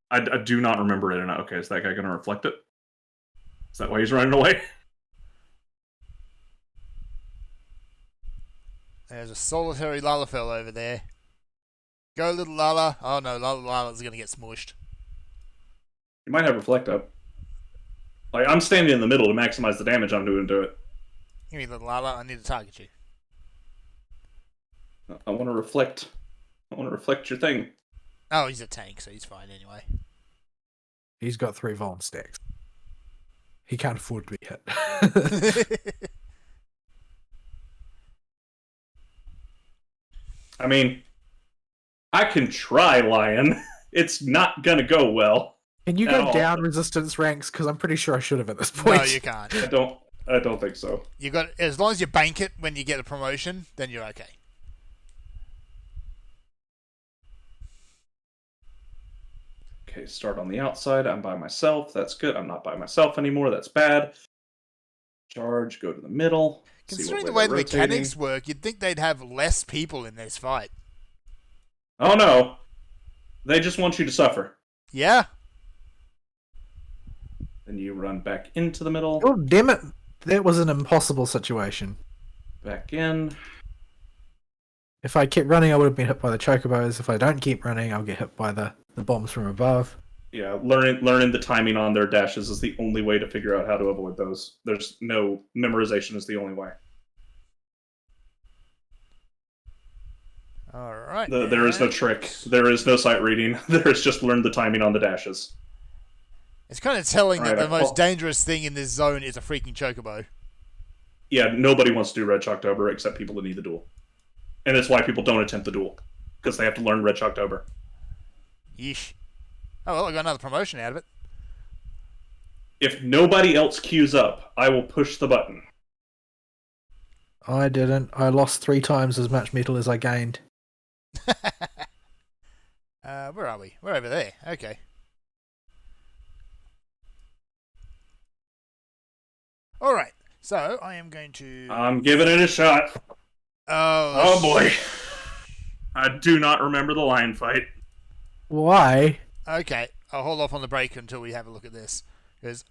Speaker 1: I do not remember it. Okay, is that guy going to reflect it? Is that why he's running away?
Speaker 2: There's a solitary Lalafell over there. Go, little Lala. Oh no, Lala's going to get smushed.
Speaker 1: You might have reflect up. Like, I'm standing in the middle to maximize the damage I'm doing to it.
Speaker 2: Give me, little Lala. I need to target you.
Speaker 1: I want to reflect. I want to reflect your thing.
Speaker 2: Oh, he's a tank, so he's fine anyway.
Speaker 3: He's got 3 Vuln stacks. He can't afford to be hit.
Speaker 1: I mean, I can try, Lion. It's not gonna go well.
Speaker 3: Can you go down resistance ranks? Because I'm pretty sure I should have at this point.
Speaker 2: No, you can't.
Speaker 1: I don't think so.
Speaker 2: You got, as long as you bank it when you get a promotion, then you're okay.
Speaker 1: Okay, start on the outside. I'm by myself. That's good. I'm not by myself anymore. That's bad. Charge. Go to the middle.
Speaker 2: Considering the way the mechanics work, you'd think they'd have less people in this fight.
Speaker 1: Oh no. They just want you to suffer.
Speaker 2: Yeah.
Speaker 1: Then you run back into the middle.
Speaker 3: Oh, damn it. That was an impossible situation.
Speaker 1: Back in.
Speaker 3: If I kept running, I would have been hit by the chocobos. If I don't keep running, I'll get hit by the bombs from above.
Speaker 1: Yeah, learning the timing on their dashes is the only way to figure out how to avoid those. There's no memorization is the only way.
Speaker 2: All right.
Speaker 1: There is no trick. There is no sight reading. There is just learn the timing on the dashes.
Speaker 2: It's kind of telling that
Speaker 1: Right,
Speaker 2: the most dangerous thing in this zone is a freaking chocobo.
Speaker 1: Yeah, nobody wants to do Red Shocktober except people that need the duel. And that's why people don't attempt the duel. Because they have to learn Red Shocktober.
Speaker 2: Yeesh. Oh, well, I got another promotion out of it.
Speaker 1: If nobody else queues up, I will push the button.
Speaker 3: I didn't. I lost 3 times as much metal as I gained.
Speaker 2: Where are we? We're over there. Okay. All right. So I am going to.
Speaker 1: I'm giving it a shot.
Speaker 2: Oh
Speaker 1: boy. I do not remember the lion fight.
Speaker 3: Why?
Speaker 2: Okay. I'll hold off on the break until we have a look at this. Because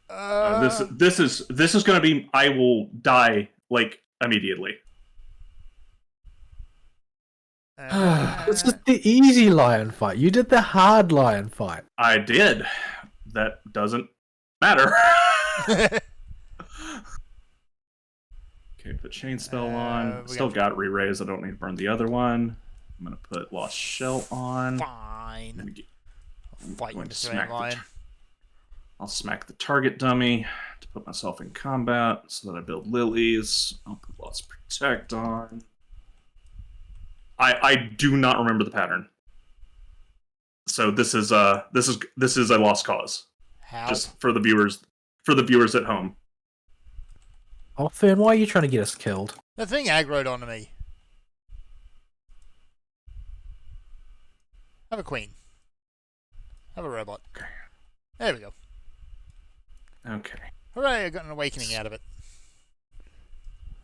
Speaker 1: this is going to be. I will die like immediately.
Speaker 3: This is the easy lion fight. You did the hard lion fight.
Speaker 1: I did. That doesn't matter. Okay, put chain spell on. Still got re-raise. I don't need to burn the other one. I'm gonna put lost shell on.
Speaker 2: Fine. Fight
Speaker 1: going to
Speaker 2: Mr.
Speaker 1: smack
Speaker 2: Lion.
Speaker 1: I'll smack the target dummy to put myself in combat so that I build lilies. I'll put lost protect on. I do not remember the pattern. So this is a lost cause.
Speaker 2: How?
Speaker 1: Just for the viewers at home.
Speaker 3: Oh, Fern, why are you trying to get us killed?
Speaker 2: The thing aggroed onto me. Have a queen. Have a robot.
Speaker 1: Okay.
Speaker 2: There we go.
Speaker 1: Okay.
Speaker 2: Hooray, I got an awakening out of it.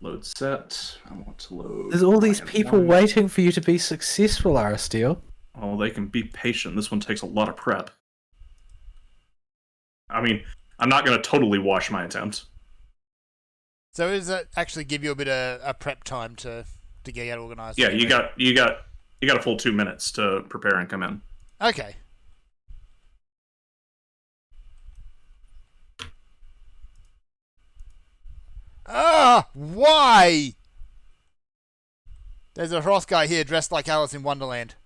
Speaker 1: Load set. I want to load.
Speaker 3: There's all these
Speaker 1: Lion
Speaker 3: people
Speaker 1: 1.
Speaker 3: waiting for you to be successful, Aristeele.
Speaker 1: Oh, they can be patient. This one takes a lot of prep. I mean, I'm not going to totally wash my attempt.
Speaker 2: So does that actually give you a bit of a prep time to get organized?
Speaker 1: Yeah, you got a full 2 minutes to prepare and come in.
Speaker 2: Okay. Ah, why? There's a Hroth guy here dressed like Alice in Wonderland.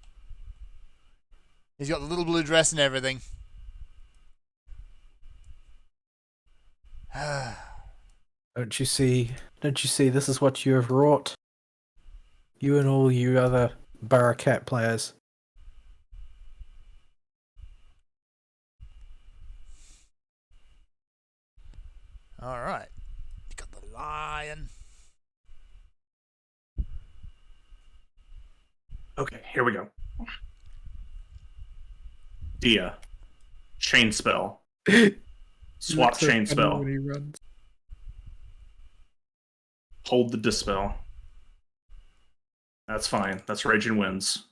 Speaker 2: He's got the little blue dress and everything.
Speaker 3: Don't you see? This is what you have wrought? You and all you other Barakat players.
Speaker 2: Alright. You got the lion.
Speaker 1: Okay, here we go. Dia. Chain spell. Swap chain spell.
Speaker 3: When he runs.
Speaker 1: Hold the dispel. That's fine. That's Raging Winds.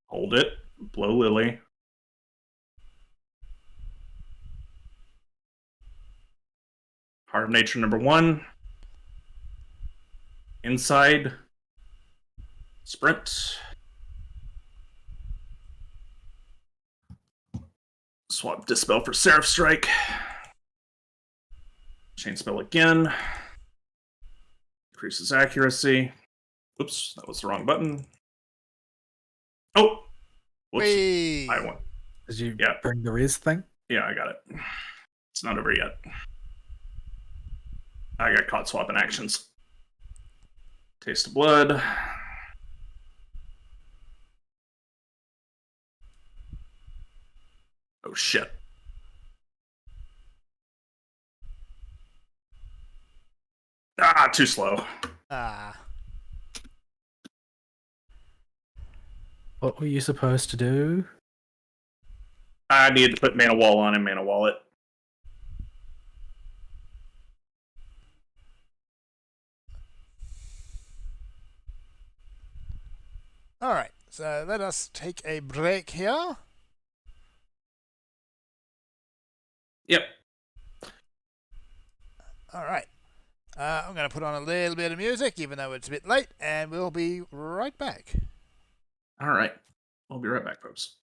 Speaker 1: Hold it. Blow Lily. Heart of Nature number 1. Inside. Sprint. Swap Dispel for Seraph Strike. Chain Spell again. Increases accuracy. Oops, that was the wrong button. Oh! Whoops.
Speaker 2: Whee!
Speaker 1: I won.
Speaker 3: Did you
Speaker 1: Yeah.
Speaker 3: bring the res thing?
Speaker 1: Yeah, I got it. It's not over yet. I got caught swapping actions. Taste of Blood. Oh shit. Ah, too slow.
Speaker 2: Ah.
Speaker 3: What were you supposed to do?
Speaker 1: I needed to put Mana Wall on and Mana Wallet.
Speaker 2: Alright, so let us take a break here.
Speaker 1: Yep.
Speaker 2: Alright. I'm going to put on a little bit of music, even though it's a bit late, and we'll be right back.
Speaker 1: All right. We'll be right back, folks.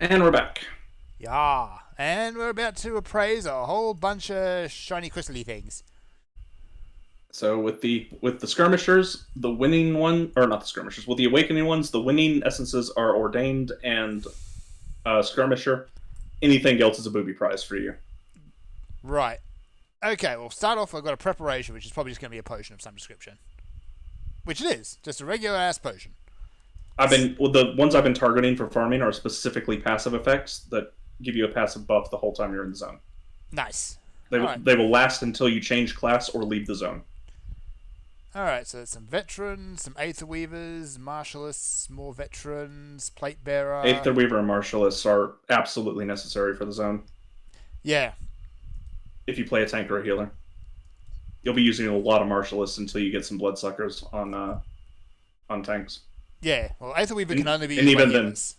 Speaker 1: And we're back.
Speaker 2: Yeah, and we're about to appraise a whole bunch of shiny crystally things.
Speaker 1: So with the skirmishers, the winning one, or not the skirmishers, with the awakening ones, the winning essences are ordained and skirmisher. Anything else is a booby prize for you.
Speaker 2: Right. Okay, well, start off, I've got a preparation, which is probably just going to be a potion of some description. Which it is, just a regular-ass potion.
Speaker 1: The ones I've been targeting for farming are specifically passive effects that give you a passive buff the whole time you're in the zone.
Speaker 2: Nice.
Speaker 1: They will last until you change class or leave the zone.
Speaker 2: Alright, so there's some veterans, some Aether Weavers, Martialists, more veterans, Plate Bearer.
Speaker 1: Aether Weaver and Martialists are absolutely necessary for the zone.
Speaker 2: Yeah.
Speaker 1: If you play a tank or a healer. You'll be using a lot of Martialists until you get some Bloodsuckers on tanks.
Speaker 2: Yeah, well, Aether Weaver can only be
Speaker 1: and
Speaker 2: used
Speaker 1: even
Speaker 2: by
Speaker 1: then,
Speaker 2: healers.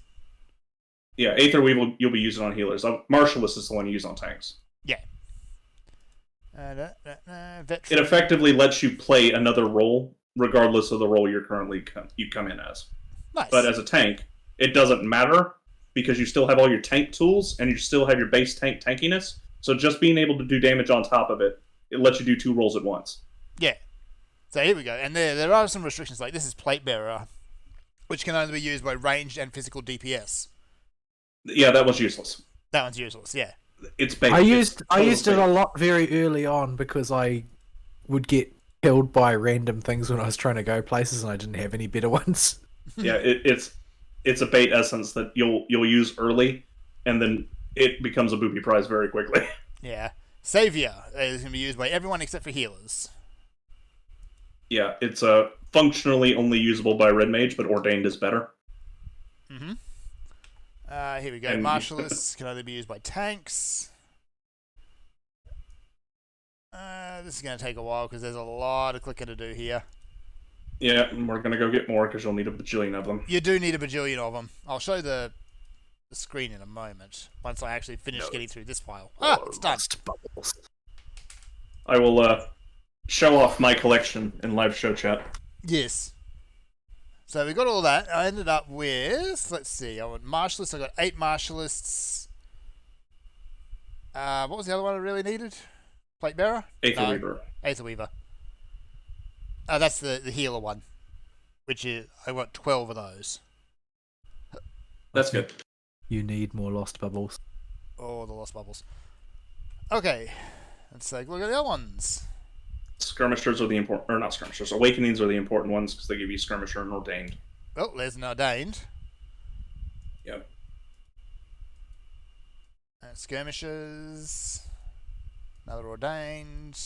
Speaker 1: Yeah, Aether Weaver you'll be using on healers. Martialist is the one you use on tanks.
Speaker 2: Yeah.
Speaker 1: It effectively lets you play another role, regardless of the role you come in as.
Speaker 2: Nice.
Speaker 1: But as a tank, it doesn't matter because you still have all your tank tools and you still have your base tank tankiness. So just being able to do damage on top of it, it lets you do 2 roles at once.
Speaker 2: Yeah. So here we go, and there are some restrictions. Like this is Plate Bearer, which can only be used by ranged and physical DPS.
Speaker 1: Yeah, that was useless.
Speaker 2: That one's useless. Yeah.
Speaker 1: It's bait.
Speaker 3: I used it a lot very early on because I would get killed by random things when I was trying to go places and I didn't have any better ones.
Speaker 1: Yeah, it's a bait essence that you'll use early, and then it becomes a booby prize very quickly.
Speaker 2: Yeah. Savior is going to be used by everyone except for healers.
Speaker 1: Yeah, it's functionally only usable by Red Mage, but Ordained is better.
Speaker 2: Mm-hmm. Here we go.
Speaker 1: And
Speaker 2: Martialists can only be used by tanks. This is going to take a while because there's a lot of clicking to do here.
Speaker 1: Yeah, and we're going to go get more because you'll need a bajillion of them.
Speaker 2: You do need a bajillion of them. I'll show the screen in a moment once I actually finish getting through this file. It's done.
Speaker 1: I will show off my collection in live show chat.
Speaker 2: Yes. So we got all that. I ended up with, let's see, I want Martialists. I got 8 Martialists. What was the other one I really needed? Plate Bearer?
Speaker 1: Aether Weaver.
Speaker 2: Aether Weaver. That's the healer one, which is, I want 12 of those.
Speaker 1: That's good.
Speaker 3: You need more Lost Bubbles.
Speaker 2: Oh, the Lost Bubbles. Okay. Let's take a look at the other ones.
Speaker 1: Skirmishers are the important, or not skirmishers, awakenings are the important ones because they give you skirmisher and ordained.
Speaker 2: Oh, there's an ordained.
Speaker 1: Yep.
Speaker 2: Skirmishers. Another ordained.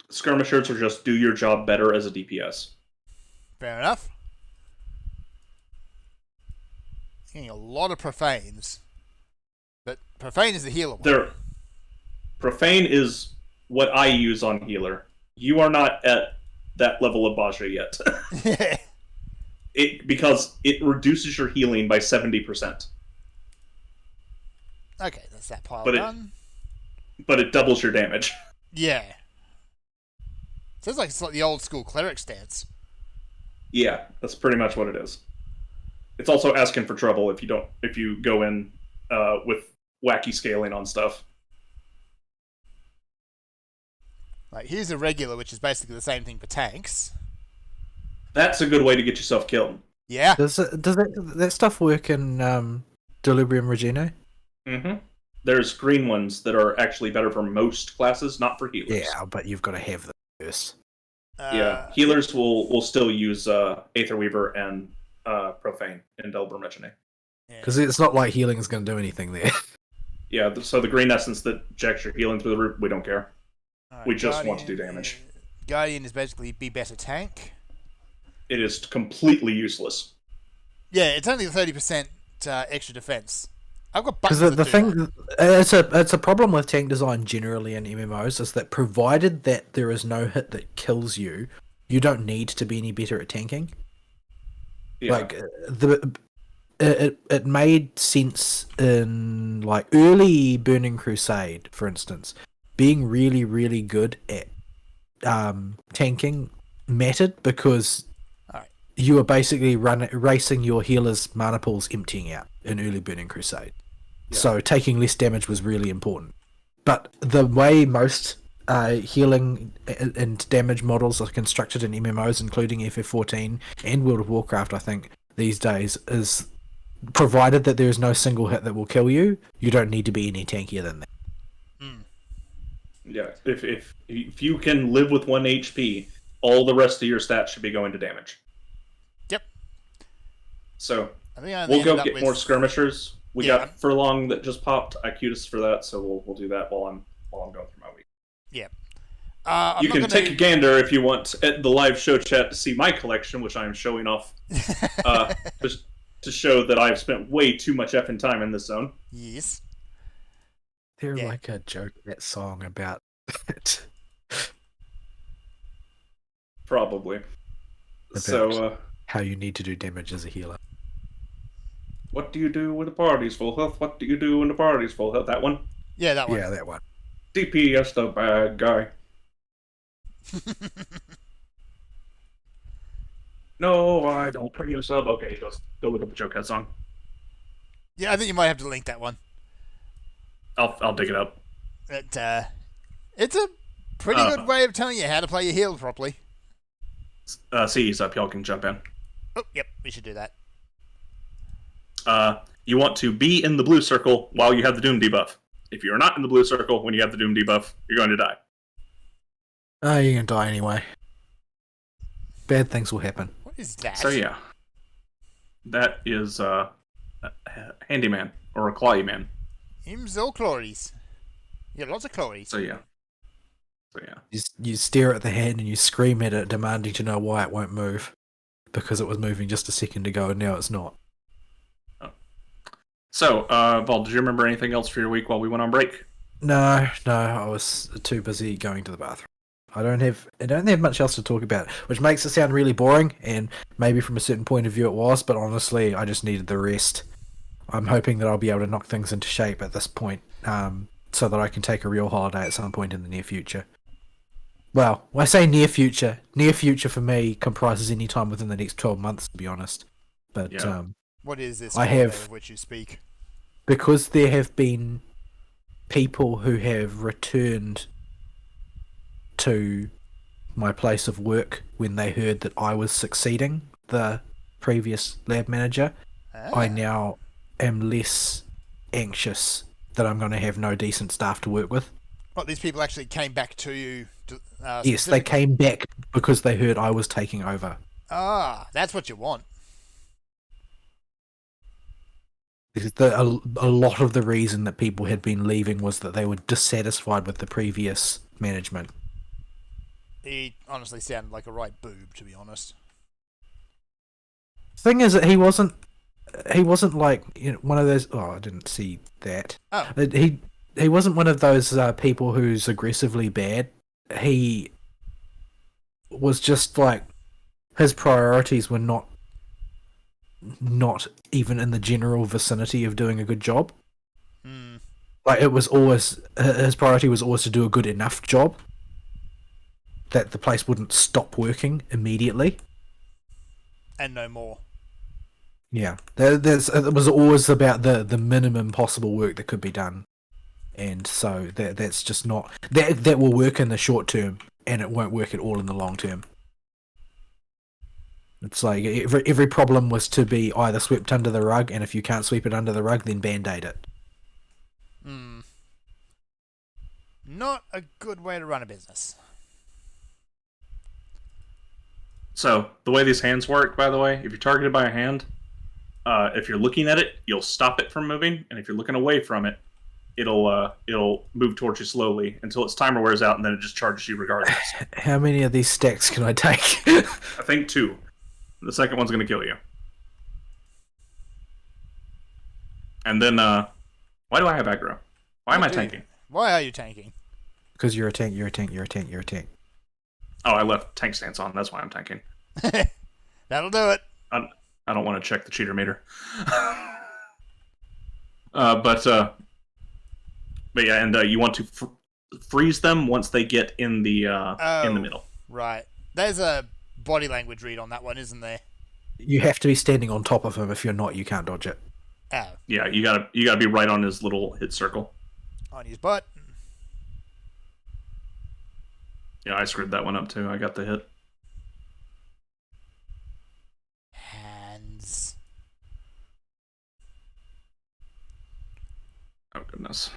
Speaker 1: Skirmishers are just do your job better as a DPS.
Speaker 2: Fair enough. Getting a lot of profanes. But profane is the healer one.
Speaker 1: Profane is what I use on healer. You are not at that level of Baja yet.
Speaker 2: Yeah.
Speaker 1: Because it reduces your healing by 70%.
Speaker 2: Okay, that's that pile
Speaker 1: But
Speaker 2: done.
Speaker 1: But it doubles your damage.
Speaker 2: Yeah. Sounds like it's like the old school cleric stance.
Speaker 1: Yeah, that's pretty much what it is. It's also asking for trouble if you go in with wacky scaling on stuff.
Speaker 2: Like here's a regular, which is basically the same thing for tanks.
Speaker 1: That's a good way to get yourself killed.
Speaker 2: Yeah.
Speaker 3: Does that stuff work in Delirium Regino?
Speaker 1: Mm-hmm. There's green ones that are actually better for most classes, not for healers.
Speaker 3: Yeah, but you've got to have them first.
Speaker 1: Yeah, healers will still use Aether Weaver and Profane in Delirium Regino.
Speaker 3: Because it's not like healing is going to do anything there.
Speaker 1: Yeah, so the green essence that jacks your healing through the roof, we don't care.
Speaker 2: Right,
Speaker 1: We just want to do damage.
Speaker 2: Guardian is basically be better tank.
Speaker 1: It is completely useless.
Speaker 2: Yeah, it's only 30% extra defense. I've got
Speaker 3: Because
Speaker 2: buttons
Speaker 3: the
Speaker 2: that do
Speaker 3: thing,
Speaker 2: that.
Speaker 3: it's a problem with tank design generally in MMOs is that provided that there is no hit that kills you, you don't need to be any better at tanking.
Speaker 1: Yeah.
Speaker 3: Like it made sense in like early Burning Crusade, for instance, being really really good at tanking mattered because you are basically racing your healer's mana pools emptying out in early Burning Crusade.
Speaker 1: Yeah.
Speaker 3: So taking less damage was really important. But the way most healing and damage models are constructed in MMOs, including FF14 and World of Warcraft, I think, these days, is provided that there is no single hit that will kill you, you don't need to be any tankier than that.
Speaker 1: Yeah, if you can live with 1 HP, all the rest of your stats should be going to damage.
Speaker 2: Yep.
Speaker 1: So
Speaker 2: I think I
Speaker 1: we'll go
Speaker 2: ended up
Speaker 1: get
Speaker 2: with-
Speaker 1: more skirmishers. We
Speaker 2: Yeah.
Speaker 1: got Furlong that just popped. I queued us for that, so we'll do that while I'm going through my week.
Speaker 2: Yeah.
Speaker 1: You can take a gander if you want at the live show chat to see my collection, which I'm showing off, just to show that I've spent way too much effing time in this zone.
Speaker 2: Yes.
Speaker 3: They're
Speaker 2: Yeah.
Speaker 3: like a joke, that song about it.
Speaker 1: Probably.
Speaker 3: About
Speaker 1: So,
Speaker 3: how you need to do damage as a healer.
Speaker 1: what do you do when the party's full health? What do you do when the party's full health? That one?
Speaker 2: Yeah, that one.
Speaker 3: Yeah, that one.
Speaker 1: DPS the bad guy. No, I don't bring you a sub. Okay, go look up the Jokehead song.
Speaker 2: Yeah, I think you might have to link that one.
Speaker 1: I'll dig it up.
Speaker 2: It's a pretty good way of telling you how to play your heal properly.
Speaker 1: CE's up, y'all can jump in.
Speaker 2: Oh, yep, we should do that.
Speaker 1: You want to be in the blue circle while you have the Doom debuff. If you're not in the blue circle when you have the Doom debuff, you're going to die.
Speaker 3: Oh, you're gonna die anyway. Bad things will happen.
Speaker 2: What is that?
Speaker 1: So yeah, that is a handyman or a clawy man.
Speaker 2: Hims or chlories. You got lots of chlories.
Speaker 1: So yeah.
Speaker 3: You stare at the hand and you scream at it, demanding to know why it won't move. Because it was moving just a second ago and now it's not.
Speaker 1: So, Vol, did you remember anything else for your week while we went on break?
Speaker 3: No, I was too busy going to the bathroom. I don't have much else to talk about, which makes it sound really boring, and maybe from a certain point of view it was, but honestly, I just needed the rest. I'm hoping that I'll be able to knock things into shape at this point, so that I can take a real holiday at some point in the near future. Well, when I say near future for me comprises any time within the next 12 months, to be honest. But
Speaker 1: Yeah.
Speaker 2: What is this
Speaker 3: I
Speaker 2: holiday
Speaker 3: have-
Speaker 2: of which you speak?
Speaker 3: because there have been people who have returned to my place of work when they heard that I was succeeding the previous lab manager, I now am less anxious that I'm going to have no decent staff to work with.
Speaker 2: What, these people actually came back to you?
Speaker 3: Yes, they
Speaker 2: specifically?
Speaker 3: came back because they heard I was taking over.
Speaker 2: Ah, that's what you want.
Speaker 3: Because a lot of the reason that people had been leaving was that they were dissatisfied with the previous management.
Speaker 2: He honestly sounded like a right boob, to be honest.
Speaker 3: Thing is that he wasn't like, you know, one of those. Oh, I didn't see that.
Speaker 2: Oh.
Speaker 3: He wasn't one of those people who's aggressively bad. He was just like, his priorities were not even in the general vicinity of doing a good job.
Speaker 2: Hmm.
Speaker 3: Like, it was always, his priority was always to do a good enough job that the place wouldn't stop working immediately.
Speaker 2: And no more.
Speaker 3: Yeah, it was always about the minimum possible work that could be done, and so that's just not that will work in the short term, and it won't work at all in the long term. It's like every problem was to be either swept under the rug, and if you can't sweep it under the rug, then band-aid it.
Speaker 2: Hmm. Not a good way to run a business.
Speaker 1: So, the way these hands work, by the way, if you're targeted by a hand, if you're looking at it, you'll stop it from moving, and if you're looking away from it, it'll move towards you slowly until its timer wears out, and then it just charges you regardless.
Speaker 3: How many of these stacks can I take?
Speaker 1: I think 2. The second one's going to kill you. And then, why do I have aggro? Why am I tanking?
Speaker 2: Why are you tanking?
Speaker 3: Because you're a tank, you're a tank, you're a tank, you're a tank.
Speaker 1: Oh, I left tank stance on. That's why I'm tanking.
Speaker 2: That'll do it.
Speaker 1: I don't want to check the cheater meter. But yeah, and you want to freeze them once they get in the middle.
Speaker 2: Right. There's a body language read on that one, isn't there?
Speaker 3: You have to be standing on top of him. If you're not, you can't dodge it.
Speaker 2: Oh,
Speaker 1: Yeah, you gotta be right on his little hit circle.
Speaker 2: on his butt.
Speaker 1: Yeah, I screwed that one up too. I got the hit.
Speaker 2: Hands.
Speaker 1: Oh goodness.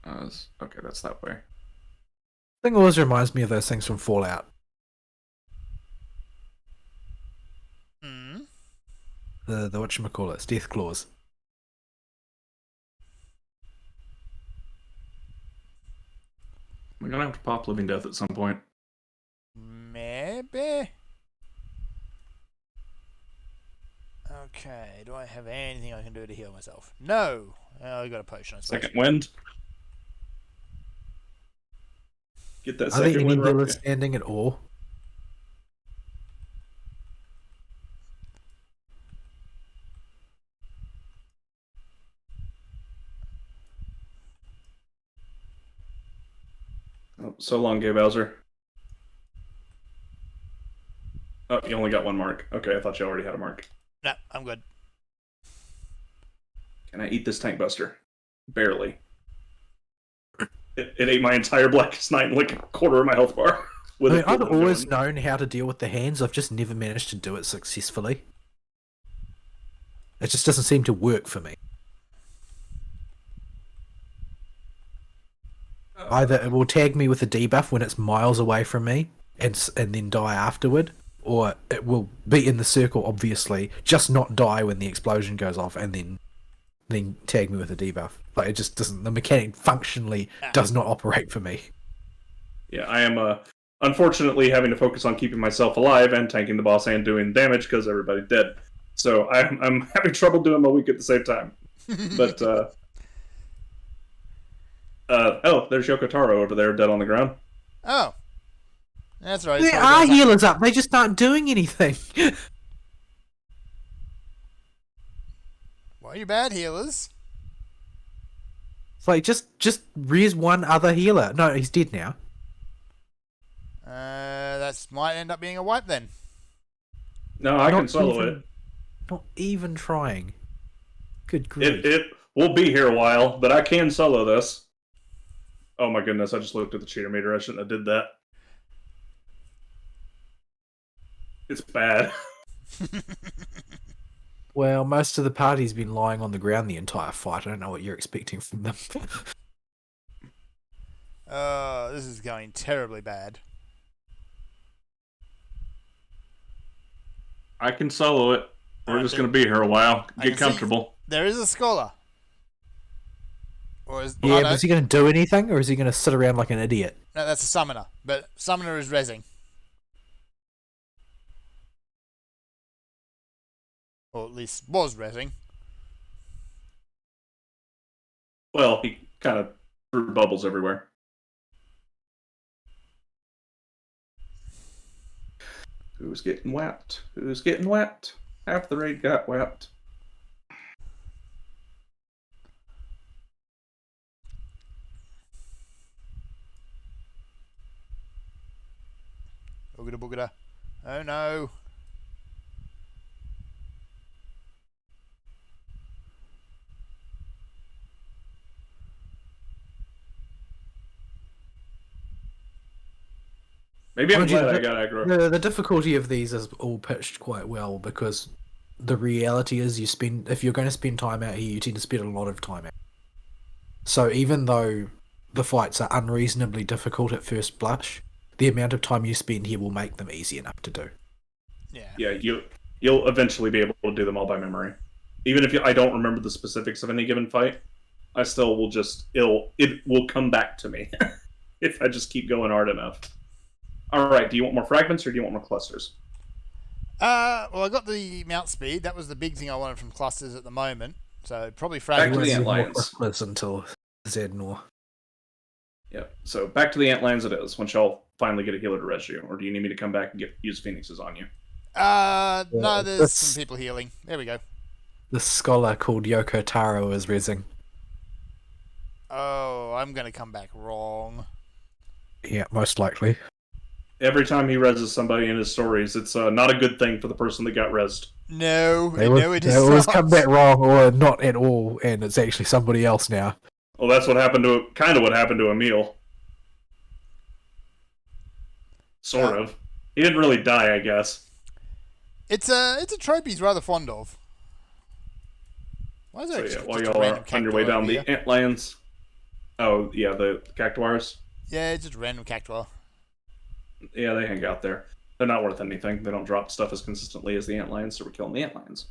Speaker 1: Okay, that's that way.
Speaker 3: Thing always reminds me of those things from Fallout.
Speaker 2: Hmm.
Speaker 3: The whatchamacallit, Death Claws.
Speaker 1: We're gonna have to pop Living Death at some point.
Speaker 2: Maybe. Okay, do I have anything I can do to heal myself? No. I got a potion, I suppose.
Speaker 1: Second wind. Get that
Speaker 3: Are there
Speaker 1: second
Speaker 3: any
Speaker 1: wind.
Speaker 3: healers standing at all?
Speaker 1: Oh, so long, Gay Bowser. Oh, you only got one mark. Okay, I thought you already had a mark.
Speaker 2: No, I'm good.
Speaker 1: Can I eat this tank buster? Barely. It ate my entire Blackest Night and like a quarter of my health bar. With
Speaker 3: I mean,
Speaker 1: it
Speaker 3: I've
Speaker 1: doing.
Speaker 3: always known how to deal with the hands. I've just never managed to do it successfully. It just doesn't seem to work for me. Either it will tag me with a debuff when it's miles away from me, and then die afterward, or it will be in the circle, obviously, just not die when the explosion goes off, and then tag me with a debuff. Like, it just doesn't. The mechanic functionally does not operate for me.
Speaker 1: Yeah, I am unfortunately having to focus on keeping myself alive and tanking the boss and doing damage because everybody's dead. So I'm having trouble doing my week at the same time. But oh, there's Yoko Taro over there, dead on the ground.
Speaker 2: Oh. That's right.
Speaker 3: There are healers up. They just aren't doing anything.
Speaker 2: Why are you bad healers?
Speaker 3: It's like just res one other healer. No, he's dead now.
Speaker 2: That might end up being a wipe then.
Speaker 1: No, I can
Speaker 3: Not
Speaker 1: solo
Speaker 3: even-
Speaker 1: it.
Speaker 3: Not even trying. Good grief.
Speaker 1: It will be here a while, but I can solo this. Oh my goodness, I just looked at the cheater meter. I shouldn't have did that. It's bad.
Speaker 3: Well, most of the party's been lying on the ground the entire fight. I don't know what you're expecting from them.
Speaker 2: This is going terribly bad.
Speaker 1: I can solo it. We're
Speaker 2: Alright,
Speaker 1: just
Speaker 2: then.
Speaker 1: going to be here a while.
Speaker 2: I
Speaker 1: Get
Speaker 2: can see-
Speaker 1: comfortable.
Speaker 2: There is a scholar. Or is
Speaker 3: Yeah,
Speaker 2: oh,
Speaker 3: but
Speaker 2: no,
Speaker 3: is he going to do anything, or is he going to sit around like an idiot?
Speaker 2: no, that's a summoner. But summoner is rezzing. Or at least was rezzing.
Speaker 1: Well, he kind of threw bubbles everywhere. Who's getting whapped? Who's getting whapped? Half the raid got whapped.
Speaker 2: Boogada boogada. Oh no.
Speaker 1: Maybe I'm
Speaker 3: Mind you,
Speaker 1: glad I got aggro.
Speaker 3: The difficulty of these is all pitched quite well because the reality is if you're going to spend time out here, you tend to spend a lot of time out. So even though the fights are unreasonably difficult at first blush, the amount of time you spend here will make them easy enough to do.
Speaker 2: Yeah.
Speaker 1: Yeah, you'll eventually be able to do them all by memory. Even if I don't remember the specifics of any given fight, I still will just it will come back to me if I just keep going hard enough. All right, do you want more fragments or do you want more clusters?
Speaker 2: Well, I got the mount speed. That was the big thing I wanted from clusters at the moment. So probably
Speaker 1: Back to
Speaker 2: fragments.
Speaker 1: the
Speaker 3: More
Speaker 1: Antlions.
Speaker 3: Christmas until Zednor.
Speaker 1: Yeah, so back to the Antlands it is, once y'all finally get a healer to res you, or do you need me to come back and use Phoenixes on you?
Speaker 2: No, there's
Speaker 3: that's-
Speaker 2: some people healing. There we go.
Speaker 3: The scholar called Yoko Taro is rezzing.
Speaker 2: Oh, I'm gonna come back wrong.
Speaker 3: Yeah, most likely.
Speaker 1: Every time he reses somebody in his stories, it's not a good thing for the person that got resed.
Speaker 2: No,
Speaker 3: They,
Speaker 2: no, it
Speaker 3: they
Speaker 2: is
Speaker 3: always
Speaker 2: not.
Speaker 3: come back wrong or not at all, and it's actually somebody else now.
Speaker 1: Well, that's what happened to what happened to Emil. Sort of. He didn't really die, I guess.
Speaker 2: It's a trope he's rather fond of. Why is there
Speaker 1: So
Speaker 2: just
Speaker 1: while
Speaker 2: a
Speaker 1: y'all
Speaker 2: random
Speaker 1: are on your way
Speaker 2: cactuar
Speaker 1: down
Speaker 2: over
Speaker 1: the
Speaker 2: here?
Speaker 1: Antlions. Oh yeah, the Cactuars.
Speaker 2: Yeah, it's just random cactuar.
Speaker 1: Yeah, they hang out there. They're not worth anything. They don't drop stuff as consistently as the Antlions, so we're killing the Antlions.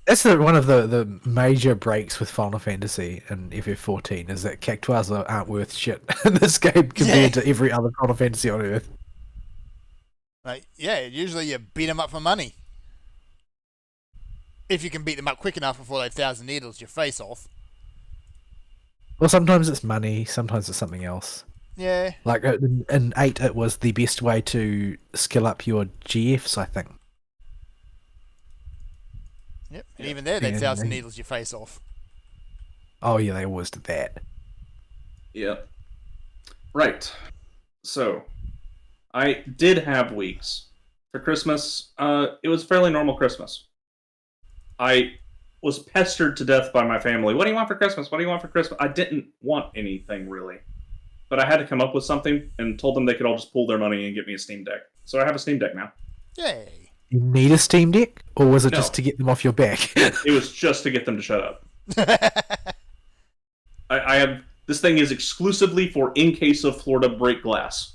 Speaker 3: That's one of the major breaks with Final Fantasy and FF14 is that Cactuars aren't worth shit in this game compared to every other Final Fantasy on Earth.
Speaker 2: Like, yeah, usually you beat them up for money. If you can beat them up quick enough before they 1,000 needles your face off.
Speaker 3: Well, sometimes it's money, sometimes it's something else.
Speaker 2: Yeah.
Speaker 3: Like in 8, it was the best way to skill up your GFs, I think.
Speaker 2: Yep. And even there, they
Speaker 3: Yeah,
Speaker 2: 1,000
Speaker 3: they-
Speaker 2: needles your face off.
Speaker 3: Oh yeah, they always did that.
Speaker 1: Yep. Right. So, I did have weeks. For Christmas, it was a fairly normal Christmas. I was pestered to death by my family. What do you want for Christmas? What do you want for Christmas? I didn't want anything, really. But I had to come up with something and told them they could all just pool their money and get me a Steam Deck. So I have a Steam Deck now.
Speaker 2: Yay.
Speaker 3: You need a Steam Deck, or was it
Speaker 1: No.
Speaker 3: just to get them off your back?
Speaker 1: It was just to get them to shut up. I have... This thing is exclusively for in case of Florida break glass.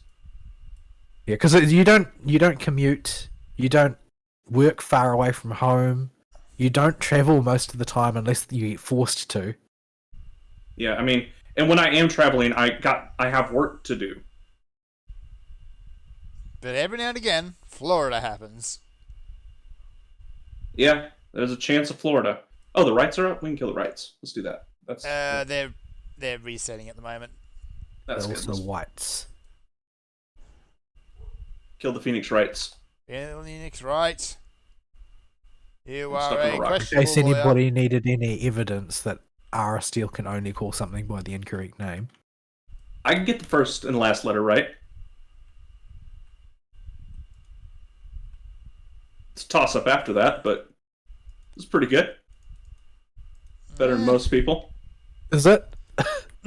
Speaker 3: Yeah, because you don't commute, you don't work far away from home, you don't travel most of the time unless you get forced to.
Speaker 1: Yeah, I mean, and when I am traveling, I have work to do.
Speaker 2: But every now and again, Florida happens.
Speaker 1: Yeah, there's a chance of Florida. Oh, the rights are up. We can kill the rights. Let's do that. That's
Speaker 2: They're resetting at the moment.
Speaker 1: that's
Speaker 3: They're
Speaker 1: good.
Speaker 3: also
Speaker 1: Let's
Speaker 3: whites.
Speaker 1: kill the Phoenix rights.
Speaker 2: Phoenix, right? You
Speaker 1: I'm stuck
Speaker 2: are
Speaker 1: in
Speaker 2: a
Speaker 1: a rock.
Speaker 3: In
Speaker 2: questionable
Speaker 3: case
Speaker 2: lawyer.
Speaker 3: anybody needed any evidence that Ara Steel can only call something by the incorrect name.
Speaker 1: I can get the first and last letter right. It's a toss up after that, but it's pretty good. Better than most people.
Speaker 3: Is it?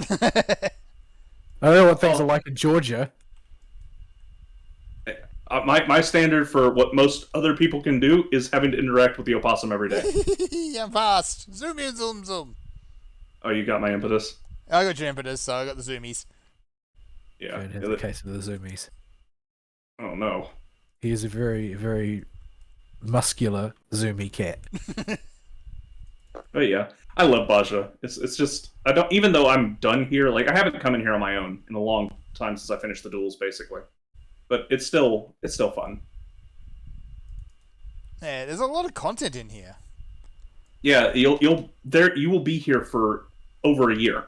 Speaker 3: I don't know what things are like in Georgia.
Speaker 1: My standard for what most other people can do is having to interact with the opossum every day.
Speaker 2: I'm fast. Zoom in, zoom, zoom.
Speaker 1: Oh, you got my impetus?
Speaker 2: I got your impetus, so I got the zoomies.
Speaker 1: Yeah.
Speaker 3: Don't have the case of the zoomies.
Speaker 1: Oh no.
Speaker 3: He is a very, very muscular zoomy cat.
Speaker 1: But yeah, I love Baja. It's just I don't even though I'm done here. Like I haven't come in here on my own in a long time since I finished the duels, basically. But it's still fun.
Speaker 2: Yeah, there's a lot of content in here.
Speaker 1: Yeah, you will be here for over a year.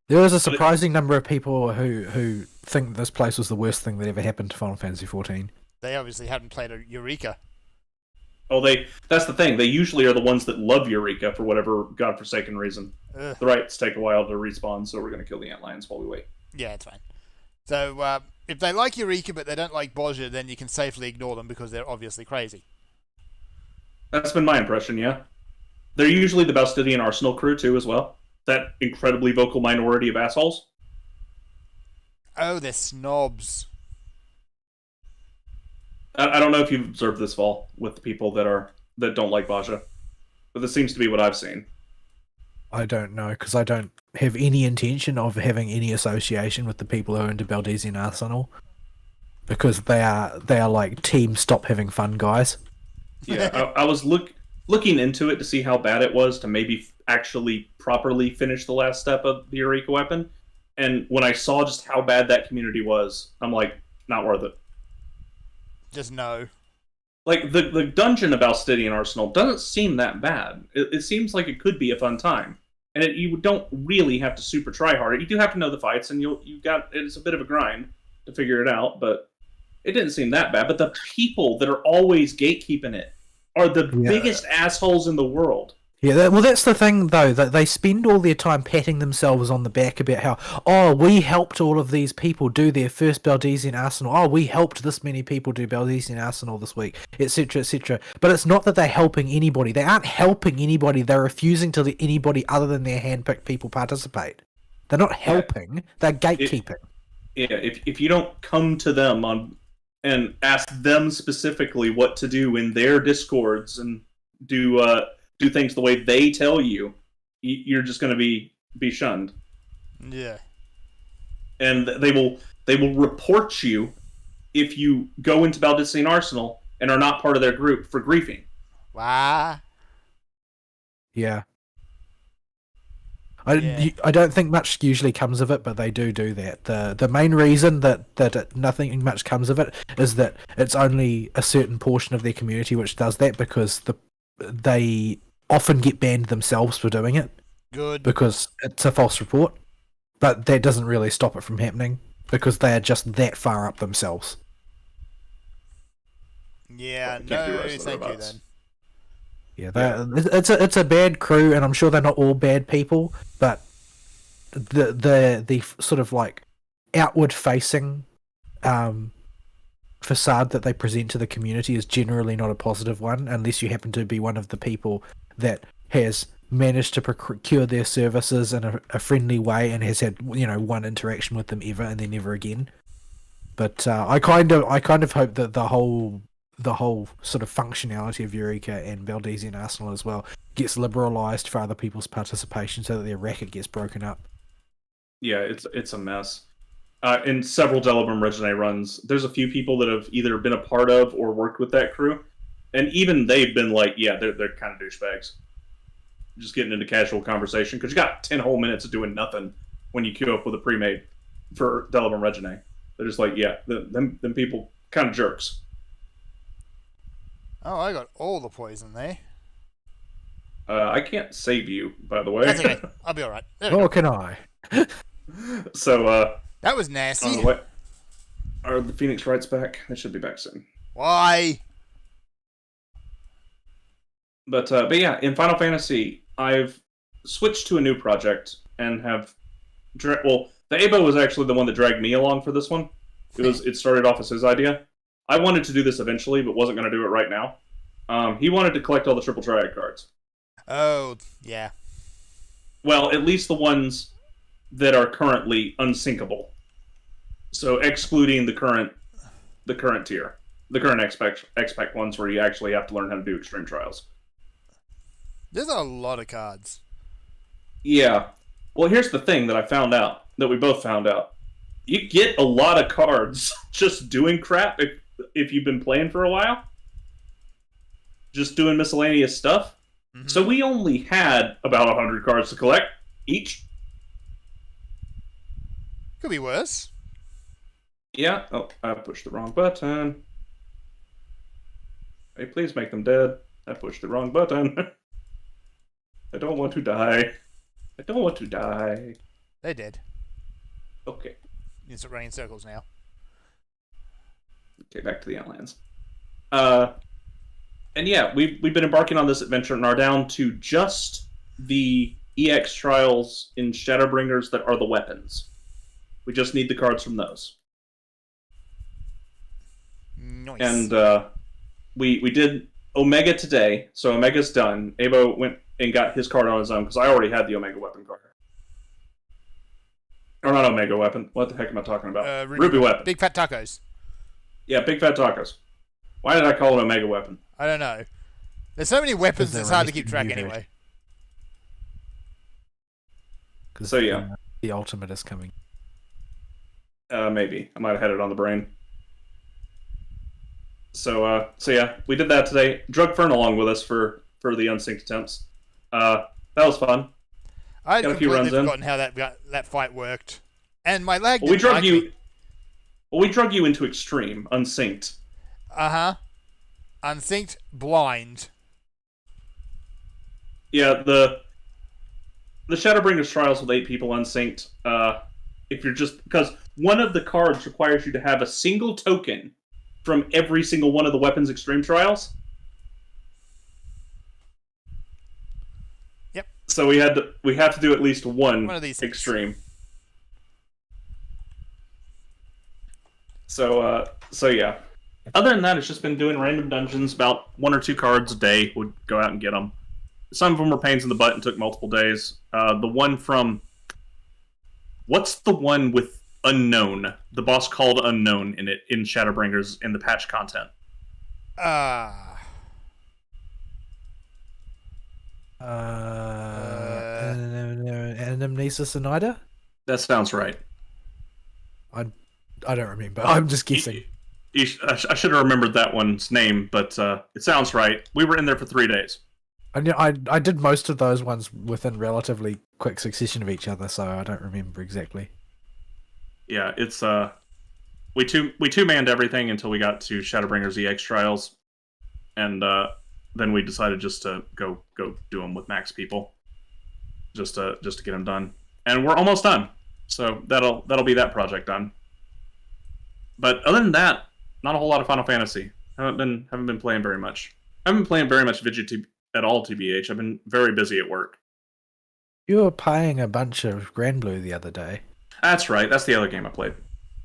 Speaker 3: There was a surprising number of people who think this place was the worst thing that ever happened to Final Fantasy XIV.
Speaker 2: They obviously haven't played a Eureka.
Speaker 1: Oh, that's the thing. They usually are the ones that love Eureka for whatever godforsaken reason.
Speaker 2: Ugh.
Speaker 1: The rights take a while to respawn, so we're going to kill the Antlions while we wait.
Speaker 2: Yeah, it's fine. So, if they like Eureka but they don't like Bozja, then you can safely ignore them because they're obviously crazy.
Speaker 1: That's been my impression, yeah. They're usually the Balstidian Arsenal crew, too, as well. That incredibly vocal minority of assholes.
Speaker 2: Oh, they're snobs.
Speaker 1: I don't know if you've observed this, Vol, with the people that don't like Baja. But this seems to be what I've seen.
Speaker 3: I don't know, because I don't have any intention of having any association with the people who are into Baldesian Arsenal. Because they are like team stop having fun guys.
Speaker 1: Yeah, I was looking into it to see how bad it was to maybe actually properly finish the last step of the Eureka weapon. And when I saw just how bad that community was, I'm like, not worth it.
Speaker 2: Just no.
Speaker 1: Like, the dungeon of Alstidian Arsenal doesn't seem that bad. It seems like it could be a fun time. And you don't really have to super try hard. You do have to know the fights, and it's a bit of a grind to figure it out, but it didn't seem that bad. But the people that are always gatekeeping it are the biggest assholes in the world.
Speaker 3: Yeah, well, that's the thing, though, that they spend all their time patting themselves on the back about how, oh, we helped all of these people do their first Baldesian Arsenal. Oh, we helped this many people do Baldesian Arsenal this week, etc., etc. But it's not that they're helping anybody. They aren't helping anybody. They're refusing to let anybody other than their handpicked people participate. They're not helping. They're gatekeeping.
Speaker 1: If you don't come to them and ask them specifically what to do in their discords and do things the way they tell you, you're just going to be shunned.
Speaker 2: Yeah.
Speaker 1: And they will report you if you go into Baldessian Arsenal and are not part of their group for griefing.
Speaker 2: Wow.
Speaker 3: Yeah. I don't think much usually comes of it, but they do that. The main reason that nothing much comes of it is that it's only a certain portion of their community which does that, because they often get banned themselves for doing it.
Speaker 2: Good.
Speaker 3: Because it's a false report. But that doesn't really stop it from happening, because they are just that far up themselves.
Speaker 2: Yeah,
Speaker 1: Well,
Speaker 2: no, thank you then.
Speaker 3: Yeah, it's a bad crew, and I'm sure they're not all bad people, but the sort of like outward facing facade that they present to the community is generally not a positive one, unless you happen to be one of the people that has managed to procure their services in a friendly way and has had, you know, one interaction with them ever and then never again. But I kind of hope that the whole sort of functionality of Eureka and Baldessian Arsenal as well gets liberalised for other people's participation, so that their racket gets broken up.
Speaker 1: Yeah, it's a mess. In several Delabrum Reginae runs, there's a few people that have either been a part of or worked with that crew, and even they've been like, yeah, they're kind of douchebags. Just getting into casual conversation, because you got 10 whole minutes of doing nothing when you queue up with a pre-made for Delabrum Reginae. They're just like, yeah, them people kind of jerks.
Speaker 2: Oh, I got all the poison there.
Speaker 1: I can't save you, by the way.
Speaker 2: That's okay. I'll be alright.
Speaker 3: Nor can I.
Speaker 1: So,
Speaker 2: that was nasty.
Speaker 1: Are the Phoenix Rights back? They should be back soon.
Speaker 2: Why?
Speaker 1: But yeah, in Final Fantasy, I've switched to a new project and have... the Abo was actually the one that dragged me along for this one. It started off as his idea. I wanted to do this eventually, but wasn't going to do it right now. He wanted to collect all the Triple Triad cards.
Speaker 2: Oh, yeah.
Speaker 1: Well, at least the ones that are currently unsinkable. So excluding the current tier. The current expect ones where you actually have to learn how to do extreme trials.
Speaker 2: There's a lot of cards.
Speaker 1: Yeah. Well, here's the thing that I found out, that we both found out. You get a lot of cards just doing crap if you've been playing for a while. Just doing miscellaneous stuff. Mm-hmm. So we only had about 100 cards to collect each.
Speaker 2: Could be worse.
Speaker 1: Yeah. Oh, I pushed the wrong button. Hey, please make them dead. I pushed the wrong button. I don't want to die. I don't want to die.
Speaker 2: They did.
Speaker 1: Okay.
Speaker 2: You start running in circles now.
Speaker 1: Okay, back to the Outlands. And yeah, we've been embarking on this adventure and are down to just the EX trials in Shadowbringers that are the weapons. We just need the cards from those.
Speaker 2: Nice.
Speaker 1: And we did Omega today, so Omega's done. Abo went and got his card on his own, because I already had the Omega weapon card. Or not Omega weapon. What the heck am I talking about? Ruby weapon.
Speaker 2: Big Fat Tacos.
Speaker 1: Yeah, Big Fat Tacos. Why did I call it Omega weapon?
Speaker 2: I don't know. There's so many weapons, it's hard to keep track anyway.
Speaker 1: So yeah.
Speaker 3: The ultimate is coming.
Speaker 1: Maybe. I might have had it on the brain. So yeah, we did that today. Drug Fern along with us for the unsynced attempts. That was fun.
Speaker 2: I'd completely forgotten how that fight worked. And my lag
Speaker 1: we drug you into extreme, unsynced.
Speaker 2: Uh-huh. Unsynced, blind.
Speaker 1: Yeah, the Shadowbringers trials with 8 people unsynced. If you're just... Because one of the cards requires you to have a single token from every single one of the weapons extreme trials. So we have to do at least one
Speaker 2: One of these things.
Speaker 1: extreme. So yeah. Other than that, it's just been doing random dungeons, about 1 or 2 cards a day. Would go out and get them. Some of them were pains in the butt and took multiple days. The one from... What's the one with Unknown? The boss called Unknown in it, in Shadowbringers, in the patch content.
Speaker 3: Anamnesis Onida?
Speaker 1: That sounds right.
Speaker 3: I don't remember. I'm just guessing.
Speaker 1: I should have remembered that one's name, but it sounds right. We were in there for 3 days.
Speaker 3: I did most of those ones within relatively quick succession of each other, so I don't remember exactly.
Speaker 1: Yeah, it's we two-manned everything until we got to Shadowbringers EX trials, and then we decided just to go do them with max people, just to get them done, and we're almost done. So that'll be that project done. But other than that, not a whole lot of Final Fantasy. Haven't been playing very much. I haven't been playing very much Vidget at all, TBH. I've been very busy at work.
Speaker 3: You were playing a bunch of Granblue the other day. That's
Speaker 1: right. That's the other game I played.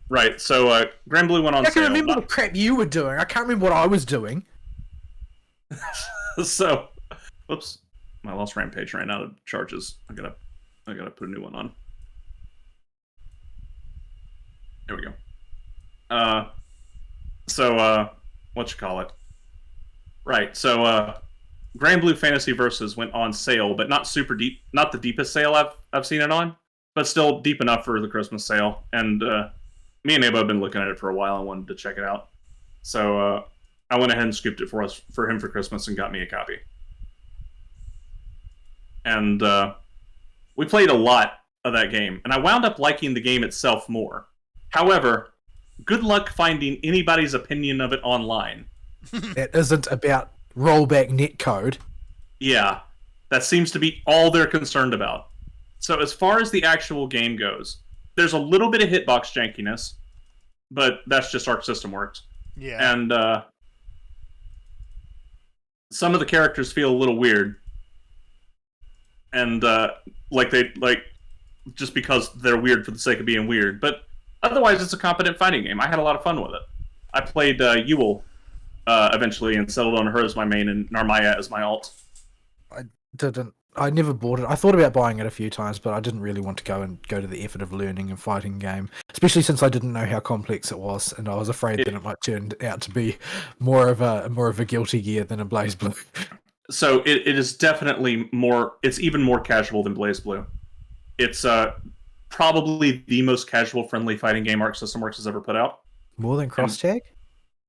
Speaker 1: Right. So Granblue went on sale.
Speaker 3: I can remember the crap you were doing. I can't remember what I was doing.
Speaker 1: So, whoops, my Lost Rampage ran out of charges. I gotta put a new one on. There we go. So what you call it? Right. So Granblue Fantasy Versus went on sale, but not super deep, not the deepest sale I've seen it on, but still deep enough for the Christmas sale. And me and Abo have been looking at it for a while and wanted to check it out. So I went ahead and scooped it for him for Christmas and got me a copy. And we played a lot of that game, and I wound up liking the game itself more. However, good luck finding anybody's opinion of it online.
Speaker 3: It isn't about rollback netcode.
Speaker 1: Yeah, that seems to be all they're concerned about. So as far as the actual game goes, there's a little bit of hitbox jankiness, but that's just Arc System Works.
Speaker 2: Yeah.
Speaker 1: And some of the characters feel a little weird. And just because they're weird for the sake of being weird. But otherwise, it's a competent fighting game. I had a lot of fun with it. I played Ewell eventually and settled on her as my main and Narmaya as my alt.
Speaker 3: I never bought it. I thought about buying it a few times, but I didn't really want to go to the effort of learning a fighting game, especially since I didn't know how complex it was, and I was afraid that it might turn out to be more of a Guilty Gear than a BlazBlue.
Speaker 1: So it is definitely more. It's even more casual than BlazBlue. It's probably the most casual, friendly fighting game Arc System Works has ever put out.
Speaker 3: More than Crosstag?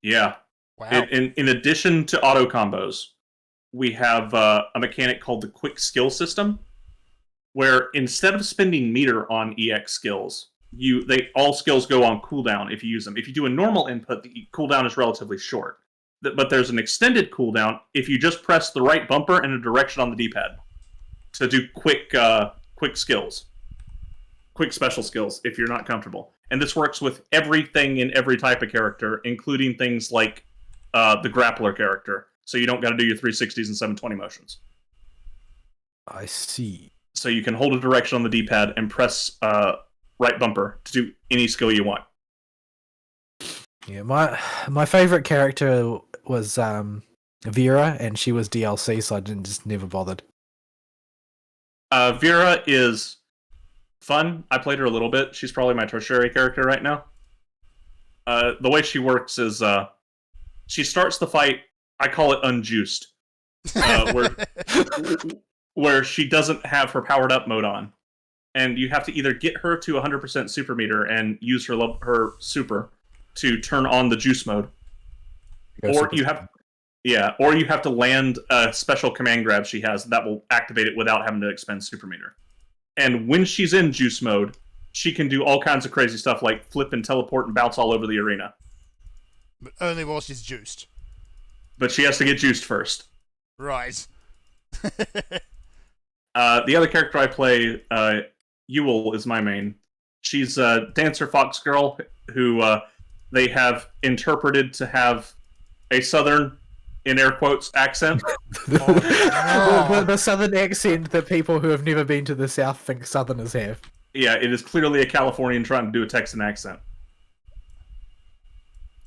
Speaker 1: Yeah.
Speaker 2: Wow.
Speaker 1: In addition to auto combos, we have a mechanic called the Quick Skill System, where instead of spending meter on EX skills, all skills go on cooldown if you use them. If you do a normal input, the cooldown is relatively short. But there's an extended cooldown if you just press the right bumper and a direction on the D-pad to do quick skills. Quick special skills if you're not comfortable. And this works with everything in every type of character, including things like the grappler character. So you don't got to do your 360s and 720 motions.
Speaker 3: I see.
Speaker 1: So you can hold a direction on the D-pad and press right bumper to do any skill you want.
Speaker 3: Yeah, my favorite character was Vera, and she was DLC, so I just never bothered.
Speaker 1: Vera is fun. I played her a little bit. She's probably my tertiary character right now. The way she works is she starts the fight, I call it unjuiced, where she doesn't have her powered up mode on. And you have to either get her to 100% super meter and use her super to turn on the juice mode, or you have to land a special command grab she has that will activate it without having to expend super meter. And when she's in juice mode, she can do all kinds of crazy stuff like flip and teleport and bounce all over the arena.
Speaker 2: But only while she's juiced.
Speaker 1: But she has to get juiced first.
Speaker 2: Right.
Speaker 1: The other character I play, Ewell, is my main. She's a dancer fox girl who they have interpreted to have a southern in air quotes accent.
Speaker 3: The southern accent that people who have never been to the South think Southerners have.
Speaker 1: Yeah, it is clearly a Californian trying to do a Texan accent.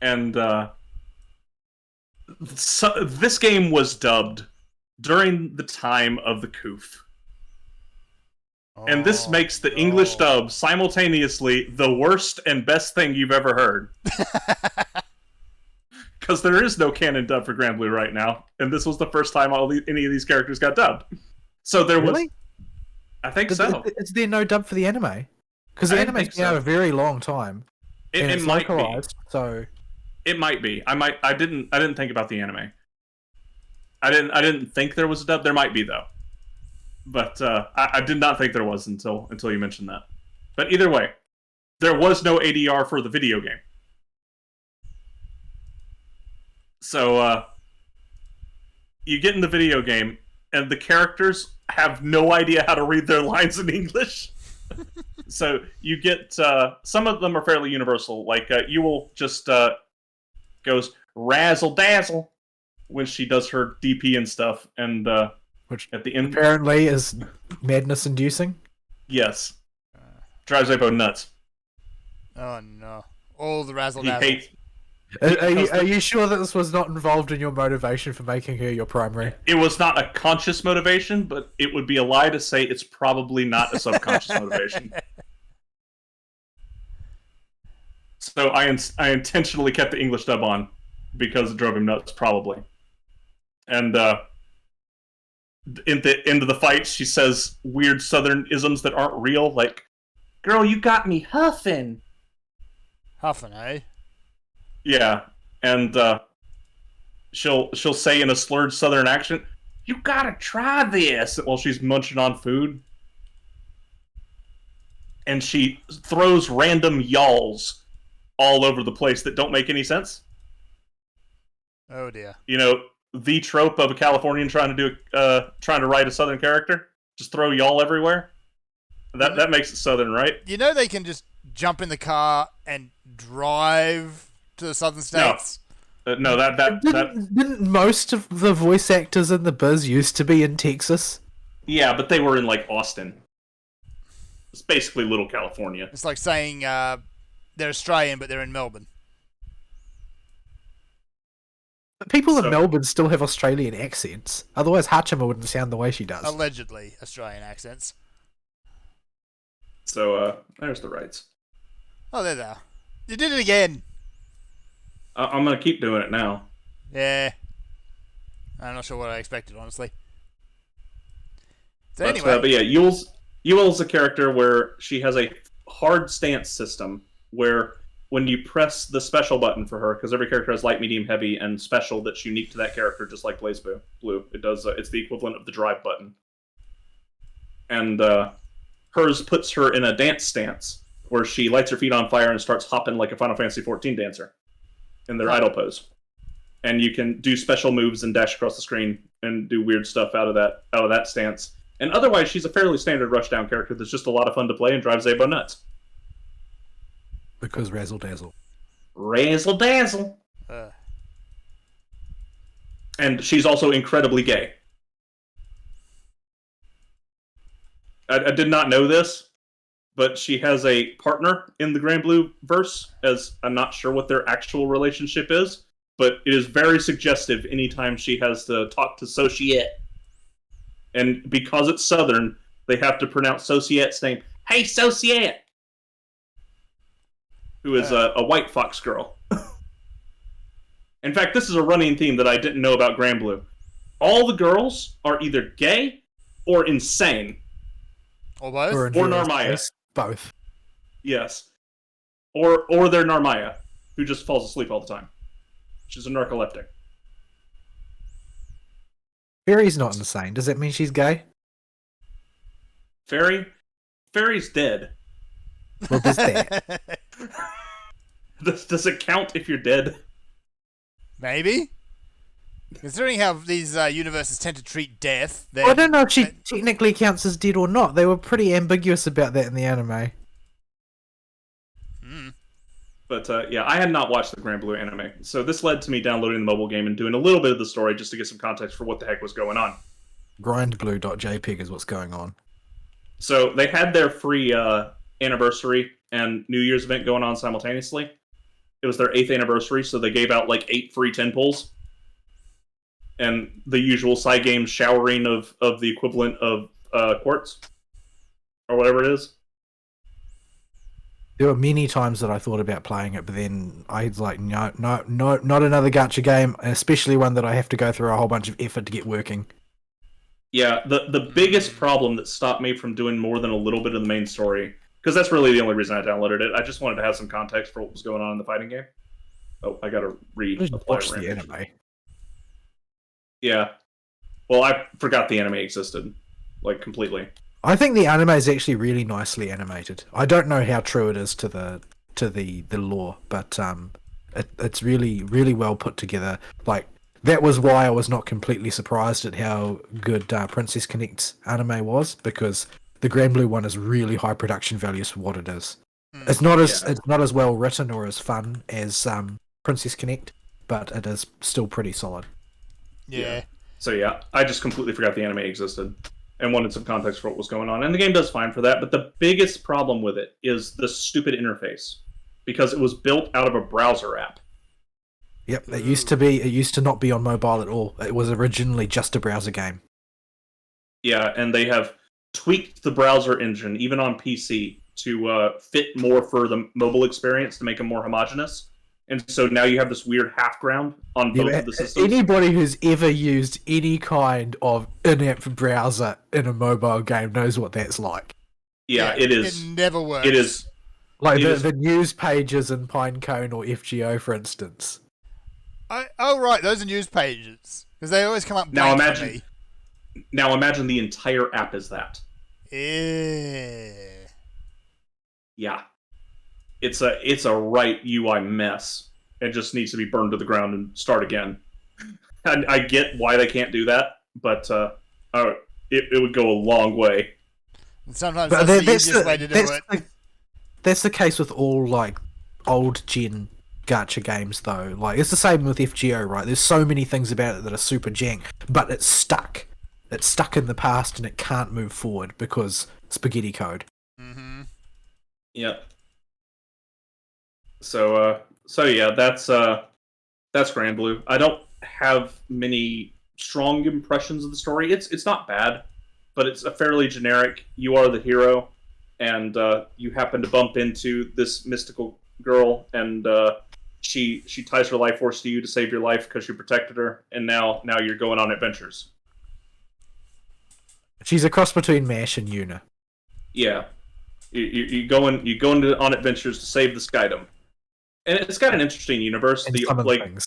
Speaker 1: And so, this game was dubbed during the time of the COOF. And this makes the English dub simultaneously the worst and best thing you've ever heard. Because there is no canon dub for Granblue right now, and this was the first time any of these characters got dubbed. So there was... I think so.
Speaker 3: Is there no dub for the anime? Because the anime's been out a very long time.
Speaker 1: It might be.
Speaker 3: So
Speaker 1: it might be. I didn't think about the anime. I didn't think there was a dub. There might be though. But I did not think there was until you mentioned that. But either way, there was no ADR for the video game. So you get in the video game, and the characters have no idea how to read their lines in English. So you get some of them are fairly universal. Like you will just goes razzle dazzle when she does her DP and stuff, and
Speaker 3: which
Speaker 1: at the end
Speaker 3: apparently is madness inducing.
Speaker 1: Yes, drives Zabo nuts.
Speaker 2: Oh no! All the razzle
Speaker 1: He
Speaker 2: dazzle.
Speaker 1: hates.
Speaker 3: Are you sure that this was not involved in your motivation for making her your primary?
Speaker 1: It was not a conscious motivation, but it would be a lie to say it's probably not a subconscious motivation. So I intentionally kept the English dub on because it drove him nuts, probably. And in the end of the fight, she says weird Southern isms that aren't real, like, "Girl, you got me huffing."
Speaker 2: Huffing, eh?
Speaker 1: Yeah, and she'll say in a slurred Southern accent, "You gotta try this," while she's munching on food. And she throws random y'alls all over the place that don't make any sense.
Speaker 2: Oh dear.
Speaker 1: You know, the trope of a Californian trying to write a Southern character, just throw y'all everywhere. That makes it Southern, right?
Speaker 2: You know they can just jump in the car and drive to the Southern states.
Speaker 1: No,
Speaker 3: Didn't most of the voice actors in the biz used to be in Texas?
Speaker 1: Yeah, but they were in like Austin. It's basically Little California.
Speaker 2: It's like saying they're Australian, but they're in Melbourne.
Speaker 3: People in Melbourne still have Australian accents. Otherwise, Hachima wouldn't sound the way she does.
Speaker 2: Allegedly Australian accents.
Speaker 1: So, there's the rights.
Speaker 2: Oh, there they are. You did it again.
Speaker 1: I'm gonna keep doing it now.
Speaker 2: Yeah. I'm not sure what I expected, honestly. So
Speaker 1: But
Speaker 2: anyway.
Speaker 1: yeah, Yule's a character where she has a hard stance system where when you press the special button for her, because every character has light, medium, heavy, and special that's unique to that character, just like BlazBlue. It does. It's the equivalent of the drive button. And hers puts her in a dance stance where she lights her feet on fire and starts hopping like a Final Fantasy XIV dancer in their idle pose. And you can do special moves and dash across the screen and do weird stuff out of that stance. And otherwise, she's a fairly standard rushdown character that's just a lot of fun to play and drives Zabo nuts.
Speaker 3: Because razzle dazzle.
Speaker 1: Razzle dazzle. And she's also incredibly gay. I did not know this, but she has a partner in the Granblue verse, as I'm not sure what their actual relationship is, but it is very suggestive anytime she has to talk to Societte. And because it's Southern, they have to pronounce Societte's name. Hey, Societte! Who is a white fox girl. In fact, this is a running theme that I didn't know about Granblue. All the girls are either gay or insane.
Speaker 2: Or both?
Speaker 3: Or
Speaker 1: Narmaya.
Speaker 3: Both.
Speaker 1: Yes. Or they're Narmaya, who just falls asleep all the time. She's a narcoleptic.
Speaker 3: Fairy's not insane. Does that mean she's gay?
Speaker 1: Fairy's dead.
Speaker 3: Well, does that?
Speaker 1: Does it count if you're dead?
Speaker 2: Maybe. Considering how these universes tend to treat death,
Speaker 3: I don't know if she technically counts as dead or not. They were pretty ambiguous about that in the anime.
Speaker 1: But yeah, I had not watched the Grand Blue anime, so this led to me downloading the mobile game and doing a little bit of the story just to get some context for what the heck was going on.
Speaker 3: Grindblue.jpg is what's going on.
Speaker 1: So they had their free anniversary and New Year's event going on simultaneously. It was their 8th anniversary, so they gave out like 8 free 10 pulls. And the usual side game showering of the equivalent of quartz. Or whatever it is.
Speaker 3: There were many times that I thought about playing it, but then I was like, no, not another gacha game, especially one that I have to go through a whole bunch of effort to get working.
Speaker 1: Yeah, the biggest problem that stopped me from doing more than a little bit of the main story, because that's really the only reason I downloaded it. I just wanted to have some context for what was going on in the fighting game. Oh, I gotta
Speaker 3: Watch the anime.
Speaker 1: Yeah. Well, I forgot the anime existed, like, completely.
Speaker 3: I think the anime is actually really nicely animated. I don't know how true it is to the lore, but it's really well put together. Like, that was why I was not completely surprised at how good Princess Connect's anime was, because the Grand Blue one is really high production values for what it is. It's not as well written or as fun as Princess Connect, but it is still pretty solid.
Speaker 2: Yeah.
Speaker 1: So yeah, I just completely forgot the anime existed and wanted some context for what was going on. And the game does fine for that, but the biggest problem with it is the stupid interface, because it was built out of a browser app.
Speaker 3: Yep, it used to not be on mobile at all. It was originally just a browser game.
Speaker 1: Yeah, and they have tweaked the browser engine, even on PC, to fit more for the mobile experience to make them more homogeneous. And so now you have this weird half ground on both of the systems.
Speaker 3: Anybody who's ever used any kind of in-app browser in a mobile game knows what that's like.
Speaker 1: Yeah, it is.
Speaker 2: It never works.
Speaker 1: It is.
Speaker 3: Like the news pages in Pinecone or FGO, for instance.
Speaker 2: Oh, right, those are news pages. Because they always come up
Speaker 1: now
Speaker 2: blank for me.
Speaker 1: Now imagine the entire app is that. Yeah. It's a right UI mess. It just needs to be burned to the ground and start again. I get why they can't do that, but it would go a long way.
Speaker 2: And sometimes that's the easiest way to do it.
Speaker 3: That's the case with all like old gen gacha games, though. Like, it's the same with FGO, right? There's so many things about it that are super jank, but it's stuck. It's stuck in the past and it can't move forward because spaghetti code.
Speaker 2: Mm-hmm.
Speaker 1: Yep. So yeah, that's Grand Blue. I don't have many strong impressions of the story. It's not bad, but it's a fairly generic. You are the hero, and you happen to bump into this mystical girl, and she ties her life force to you to save your life because you protected her, and now you're going on adventures.
Speaker 3: She's a cross between MASH and Yuna.
Speaker 1: Yeah, you go on adventures to save the Skydom. And it's got an interesting universe.
Speaker 3: Things.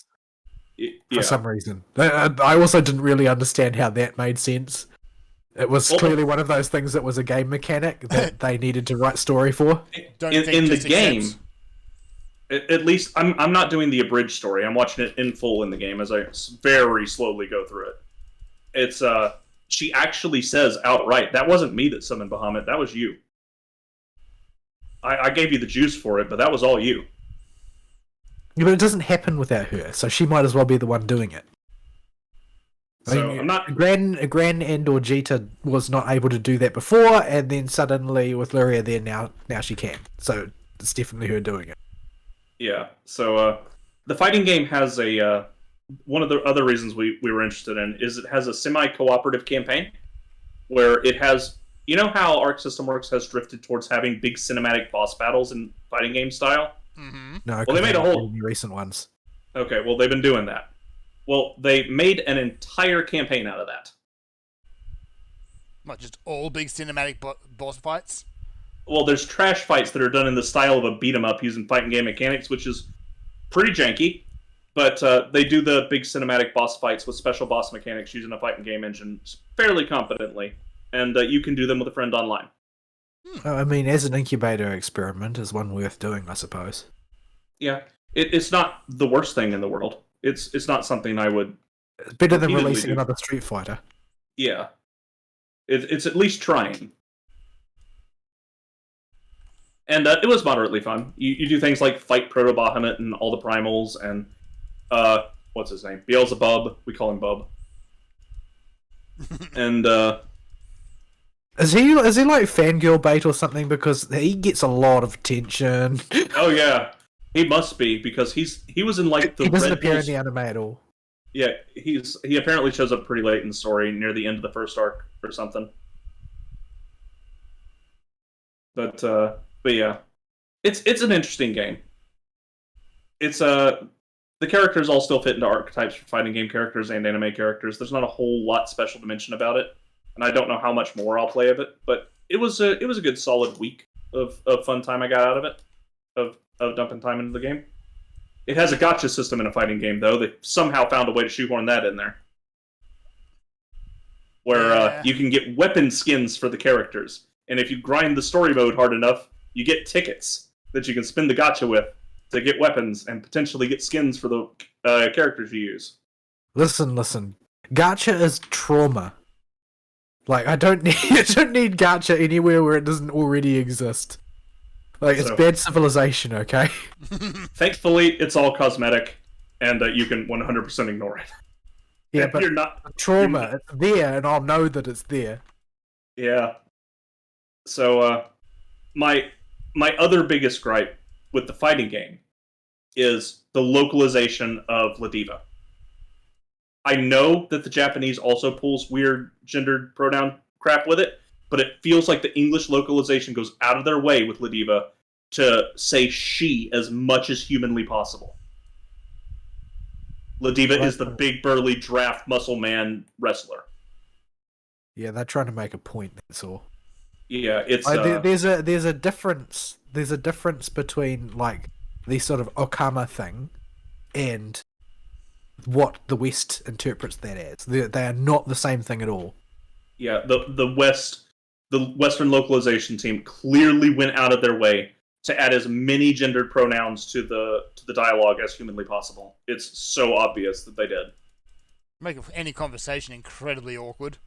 Speaker 3: For some reason. I also didn't really understand how that made sense. It was clearly one of those things that was a game mechanic that they needed to write story for.
Speaker 1: In the game, at least I'm not doing the abridged story. I'm watching it in full in the game as I very slowly go through it. It's she actually says outright, "That wasn't me that summoned Bahamut. That was you. I gave you the juice for it, but that was all you."
Speaker 3: Yeah, but it doesn't happen without her, so she might as well be the one doing it.
Speaker 1: So I'm not.
Speaker 3: Gran and or Jita was not able to do that before, and then suddenly with Luria there now she can. So it's definitely her doing it.
Speaker 1: Yeah. So the fighting game has a one of the other reasons we were interested in is it has a semi-cooperative campaign where it has. You know how Arc System Works has drifted towards having big cinematic boss battles in fighting game style?
Speaker 2: Mm-hmm.
Speaker 3: No,
Speaker 1: well, they made a whole
Speaker 3: recent ones.
Speaker 1: Okay, well they've been doing that. Well, they made an entire campaign out of that.
Speaker 2: Not just all big cinematic boss fights?
Speaker 1: Well, there's trash fights that are done in the style of a beat 'em up using fighting game mechanics, which is pretty janky. But they do the big cinematic boss fights with special boss mechanics using a fighting game engine fairly competently, and you can do them with a friend online.
Speaker 3: I mean, as an incubator experiment, is one worth doing, I suppose.
Speaker 1: Yeah, it's not the worst thing in the world. It's not something I would.
Speaker 3: It's better than releasing another Street Fighter.
Speaker 1: Yeah, it's at least trying. And it was moderately fun. You do things like fight Proto Bahamut and all the primals, and what's his name? Beelzebub. We call him Bub. And
Speaker 3: is he like fangirl bait or something? Because he gets a lot of attention.
Speaker 1: oh yeah, he must be, because he was in like the
Speaker 3: he doesn't
Speaker 1: Red
Speaker 3: appear in
Speaker 1: Bulls-
Speaker 3: the anime at all.
Speaker 1: Yeah, he apparently shows up pretty late in the story, near the end of the first arc or something. But yeah, it's an interesting game. It's the characters all still fit into archetypes for fighting game characters and anime characters. There's not a whole lot special to mention about it, and I don't know how much more I'll play of it. But it was a good solid week of fun time I got out of it, of dumping time into the game. It has a gacha system in a fighting game, though. They somehow found a way to shoehorn that in there, where you can get weapon skins for the characters, and if you grind the story mode hard enough, you get tickets that you can spin the gacha with to get weapons and potentially get skins for the characters you use.
Speaker 3: Listen. Gacha is trauma. Like, I don't need gacha anywhere where it doesn't already exist. Like, it's bad civilization, okay?
Speaker 1: Thankfully, it's all cosmetic, and you can 100% ignore it.
Speaker 3: Yeah,
Speaker 1: And
Speaker 3: but
Speaker 1: you're not
Speaker 3: trauma, it's there, and I'll know that it's there.
Speaker 1: Yeah. So, my other biggest gripe with the fighting game is the localization of Ladiva. I know that the Japanese also pulls weird gendered pronoun crap with it, but it feels like the English localization goes out of their way with Ladiva to say she as much as humanly possible. Ladiva is the big, burly, draft muscle man wrestler.
Speaker 3: Yeah, they're trying to make a point, that's all.
Speaker 1: Yeah, it's
Speaker 3: there's a difference. There's a difference between like the sort of Okama thing and what the West interprets that as. They are not the same thing at all.
Speaker 1: Yeah, the Western localization team clearly went out of their way to add as many gendered pronouns to the dialogue as humanly possible. It's so obvious that they did.
Speaker 2: Make any conversation incredibly awkward.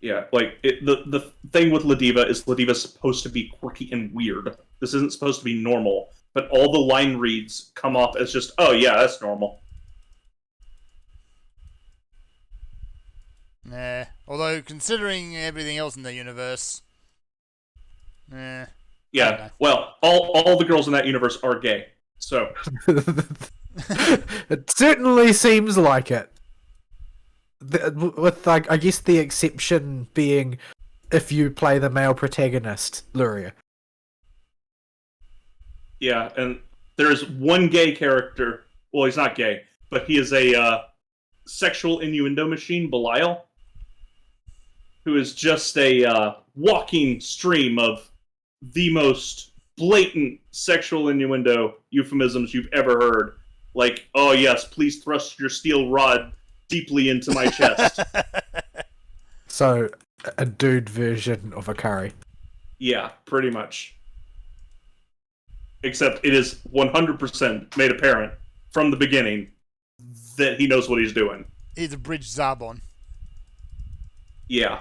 Speaker 1: Yeah, like the thing with Ladiva is Ladiva's supposed to be quirky and weird. This isn't supposed to be normal, but all the line reads come off as just, oh yeah, that's normal.
Speaker 2: Nah. Although, considering everything else in the universe... Nah.
Speaker 1: Yeah, well, all the girls in that universe are gay, so...
Speaker 3: It certainly seems like it. With, like, I guess the exception being if you play the male protagonist, Luria.
Speaker 1: Yeah, and there's one gay character. Well, he's not gay, but he is a sexual innuendo machine, Belial, who is just a walking stream of the most blatant sexual innuendo euphemisms you've ever heard. Like, oh yes, please thrust your steel rod deeply into my chest.
Speaker 3: So, a dude version of Akari.
Speaker 1: Yeah, pretty much. Except it is 100% made apparent from the beginning that he knows what he's doing.
Speaker 2: He's a bridge Zarbon.
Speaker 1: Yeah.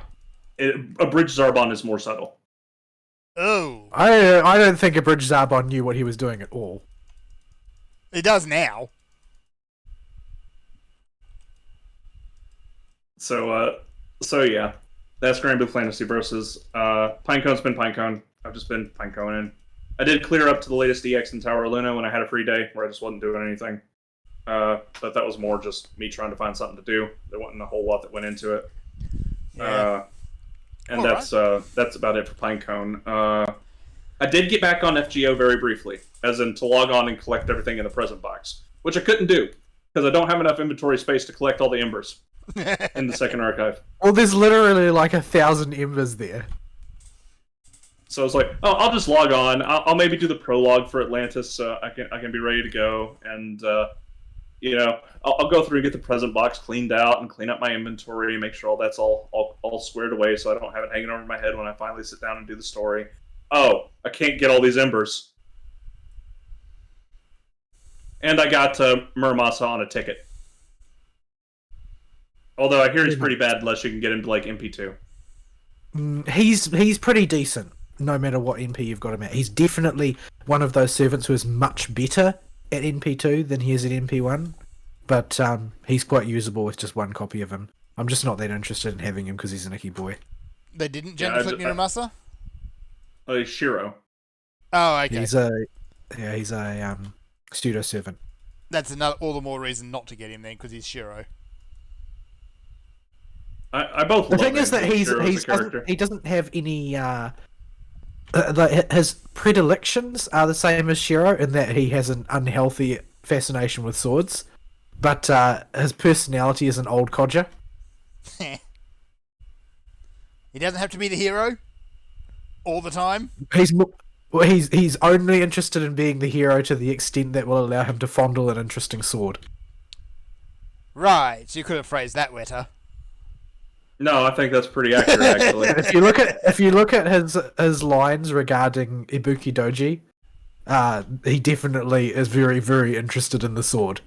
Speaker 1: A bridge Zarbon is more subtle.
Speaker 2: Oh.
Speaker 3: I don't think Abridged Zarbon knew what he was doing at all.
Speaker 2: He does now.
Speaker 1: So yeah. That's Grand Blue Fantasy versus Pinecone's been Pinecone. I've just been Pineconing. I did clear up to the latest EX in Tower of Luna when I had a free day where I just wasn't doing anything. But that was more just me trying to find something to do. There wasn't a whole lot that went into it.
Speaker 2: Yeah.
Speaker 1: And that's about it for Pinecone. I did get back on FGO very briefly, as in to log on and collect everything in the present box, which I couldn't do because I don't have enough inventory space to collect all the embers in the second archive.
Speaker 3: Well, there's literally like 1,000 embers there.
Speaker 1: So I was like, oh, I'll just log on. I'll maybe do the prologue for Atlantis so I can be ready to go. And, I'll go through and get the present box cleaned out and clean up my inventory and make sure all that's all squared away so I don't have it hanging over my head when I finally sit down and do the story. Oh, I can't get all these embers. And I got Muramasa on a ticket. Although I hear he's pretty bad unless you can get him to, like, MP2.
Speaker 3: He's pretty decent. no matter what NP you've got him at. He's definitely one of those servants who is much better at NP2 than he is at NP1, but he's quite usable with just one copy of him. I'm just not that interested in having him because he's a Nicky boy.
Speaker 2: They didn't gender flip Muramasa?
Speaker 1: Shiro.
Speaker 2: Oh, okay.
Speaker 3: He's a pseudo servant.
Speaker 2: That's another all the more reason not to get him then because he's Shiro.
Speaker 1: I both.
Speaker 3: The
Speaker 1: love
Speaker 3: thing is that he doesn't have any. His predilections are the same as Shiro in that he has an unhealthy fascination with swords, but his personality is an old codger.
Speaker 2: He doesn't have to be the hero all the time.
Speaker 3: He's only interested in being the hero to the extent that will allow him to fondle an interesting sword.
Speaker 2: Right, you could have phrased that better.
Speaker 1: No, I think that's pretty accurate, actually.
Speaker 3: if you look at his lines regarding Ibuki Doji, he definitely is very, very interested in the sword.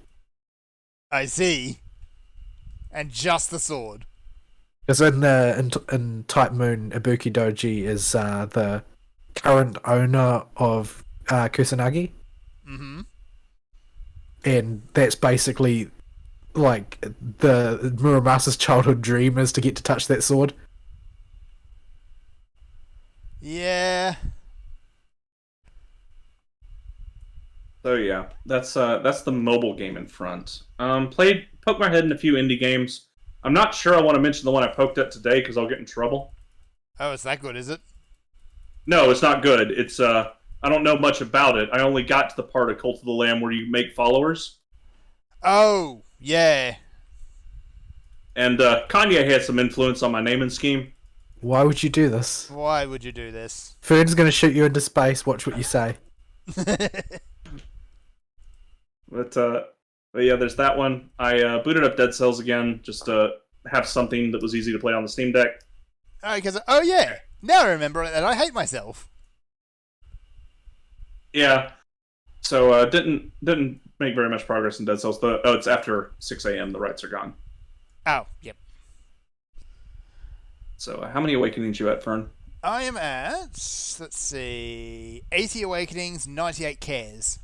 Speaker 2: I see. And just the sword.
Speaker 3: Because in Type Moon, Ibuki Doji is the current owner of Kusanagi.
Speaker 2: Mm-hmm.
Speaker 3: And that's basically like the Muramasa's childhood dream is to get to touch that sword.
Speaker 2: Yeah.
Speaker 1: So yeah, that's the mobile game in front. Poked my head in a few indie games. I'm not sure I want to mention the one I poked at today because I'll get in trouble.
Speaker 2: Oh, it's that good, is it?
Speaker 1: No, it's not good. It's I don't know much about it. I only got to the part of Cult of the Lamb where you make followers.
Speaker 2: Oh, yeah.
Speaker 1: And Kanye had some influence on my naming scheme.
Speaker 3: Why would you do this?
Speaker 2: Why would you do this?
Speaker 3: Fern's gonna shoot you into space. Watch what you say.
Speaker 1: But yeah, there's that one. I booted up Dead Cells again just to have something that was easy to play on the Steam Deck.
Speaker 2: Oh yeah, now I remember it, and I hate myself.
Speaker 1: Yeah. So didn't make very much progress in Dead Cells. It's after 6 a.m. The rights are gone.
Speaker 2: Oh, yep.
Speaker 1: So how many awakenings you at, Fern?
Speaker 2: I am at, let's see, 80 awakenings, 98 cares.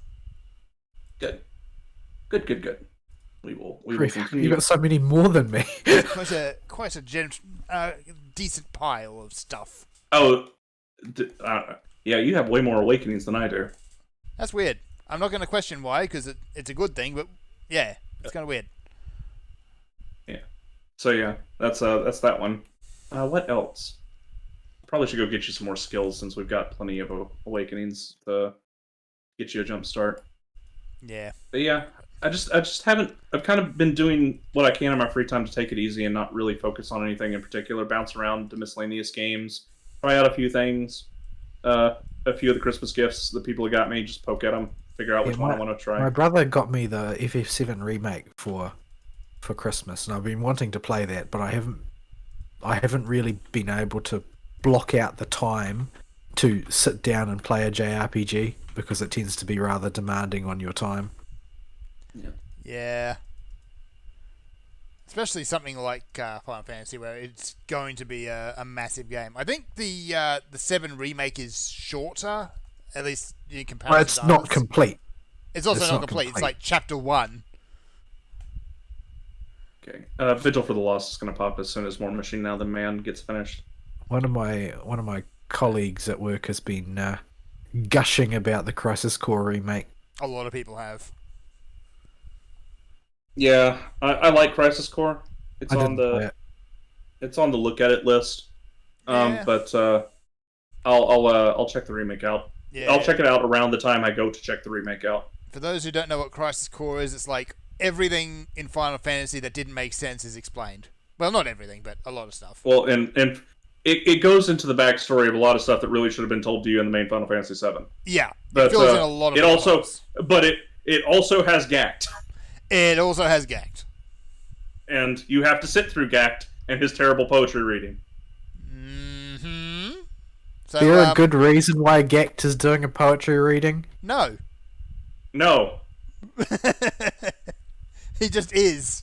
Speaker 1: Good. We will continue.
Speaker 3: You got so many more than me.
Speaker 2: quite a decent pile of stuff.
Speaker 1: Oh, yeah, you have way more awakenings than I do.
Speaker 2: That's weird. I'm not going to question why, because it's a good thing, but yeah, it's kind of weird.
Speaker 1: Yeah. So yeah, that's that one. What else? Probably should go get you some more skills since we've got plenty of awakenings to get you a jump start.
Speaker 2: Yeah.
Speaker 1: But yeah, I just haven't. I've kind of been doing what I can in my free time to take it easy and not really focus on anything in particular. Bounce around to miscellaneous games, try out a few things. A few of the Christmas gifts that people have got me, just poke at them, figure out which one I want to try.
Speaker 3: My brother got me the FF7 remake for Christmas, and I've been wanting to play that, but I haven't really been able to block out the time to sit down and play a JRPG because it tends to be rather demanding on your time.
Speaker 2: Yeah. Especially something like Final Fantasy, where it's going to be a massive game. I think the 7 remake is shorter, at least in comparison.
Speaker 3: Well, it's not complete.
Speaker 2: It's also not complete. It's like Chapter 1.
Speaker 1: Okay. Vigil for the Lost is going to pop as soon as More Machine Now Than Man gets finished.
Speaker 3: One of my colleagues at work has been gushing about the Crisis Core remake.
Speaker 2: A lot of people have.
Speaker 1: Yeah, I like Crisis Core. It's
Speaker 3: I
Speaker 1: on
Speaker 3: didn't play it.
Speaker 1: It's on the look at it list.
Speaker 2: Yeah.
Speaker 1: But I'll check the remake out.
Speaker 2: Yeah.
Speaker 1: I'll check it out around the time I go to check the remake out.
Speaker 2: For those who don't know what Crisis Core is, it's like everything in Final Fantasy that didn't make sense is explained. Well, not everything, but a lot of stuff.
Speaker 1: Well, and it goes into the backstory of a lot of stuff that really should have been told to you in the main Final Fantasy VII.
Speaker 2: Yeah,
Speaker 1: But
Speaker 2: it fills in a lot of
Speaker 1: it also,
Speaker 2: holes.
Speaker 1: but it also has Gact,
Speaker 2: It also has Gact.
Speaker 1: and you have to sit through Gact and his terrible poetry reading.
Speaker 2: Mm-hmm. So,
Speaker 3: Is there a good reason why Gact is doing a poetry reading?
Speaker 2: No.
Speaker 1: No,
Speaker 2: He just is.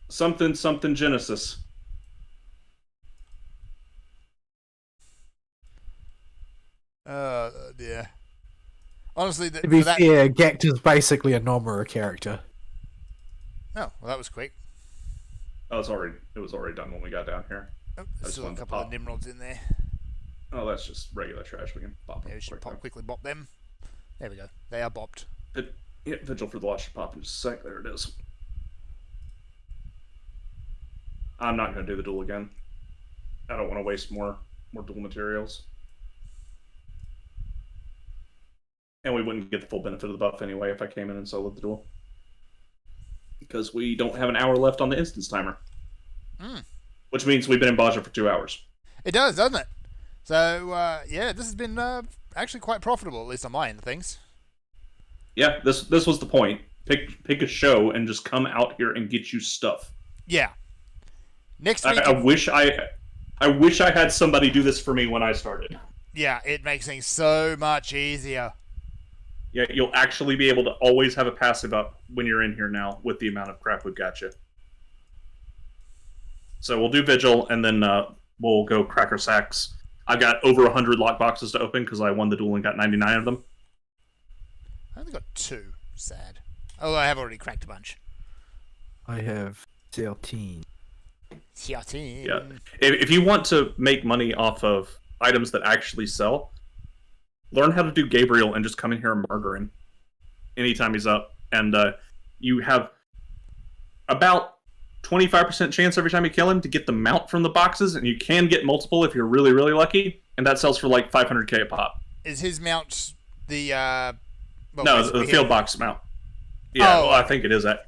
Speaker 1: something Genesis.
Speaker 2: Dear. Honestly,
Speaker 3: To be
Speaker 2: for that...
Speaker 3: fair, Gact is basically a Nomura character.
Speaker 2: Oh, well, that was quick.
Speaker 1: Oh, it was already done when we got down here.
Speaker 2: Oh,
Speaker 1: I
Speaker 2: there's
Speaker 1: just
Speaker 2: still a
Speaker 1: wanted to
Speaker 2: couple of
Speaker 1: pop.
Speaker 2: Nimrods in there.
Speaker 1: Oh, that's just regular trash. We can pop them.
Speaker 2: Yeah, we should
Speaker 1: quick.
Speaker 2: quickly bop them. There we go. They are bopped.
Speaker 1: Yeah, Vigil for the Lost should pop in just a sec. There it is. I'm not going to do the duel again. I don't want to waste more duel materials. And we wouldn't get the full benefit of the buff anyway if I came in and soloed the duel. Because we don't have an hour left on the instance timer. Which means we've been in Baja for 2 hours.
Speaker 2: It does, doesn't it? So, yeah, this has been actually quite profitable, at least on my end of things.
Speaker 1: Yeah, this was the point. Pick a show and just come out here and get you stuff.
Speaker 2: Yeah. Next week...
Speaker 1: I wish I had somebody do this for me when I started.
Speaker 2: Yeah, it makes things so much easier.
Speaker 1: Yeah, you'll actually be able to always have a passive up when you're in here now with the amount of crap we've got you. So we'll do Vigil, and then we'll go Cracker Sacks. I've got over 100 lockboxes to open because I won the duel and got 99 of them.
Speaker 2: I only got 2. Sad. Although I have already cracked a bunch.
Speaker 3: I have 13.
Speaker 2: 13.
Speaker 1: Yeah. If you want to make money off of items that actually sell, learn how to do Gabriel and just come in here and murder him anytime he's up. And you have about 25% chance every time you kill him to get the mount from the boxes, and you can get multiple if you're really, really lucky, and that sells for like 500k a pop.
Speaker 2: Is his mount the...
Speaker 1: no, the field box mount. Yeah,
Speaker 2: Oh.
Speaker 1: well, I think it is that.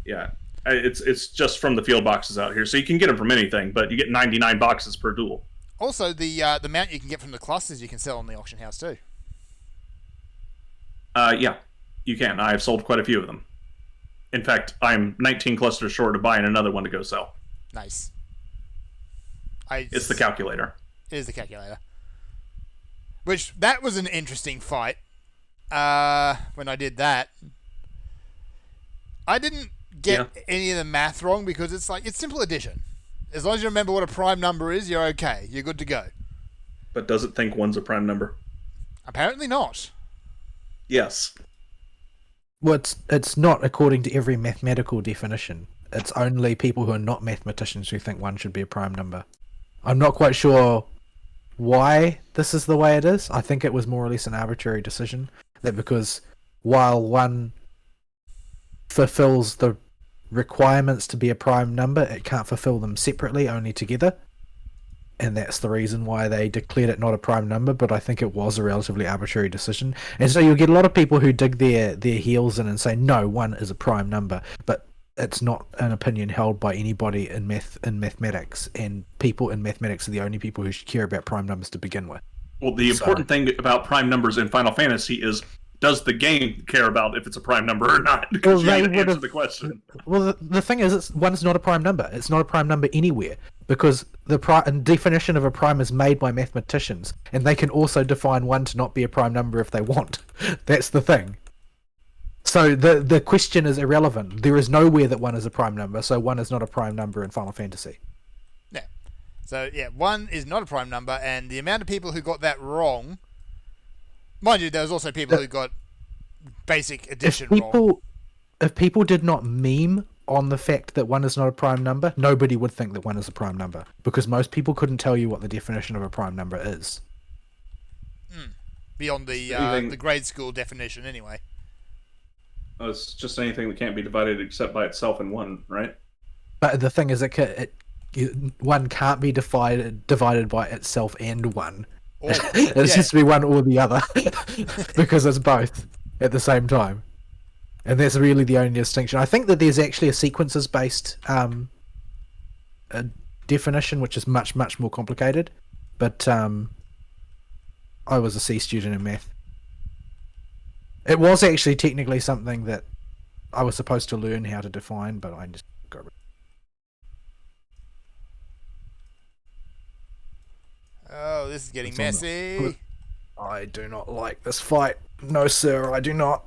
Speaker 1: Yeah. It's just from the field boxes out here, so you can get them from anything, but you get 99 boxes per duel.
Speaker 2: Also, the mount you can get from the clusters you can sell on the auction house too.
Speaker 1: Yeah, you can. I've sold quite a few of them. In fact, I'm 19 clusters short of buying another one to go sell.
Speaker 2: Nice.
Speaker 1: It's the calculator.
Speaker 2: It is the calculator. Which, that was an interesting fight. When I did that. I didn't get any of the math wrong because it's simple addition. As long as you remember what a prime number is, you're okay. You're good to go.
Speaker 1: But does it think one's a prime number?
Speaker 2: Apparently not.
Speaker 1: Yes.
Speaker 3: Well, it's not according to every mathematical definition. It's only people who are not mathematicians who think one should be a prime number. I'm not quite sure why this is the way it is. I think it was more or less an arbitrary decision. That because while one fulfills the requirements to be a prime number, it can't fulfill them separately, only together. And that's the reason why they declared it not a prime number, but I think it was a relatively arbitrary decision. And so you'll get a lot of people who dig their heels in and say, no, 1 is a prime number, but it's not an opinion held by anybody in mathematics, and people in mathematics are the only people who should care about prime numbers to begin with.
Speaker 1: Well, the important thing about prime numbers in Final Fantasy is, does the game care about if it's a prime number or not? Because you need to answer the question.
Speaker 3: Well, the thing is, 1 is not a prime number. It's not a prime number anywhere, because the definition of a prime is made by mathematicians, and they can also define 1 to not be a prime number if they want. That's the thing. So the question is irrelevant. There is nowhere that 1 is a prime number, so 1 is not a prime number in Final Fantasy.
Speaker 2: Yeah. So, yeah, 1 is not a prime number, and the amount of people who got that wrong... Mind you, there was also people who got basic addition wrong.
Speaker 3: If people did not meme on the fact that 1 is not a prime number, nobody would think that 1 is a prime number, because most people couldn't tell you what the definition of a prime number is.
Speaker 2: Beyond the grade school definition, anyway.
Speaker 1: Oh, it's just anything that can't be divided except by itself in 1, right?
Speaker 3: But the thing is, 1 can't be divided by itself and 1. It has to be 1 or the other, because it's both at the same time. And that's really the only distinction. I think that there's actually a sequences-based definition, which is much, much more complicated. But I was a C student in math. It was actually technically something that I was supposed to learn how to define, but I just got rid of it.
Speaker 2: Oh, this is getting messy.
Speaker 3: I do not like this fight. No, sir, I do not.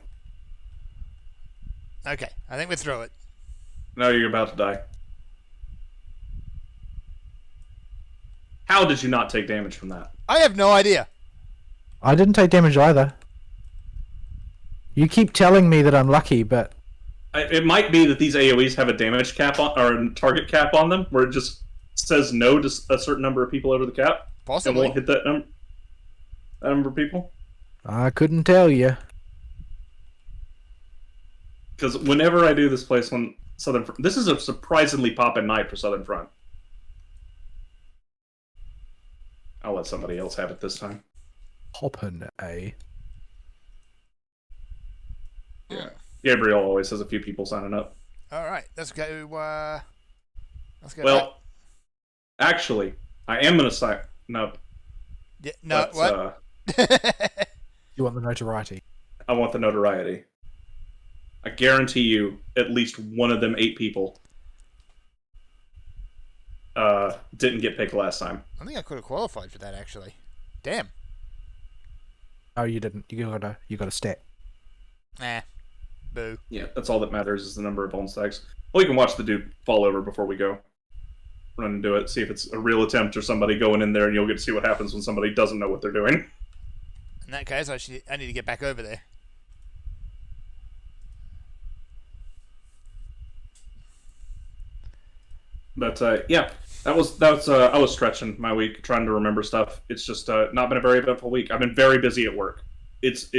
Speaker 2: Okay, I think we're through it.
Speaker 1: No, you're about to die. How did you not take damage from that?
Speaker 2: I have no idea.
Speaker 3: I didn't take damage either. You keep telling me that I'm lucky, but
Speaker 1: It might be that these AoEs have a damage cap on, or a target cap on them, where it just says no to a certain number of people over the cap,
Speaker 2: Possibly.
Speaker 1: and won't hit that number of people.
Speaker 3: I couldn't tell you.
Speaker 1: Because whenever I do this place on Southern Front, this is a surprisingly poppin' night for Southern Front. I'll let somebody else have it this time.
Speaker 3: Hoppin', eh?
Speaker 1: Yeah. Gabriel always has a few people signing up.
Speaker 2: All right, let's go. Let's go.
Speaker 1: Well, actually, I am going to sign up.
Speaker 2: Yeah, no, what?
Speaker 3: You want the notoriety?
Speaker 1: I want the notoriety. I guarantee you, at least one of them 8 people didn't get picked last time.
Speaker 2: I think I could have qualified for that actually. Damn.
Speaker 3: Oh, you didn't. You got a stat.
Speaker 2: Nah. Boo.
Speaker 1: Yeah, that's all that matters is the number of bone stacks. Well, you can watch the dude fall over before we go. Run and do it. See if it's a real attempt or somebody going in there, and you'll get to see what happens when somebody doesn't know what they're doing.
Speaker 2: In that case, I need to get back over there.
Speaker 1: But yeah, I was stretching my week trying to remember stuff. It's just not been a very eventful week. I've been very busy at work. It's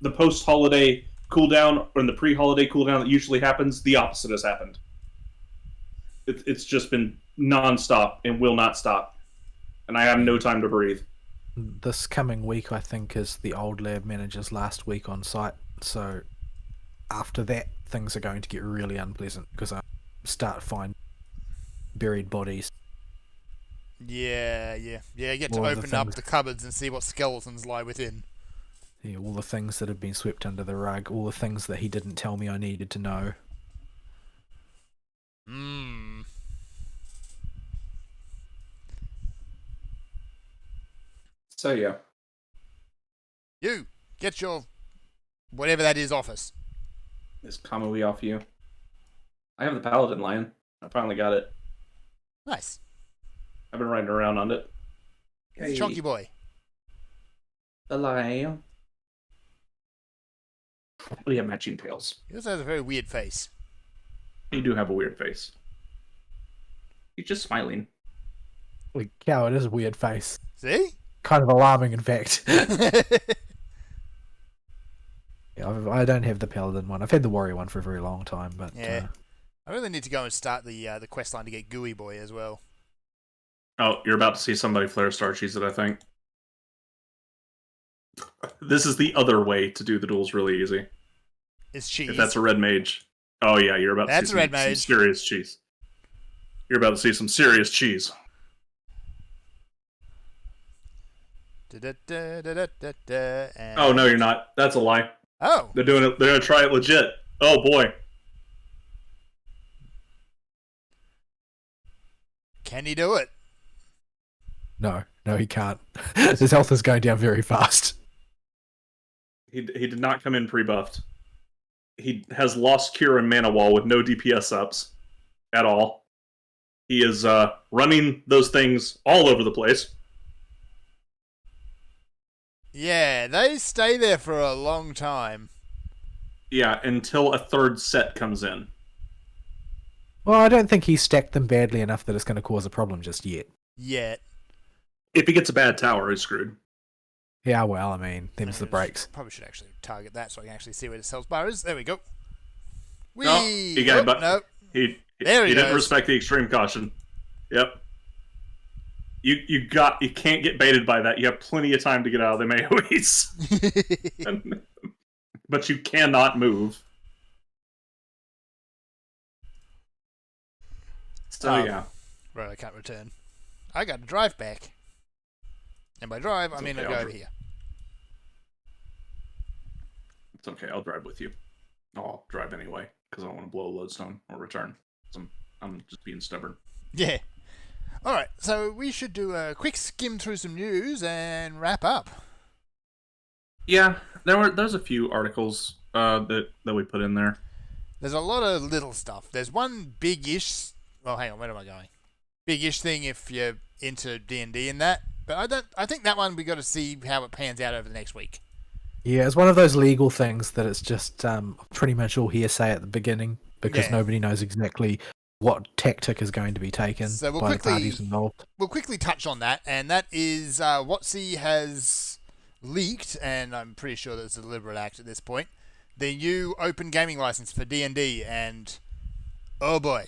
Speaker 1: the post-holiday cooldown or in the pre-holiday cooldown that usually happens. The opposite has happened. It's just been non-stop and will not stop, and I have no time to breathe.
Speaker 3: This coming week, I think, is the old lab manager's last week on site. So after that, things are going to get really unpleasant because I start finding buried bodies.
Speaker 2: Yeah. You get to
Speaker 3: More of the
Speaker 2: open up
Speaker 3: things-
Speaker 2: the cupboards and see what skeletons lie within.
Speaker 3: Yeah, all the things that have been swept under the rug, all the things that he didn't tell me I needed to know.
Speaker 2: Mmm.
Speaker 1: So yeah,
Speaker 2: You get your whatever that is off us.
Speaker 1: is Kamui off you? I have the Paladin Lion. I finally got it.
Speaker 2: Nice.
Speaker 1: I've been riding around on it.
Speaker 2: It's a chunky boy.
Speaker 1: The lion. We have matching tails.
Speaker 2: He also has a very weird face.
Speaker 1: You do have a weird face. He's just smiling.
Speaker 3: Holy cow, it is a weird face.
Speaker 2: See?
Speaker 3: Kind of alarming, in fact. Yeah, I don't have the Paladin one. I've had the Warrior one for a very long time, but
Speaker 2: Yeah. I really need to go and start the quest line to get Gooey Boy as well.
Speaker 1: Oh, you're about to see somebody flare Star Cheese it, I think. This is the other way to do the duels really easy.
Speaker 2: It's cheese.
Speaker 1: If that's a red mage. Oh yeah, you're about to
Speaker 2: That's
Speaker 1: see
Speaker 2: a red
Speaker 1: some
Speaker 2: mage.
Speaker 1: serious cheese. You're about to see some serious cheese.
Speaker 2: And...
Speaker 1: Oh no, you're not. That's a lie.
Speaker 2: Oh.
Speaker 1: They're doing it. They're gonna try it legit. Oh boy.
Speaker 2: Can he do it?
Speaker 3: no, he can't. His health is going down very fast.
Speaker 1: He did not come in pre-buffed. He has lost Cure and Mana Wall with no DPS ups at all. He is running those things all over the place.
Speaker 2: Yeah, they stay there for a long time.
Speaker 1: Yeah, until a third set comes in.
Speaker 3: Well, I don't think he stacked them badly enough that it's going to cause a problem just yet.
Speaker 2: Yet.
Speaker 1: If he gets a bad tower, he's screwed.
Speaker 3: Yeah, well, I mean, them's the breaks.
Speaker 2: Probably should actually target that so I can actually see where the Cells bar is. There we go. Whee!
Speaker 1: No, he got
Speaker 2: no.
Speaker 1: He
Speaker 2: There he
Speaker 1: didn't
Speaker 2: goes.
Speaker 1: respect the extreme caution. Yep. You can't get baited by that. You have plenty of time to get out of the AoEs. But you cannot move. So yeah.
Speaker 2: Right, I can't return. I got to drive back. And by drive, I mean
Speaker 1: okay,
Speaker 2: I go
Speaker 1: I'll
Speaker 2: over
Speaker 1: dri-
Speaker 2: here.
Speaker 1: It's okay, I'll drive with you. I'll drive anyway, because I don't want to blow a lodestone or return. I'm just being stubborn.
Speaker 2: Yeah. Alright, so we should do a quick skim through some news and wrap up.
Speaker 1: Yeah, there's a few articles that we put in there.
Speaker 2: There's a lot of little stuff. There's one big-ish... Well, hang on, where am I going? Big-ish thing if you're into D&D and that. But I think that one we got to see how it pans out over the next week.
Speaker 3: Yeah, it's one of those legal things that it's just pretty much all hearsay at the beginning because nobody knows exactly what tactic is going to be taken by the parties involved.
Speaker 2: We'll quickly touch on that, and that is WotC has leaked, and I'm pretty sure that it's a deliberate act at this point, the new open gaming license for D&D, and oh boy.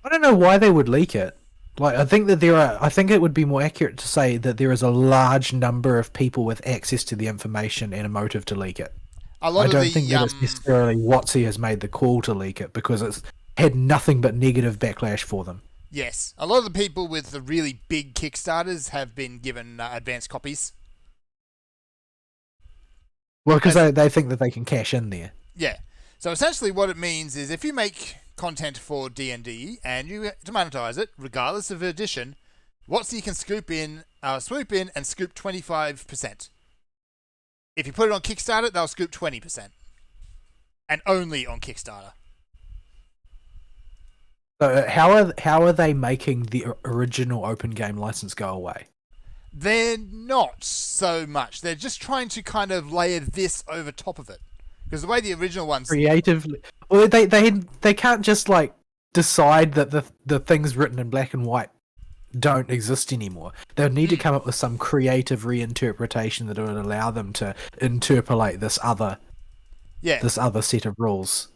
Speaker 3: I don't know why they would leak it. Like, I think it would be more accurate to say that there is a large number of people with access to the information and a motive to leak it. I don't think that it's necessarily WotC has made the call to leak it because it's had nothing but negative backlash for them.
Speaker 2: Yes, a lot of the people with the really big Kickstarters have been given advanced copies.
Speaker 3: Well, because they think that they can cash in there.
Speaker 2: Yeah. So essentially what it means is if you make content for D&D and you to monetize it, regardless of edition, WotC can swoop in and scoop 25%. If you put it on Kickstarter, they'll scoop 20%. And only on Kickstarter.
Speaker 3: So how are they making the original open game license go away?
Speaker 2: They're not so much. They're just trying to kind of layer this over top of it. Because the way the original ones...
Speaker 3: Creatively... Well, they can't just, like, decide that the things written in black and white don't exist anymore. They would need to come up with some creative reinterpretation that would allow them to interpolate this other set of rules.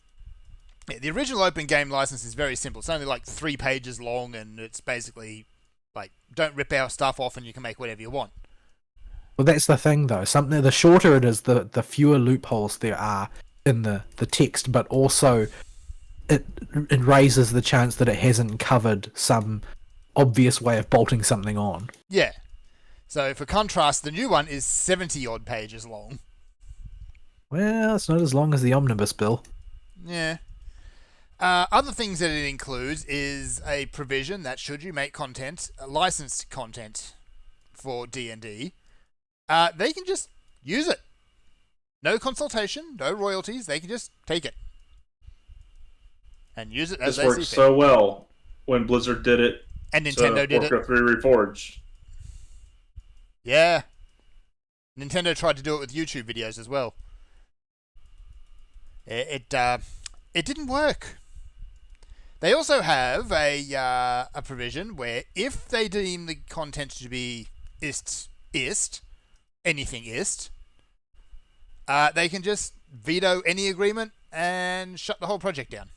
Speaker 2: Yeah, the original open game license is very simple. It's only like 3 pages long, and it's basically like, don't rip our stuff off and you can make whatever you want.
Speaker 3: Well, that's the thing, though. The shorter it is, the fewer loopholes there are in the text, but also it raises the chance that it hasn't covered some obvious way of bolting something on.
Speaker 2: Yeah. So, for contrast, the new one is 70-odd pages long.
Speaker 3: Well, it's not as long as the Omnibus Bill.
Speaker 2: Yeah. Other things that it includes is a provision that should you make content, licensed content for D&D, they can just use it. No consultation, no royalties, they can just take it. And use it as they see fit.
Speaker 1: This worked so well when Blizzard did it.
Speaker 2: And Nintendo did it.
Speaker 1: Warcraft 3 Reforged.
Speaker 2: Yeah. Nintendo tried to do it with YouTube videos as well. It didn't work. They also have a provision where if they deem the content to be anything ist, they can just veto any agreement and shut the whole project down.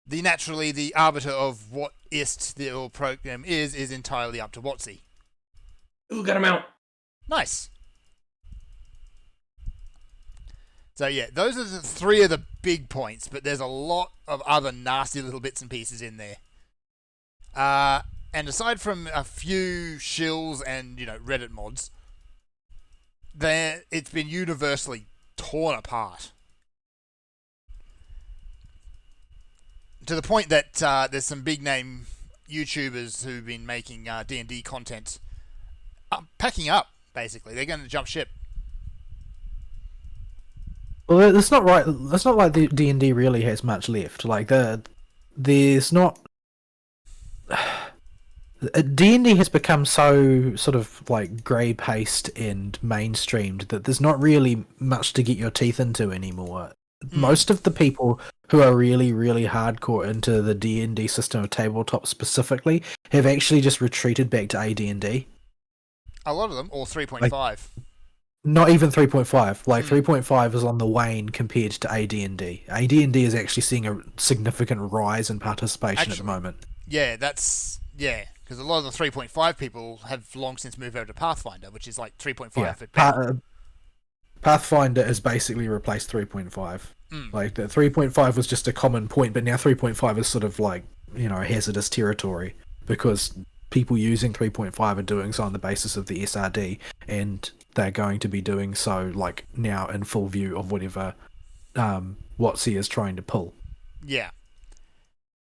Speaker 2: The arbiter of what ist the whole program is entirely up to WotC.
Speaker 1: Ooh, got him out.
Speaker 2: Nice. So yeah, those are the 3 of the big points, but there's a lot of other nasty little bits and pieces in there. And aside from a few shills and, Reddit mods, it's been universally torn apart. To the point that there's some big name YouTubers who've been making D&D content packing up, basically. They're going to jump ship.
Speaker 3: Well, that's not right. That's not like the D&D really has much left. Like there's not. D&D has become so sort of like grey paste and mainstreamed that there's not really much to get your teeth into anymore. Most of the people who are really, really hardcore into the D&D system of tabletop specifically have actually just retreated back to AD&D.
Speaker 2: A lot of them, or 3.5.
Speaker 3: Not even 3.5. Like 3.5 is on the wane compared to AD&D. AD&D is actually seeing a significant rise in participation at the moment.
Speaker 2: Yeah, because a lot of the 3.5 people have long since moved over to Pathfinder, which is like 3.5 at better.
Speaker 3: Pathfinder has basically replaced 3.5. Like the 3.5 was just a common point, but now 3.5 is sort of like, hazardous territory because people using 3.5 are doing so on the basis of the SRD, and they're going to be doing so like now in full view of whatever WotC is trying to pull.
Speaker 2: Yeah.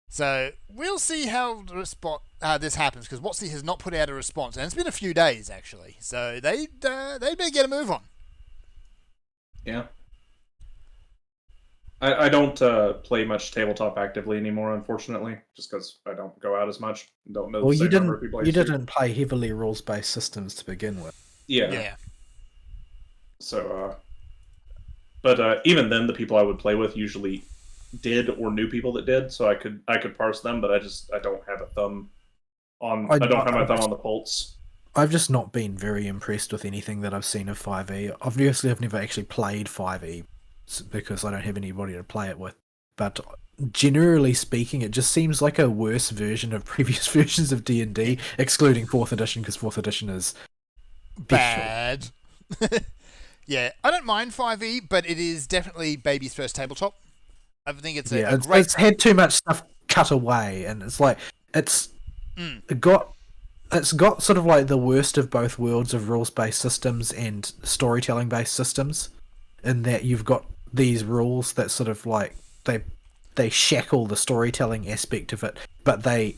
Speaker 2: So we'll see how this happens, because WotC has not put out a response, and it's been a few days actually. So they better get a move on.
Speaker 1: Yeah. I don't play much tabletop actively anymore, unfortunately, just because I don't go out as much and don't know
Speaker 3: Well,
Speaker 1: the same number of people I
Speaker 3: you
Speaker 1: used to.
Speaker 3: didn't play heavily rules-based systems to begin with.
Speaker 1: Yeah.
Speaker 2: Yeah.
Speaker 1: So, but even then, the people I would play with usually did or knew people that did, so I could parse them, but I don't have a thumb on. I don't have my thumb on the pulse.
Speaker 3: I've just not been very impressed with anything that I've seen of 5e. Obviously, I've never actually played 5e because I don't have anybody to play it with. But generally speaking, it just seems like a worse version of previous versions of D&D, excluding 4th edition, because 4th edition is
Speaker 2: bad. Yeah, I don't mind 5e, but it is definitely baby's first tabletop. I think it's a great...
Speaker 3: It's had too much stuff cut away, and it's like it's got sort of like the worst of both worlds of rules-based systems and storytelling-based systems, in that you've got these rules that sort of like they shackle the storytelling aspect of it, but they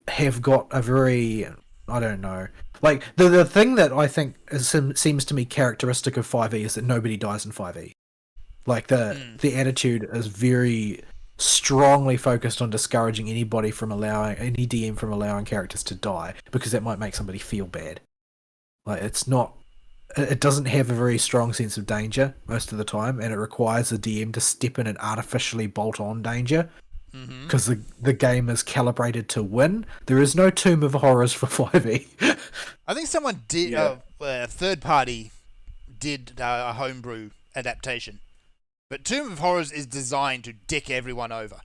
Speaker 3: have got a very, I don't know, like the thing that I think seems to me characteristic of 5e is that nobody dies in 5e. Like the attitude is very strongly focused on discouraging any DM from allowing characters to die, because that might make somebody feel bad. Like it doesn't have a very strong sense of danger most of the time, and it requires the DM to step in and artificially bolt on danger, because the game is calibrated to win. There is no Tomb of Horrors for 5e.
Speaker 2: I think someone did, a third party did a homebrew adaptation. But Tomb of Horrors is designed to dick everyone over.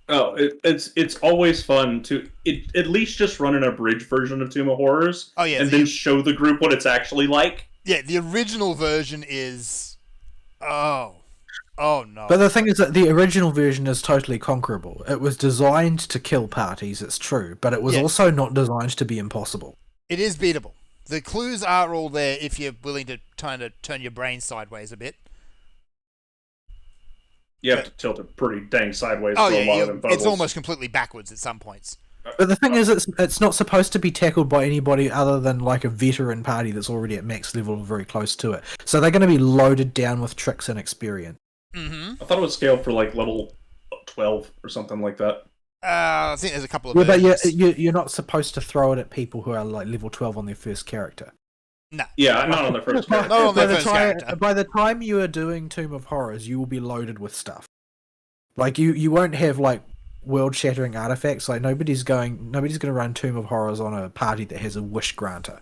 Speaker 1: Oh, it's always fun to at least just run an abridged version of Tomb of Horrors.
Speaker 2: Oh, yeah,
Speaker 1: and then show the group what it's actually like.
Speaker 2: Yeah, the original version is... Oh no.
Speaker 3: But the thing is that the original version is totally conquerable. It was designed to kill parties, it's true, but it was also not designed to be impossible.
Speaker 2: It is beatable. The clues are all there if you're willing to kind of turn your brain sideways a bit.
Speaker 1: You have to tilt it pretty dang sideways for a lot of them bubbles.
Speaker 2: It's almost completely backwards at some points.
Speaker 3: But the thing is, it's not supposed to be tackled by anybody other than like a veteran party that's already at max level or very close to it. So they're going to be loaded down with tricks and experience.
Speaker 2: Mm-hmm.
Speaker 1: I thought it was scaled for like level 12 or something like that.
Speaker 2: I think there's a couple of
Speaker 3: versions. But you're not supposed to throw it at people who are like level 12 on their first character.
Speaker 2: No.
Speaker 1: Yeah, not on their first character.
Speaker 2: Not on their first character.
Speaker 3: By the time you are doing Tomb of Horrors, you will be loaded with stuff. Like you won't have like world-shattering artifacts. Like nobody's going to run Tomb of Horrors on a party that has a wish granter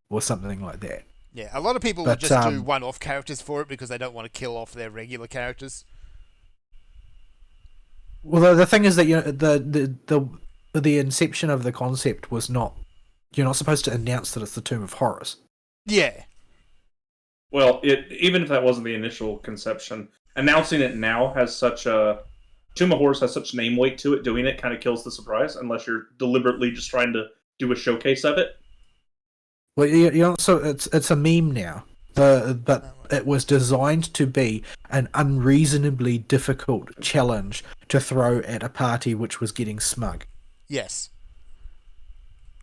Speaker 3: or something like that.
Speaker 2: Yeah, a lot of people will just do one-off characters for it because they don't want to kill off their regular characters.
Speaker 3: Well, the thing is that the inception of the concept was not. You're not supposed to announce that it's the Tomb of Horrors.
Speaker 2: Yeah.
Speaker 1: Well, even if that wasn't the initial conception, announcing it now has such a... Tomb of Horrors has such name weight to it, doing it kind of kills the surprise, unless you're deliberately just trying to do a showcase of it.
Speaker 3: Well, so it's a meme now. But it was designed to be an unreasonably difficult challenge to throw at a party which was getting smug.
Speaker 2: Yes.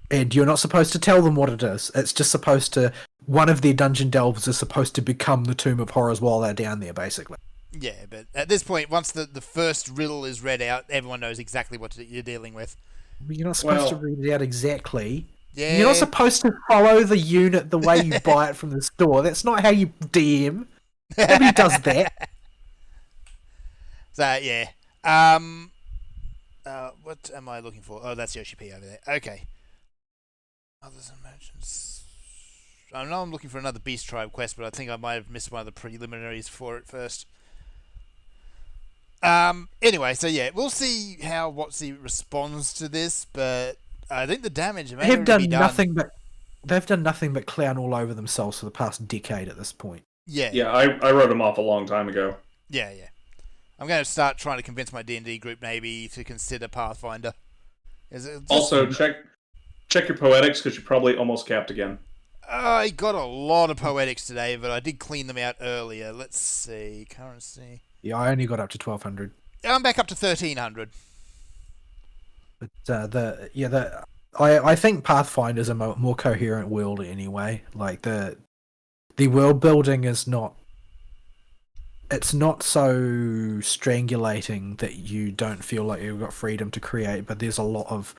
Speaker 3: And you're not supposed to tell them what it is. It's just supposed to... One of their dungeon delvers is supposed to become the Tomb of Horrors while they're down there, basically.
Speaker 2: Yeah, but at this point, once the first riddle is read out, everyone knows exactly what you're dealing with.
Speaker 3: You're not supposed to read it out exactly.
Speaker 2: Yeah.
Speaker 3: You're not supposed to follow the unit the way you buy it from the store. That's not how you DM. Nobody does that.
Speaker 2: So, yeah. What am I looking for? Oh, that's Yoshi P over there. Okay. Others and merchants. I know I'm looking for another Beast Tribe quest, but I think I might have missed one of the preliminaries for it first. Anyway, so yeah, we'll see how WotC responds to this, but I think the damage may
Speaker 3: They've done
Speaker 2: be done.
Speaker 3: They've done nothing but clown all over themselves for the past decade at this point.
Speaker 2: Yeah.
Speaker 1: Yeah, I wrote them off a long time ago.
Speaker 2: Yeah. I'm going to start trying to convince my D&D group maybe to consider Pathfinder.
Speaker 1: Also, check your poetics, because you're probably almost capped again.
Speaker 2: I got a lot of poetics today, but I did clean them out earlier. Let's see. Currency.
Speaker 3: Yeah, I only got up to 1200.
Speaker 2: I'm back up to 1300.
Speaker 3: But I think Pathfinder's a more coherent world anyway. Like the world building is not it's not so strangulating that you don't feel like you've got freedom to create, but there's a lot of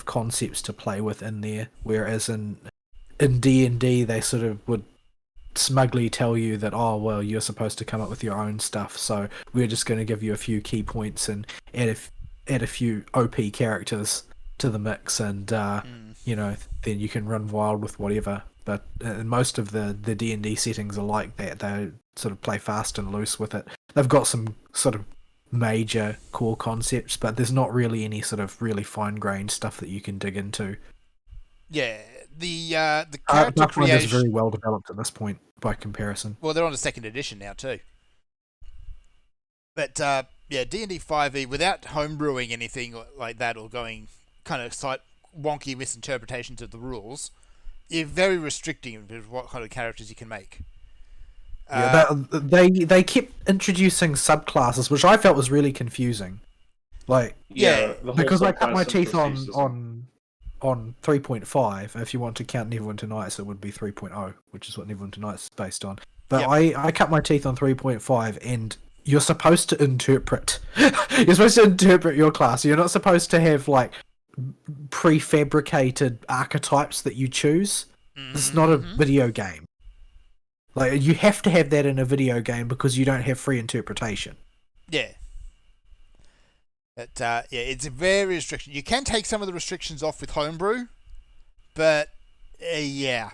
Speaker 3: concepts to play with in there. Whereas in D&D, they sort of would smugly tell you that, oh well, you're supposed to come up with your own stuff, so we're just going to give you a few key points and add a few OP characters to the mix, and you know, then you can run wild with whatever. But most of the D&D settings are like that. They sort of play fast and loose with it. They've got some sort of major core concepts, but there's not really any sort of really fine-grained stuff that you can dig into.
Speaker 2: Yeah, the character
Speaker 3: Pathfinder is
Speaker 2: creation
Speaker 3: very well developed at this point by comparison.
Speaker 2: Well, they're on the second edition now too. But yeah, D&D 5e without homebrewing anything like that or going kind of wonky misinterpretations of the rules, you're very restricting with what kind of characters you can make.
Speaker 3: Yeah, they kept introducing subclasses, which I felt was really confusing. Like,
Speaker 2: yeah,
Speaker 3: because I cut my teeth on 3.5. If you want to count Neverwinter Nights, it would be 3.0, which is what Neverwinter Nights is based on. But yep. I cut my teeth on 3.5, and you're supposed to interpret. You're supposed to interpret your class. You're not supposed to have like prefabricated archetypes that you choose. It's not a video game. Like, you have to have that in a video game because you don't have free interpretation.
Speaker 2: Yeah. But yeah, it's a very restriction. You can take some of the restrictions off with homebrew, but yeah,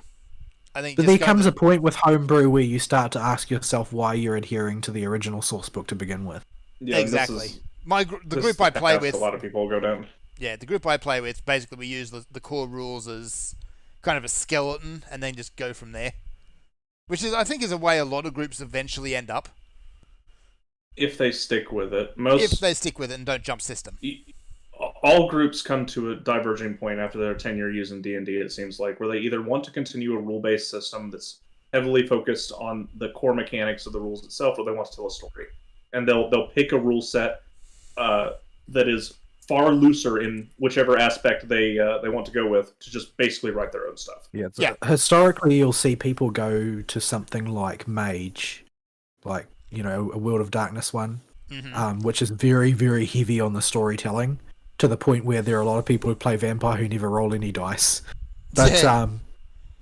Speaker 2: I think.
Speaker 3: But there comes a point with homebrew where you start to ask yourself why you're adhering to the original source book to begin with.
Speaker 1: Yeah,
Speaker 2: exactly. The group I play with,
Speaker 1: a lot of people go down.
Speaker 2: Yeah, the group I play with, basically we use the core rules as kind of a skeleton, and then just go from there. Which is, I think, is a way a lot of groups eventually end up.
Speaker 1: If they stick with it.
Speaker 2: If they stick with it and don't jump system.
Speaker 1: All groups come to a diverging point after their tenure using D&D, it seems like, where they either want to continue a rule-based system that's heavily focused on the core mechanics of the rules itself, or they want to tell a story. And they'll pick a rule set that is far looser in whichever aspect they want to go with, to just basically write their own stuff.
Speaker 3: Yeah. Historically, you'll see people go to something like Mage, like, you know, a World of Darkness one, which is very, very heavy on the storytelling, to the point where there are a lot of people who play Vampire who never roll any dice. But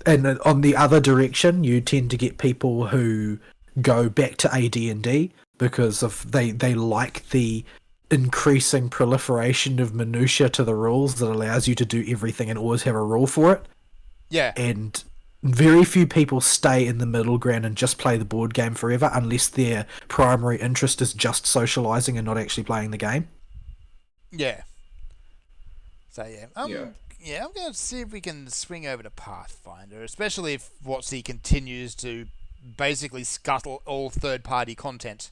Speaker 3: and on the other direction, you tend to get people who go back to AD&D because of they like the increasing proliferation of minutia to the rules that allows you to do everything and always have a rule for it.
Speaker 2: Yeah.
Speaker 3: And very few people stay in the middle ground and just play the board game forever unless their primary interest is just socializing and not actually playing the game.
Speaker 2: Yeah. So yeah. I'm going to see if we can swing over to Pathfinder, especially if WotC continues to basically scuttle all third-party content.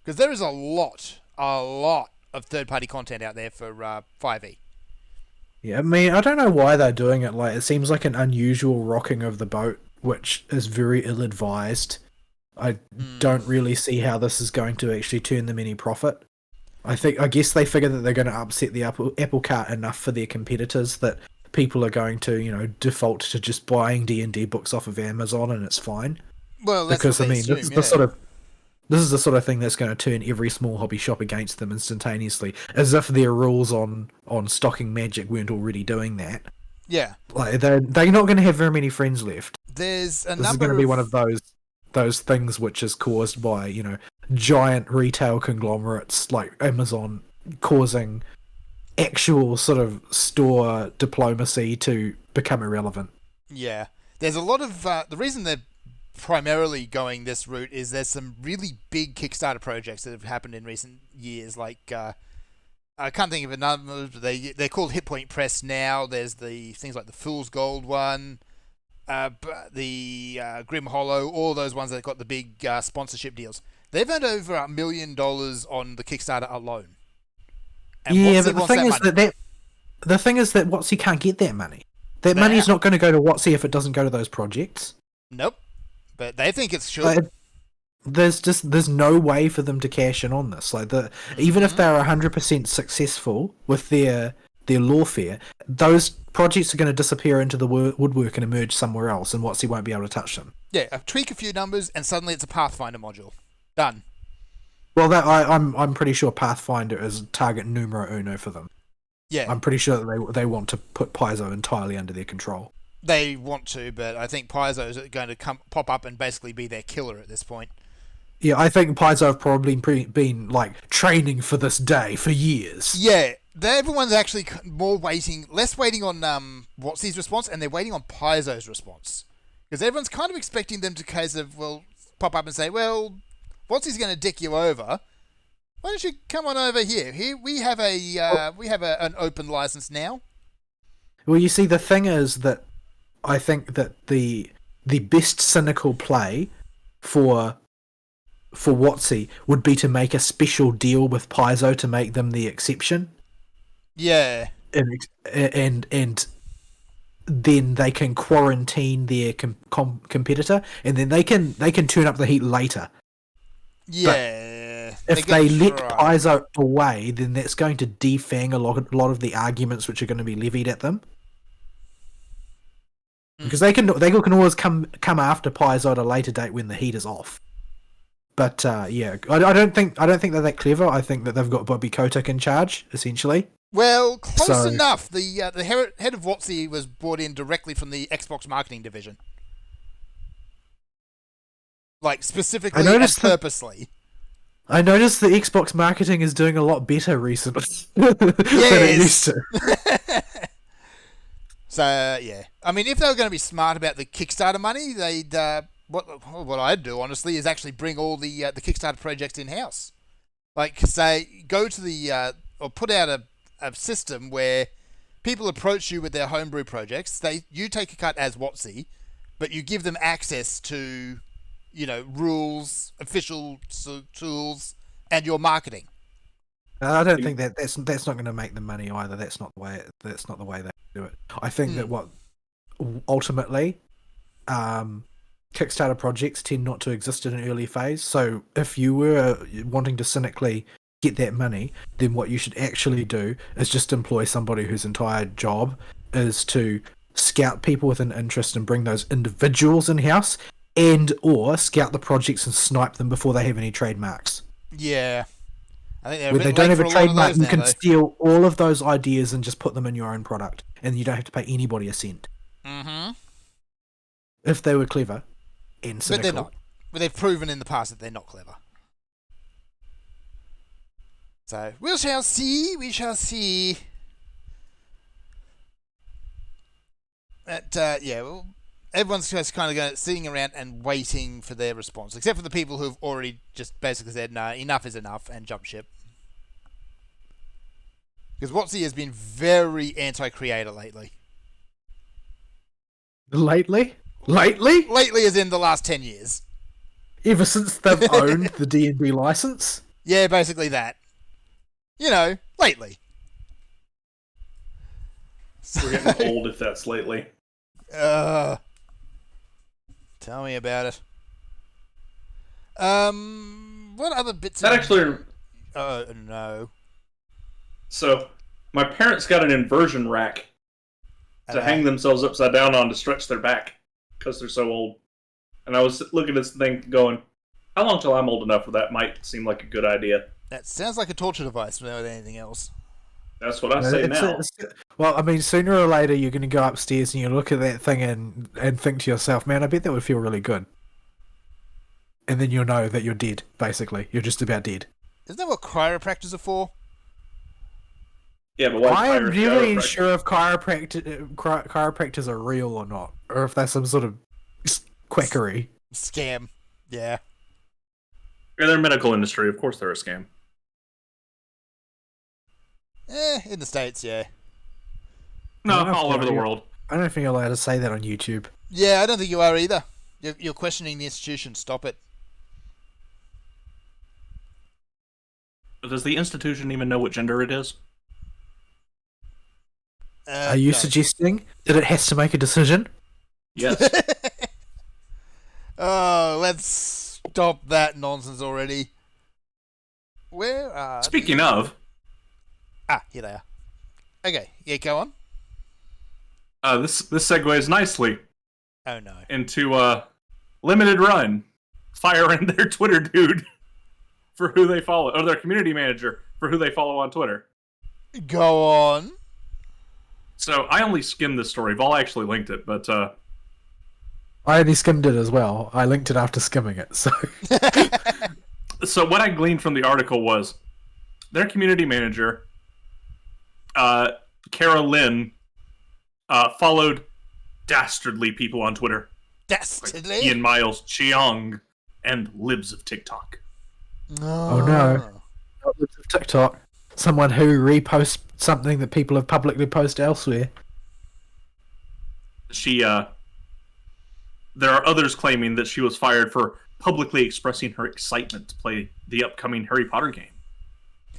Speaker 2: Because there is a lot of third-party content out there for 5e.
Speaker 3: Yeah, I mean, I don't know why they're doing it. Like, it seems like an unusual rocking of the boat, which is very ill-advised. I don't really see how this is going to actually turn them any profit. I guess they figure that they're going to upset the apple cart enough for their competitors that people are going to, you know, default to just buying D&D books off of Amazon, and it's fine.
Speaker 2: Well, that's
Speaker 3: because
Speaker 2: what they assume,
Speaker 3: this is the sort of thing that's going to turn every small hobby shop against them instantaneously, as if their rules on stocking magic weren't already doing that.
Speaker 2: Yeah,
Speaker 3: like they're not going to have very many friends left.
Speaker 2: This is
Speaker 3: going to be one of those things which is caused by, you know, giant retail conglomerates like Amazon causing actual sort of store diplomacy to become irrelevant.
Speaker 2: Yeah, there's a lot of the reason they're primarily going this route is there's some really big Kickstarter projects that have happened in recent years. Like I can't think of another. They're called Hit Point Press now. There's the things like the Fool's Gold one, the Grim Hollow, all those ones that got the big sponsorship deals. They've earned over $1 million on the Kickstarter alone. And
Speaker 3: yeah, but the thing is that WotC can't get that money. That money's not going to go to WotC if it doesn't go to those projects.
Speaker 2: Nope. But they think it should.
Speaker 3: There's no way for them to cash in on this. Like even if they're 100% successful with their lawfare, those projects are going to disappear into the woodwork and emerge somewhere else, and WotC won't be able to touch them.
Speaker 2: Yeah, tweak a few numbers, and suddenly it's a Pathfinder module. Done.
Speaker 3: Well, that I'm pretty sure Pathfinder is target numero uno for them.
Speaker 2: Yeah.
Speaker 3: I'm pretty sure that they want to put Paizo entirely under their control.
Speaker 2: They want to, but I think Paizo is going to pop up and basically be their killer at this point.
Speaker 3: Yeah, I think Paizo have probably been like training for this day for years.
Speaker 2: Yeah, everyone's actually less waiting on WotC's response, and they're waiting on Paizo's response. Because everyone's kind of expecting them to pop up and say, well, WotC's going to dick you over. Why don't you come on over here? Here we have an open license now.
Speaker 3: Well, you see, the thing is that I think that the best cynical play for WotC would be to make a special deal with Paizo to make them the exception.
Speaker 2: Yeah.
Speaker 3: And then they can quarantine their competitor, and then they can turn up the heat later.
Speaker 2: Yeah.
Speaker 3: If they let Paizo away, then that's going to defang a lot of the arguments which are going to be levied at them. Because they can always come after Paizo at a later date when the heat is off. But yeah, I don't think they're that clever. I think that they've got Bobby Kotick in charge, essentially.
Speaker 2: Well, close enough. The head of WotC was brought in directly from the Xbox marketing division, like specifically and purposely.
Speaker 3: I noticed the Xbox marketing is doing a lot better recently than it used to.
Speaker 2: So yeah, I mean, if they were going to be smart about the Kickstarter money, they'd what I'd do honestly is actually bring all the Kickstarter projects in house. Like say, go to or put out a system where people approach you with their homebrew projects. You take a cut as WotC, but you give them access to, rules, official tools, and your marketing.
Speaker 3: I don't think that's not going to make them money either. That's not the way they do it. I think that what ultimately, Kickstarter projects tend not to exist in an early phase. So if you were wanting to cynically get that money, then what you should actually do is just employ somebody whose entire job is to scout people with an interest and bring those individuals in house, and or scout the projects and snipe them before they have any trademarks.
Speaker 2: Yeah. I think
Speaker 3: when they don't have a trademark, you can steal all of those ideas and just put them in your own product, and you don't have to pay anybody a cent.
Speaker 2: Mm-hmm.
Speaker 3: If they were clever and cynical.
Speaker 2: But they're not. But they've proven in the past that they're not clever. So, we shall see. We shall see. But, yeah, well, everyone's just kind of sitting around and waiting for their response, except for the people who've already just basically said, no, enough is enough, and jump ship. Because WotC has been very anti-creator lately.
Speaker 3: Lately? Lately
Speaker 2: as in the last 10 years.
Speaker 3: Ever since they've owned the D&D license?
Speaker 2: Yeah, basically that. Lately.
Speaker 1: We're getting old if that's lately.
Speaker 2: Tell me about it. What other bits?
Speaker 1: That actually.
Speaker 2: Oh no.
Speaker 1: So, my parents got an inversion rack to hang themselves upside down on to stretch their back because they're so old. And I was looking at this thing going, how long till I'm old enough where that might seem like a good idea?
Speaker 2: That sounds like a torture device more than anything else.
Speaker 1: That's what I say now.
Speaker 3: Well, I mean, sooner or later you're going to go upstairs and you look at that thing and think to yourself, man, I bet that would feel really good. And then you'll know that you're dead, basically. You're just about dead.
Speaker 2: Isn't that what chiropractors are for?
Speaker 1: Yeah, but why
Speaker 3: I am really unsure if chiropractors are real or not. Or if they're some sort of quackery.
Speaker 2: Scam. Yeah.
Speaker 1: Yeah, they're medical industry. Of course they're a scam.
Speaker 2: In the States, yeah.
Speaker 1: No, all over the world.
Speaker 3: I don't think you're allowed to say that on YouTube.
Speaker 2: Yeah, I don't think you are either. You're questioning the institution. Stop it.
Speaker 1: Does the institution even know what gender it is?
Speaker 3: Are you suggesting that it has to make a decision?
Speaker 1: Yes.
Speaker 2: Oh, let's stop that nonsense already. Where are...
Speaker 1: Speaking of...
Speaker 2: here they are. Okay, yeah, go on.
Speaker 1: This segues nicely.
Speaker 2: Oh no.
Speaker 1: Into Limited Run. Firing their Twitter dude. for who they follow, or their community manager for who they follow on Twitter.
Speaker 2: Go on.
Speaker 1: So I only skimmed this story. Vol actually linked it, but
Speaker 3: I only skimmed it as well. I linked it after skimming it, so...
Speaker 1: So what I gleaned from the article was their community manager, Kara Lynn, followed dastardly people on Twitter.
Speaker 2: Dastardly?
Speaker 1: Like Ian Miles, Chiong, and Libs of TikTok.
Speaker 3: Oh no. TikTok. Someone who reposts something that people have publicly posted elsewhere.
Speaker 1: She, there are others claiming that she was fired for publicly expressing her excitement to play the upcoming Harry Potter game.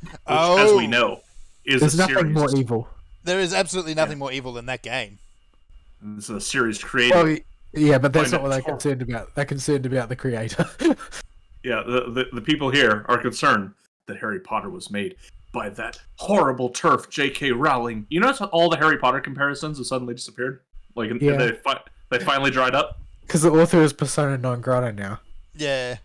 Speaker 1: Which, as we know, is
Speaker 3: There's
Speaker 1: a
Speaker 3: nothing
Speaker 1: series.
Speaker 3: more evil.
Speaker 2: There is absolutely nothing more evil than that game.
Speaker 1: It's a series created.
Speaker 3: Well, yeah, but that's
Speaker 1: Find
Speaker 3: not what
Speaker 1: it
Speaker 3: they're
Speaker 1: horrible.
Speaker 3: concerned about. They're concerned about the creator.
Speaker 1: Yeah, the people here are concerned that Harry Potter was made by that horrible turf J.K. Rowling. You notice how all the Harry Potter comparisons have suddenly disappeared? Like,
Speaker 3: Yeah.
Speaker 1: they finally dried up?
Speaker 3: Because the author is persona non grata now.
Speaker 2: Yeah.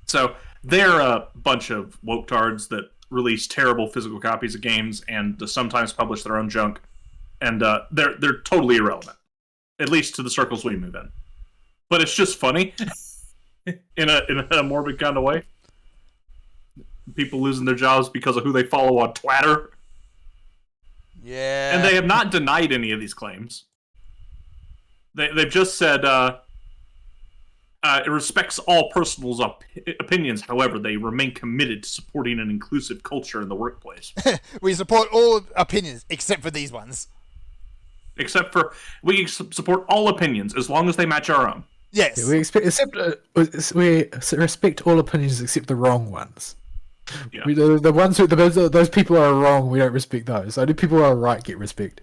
Speaker 1: So, they're a bunch of woke-tards that release terrible physical copies of games and sometimes publish their own junk. And they're totally irrelevant. At least to the circles we move in. But it's just funny. in a morbid kind of way. People losing their jobs because of who they follow on Twitter.
Speaker 2: Yeah.
Speaker 1: And they have not denied any of these claims. They've just said it respects all personal opinions. However, they remain committed to supporting an inclusive culture in the workplace.
Speaker 2: We support all opinions except for these ones.
Speaker 1: Except for we support all opinions as long as they match our own.
Speaker 2: Yes.
Speaker 3: Yeah, we respect all opinions except the wrong ones.
Speaker 1: Yeah.
Speaker 3: The ones who those people are wrong. We don't respect those. Only people who are right get respect.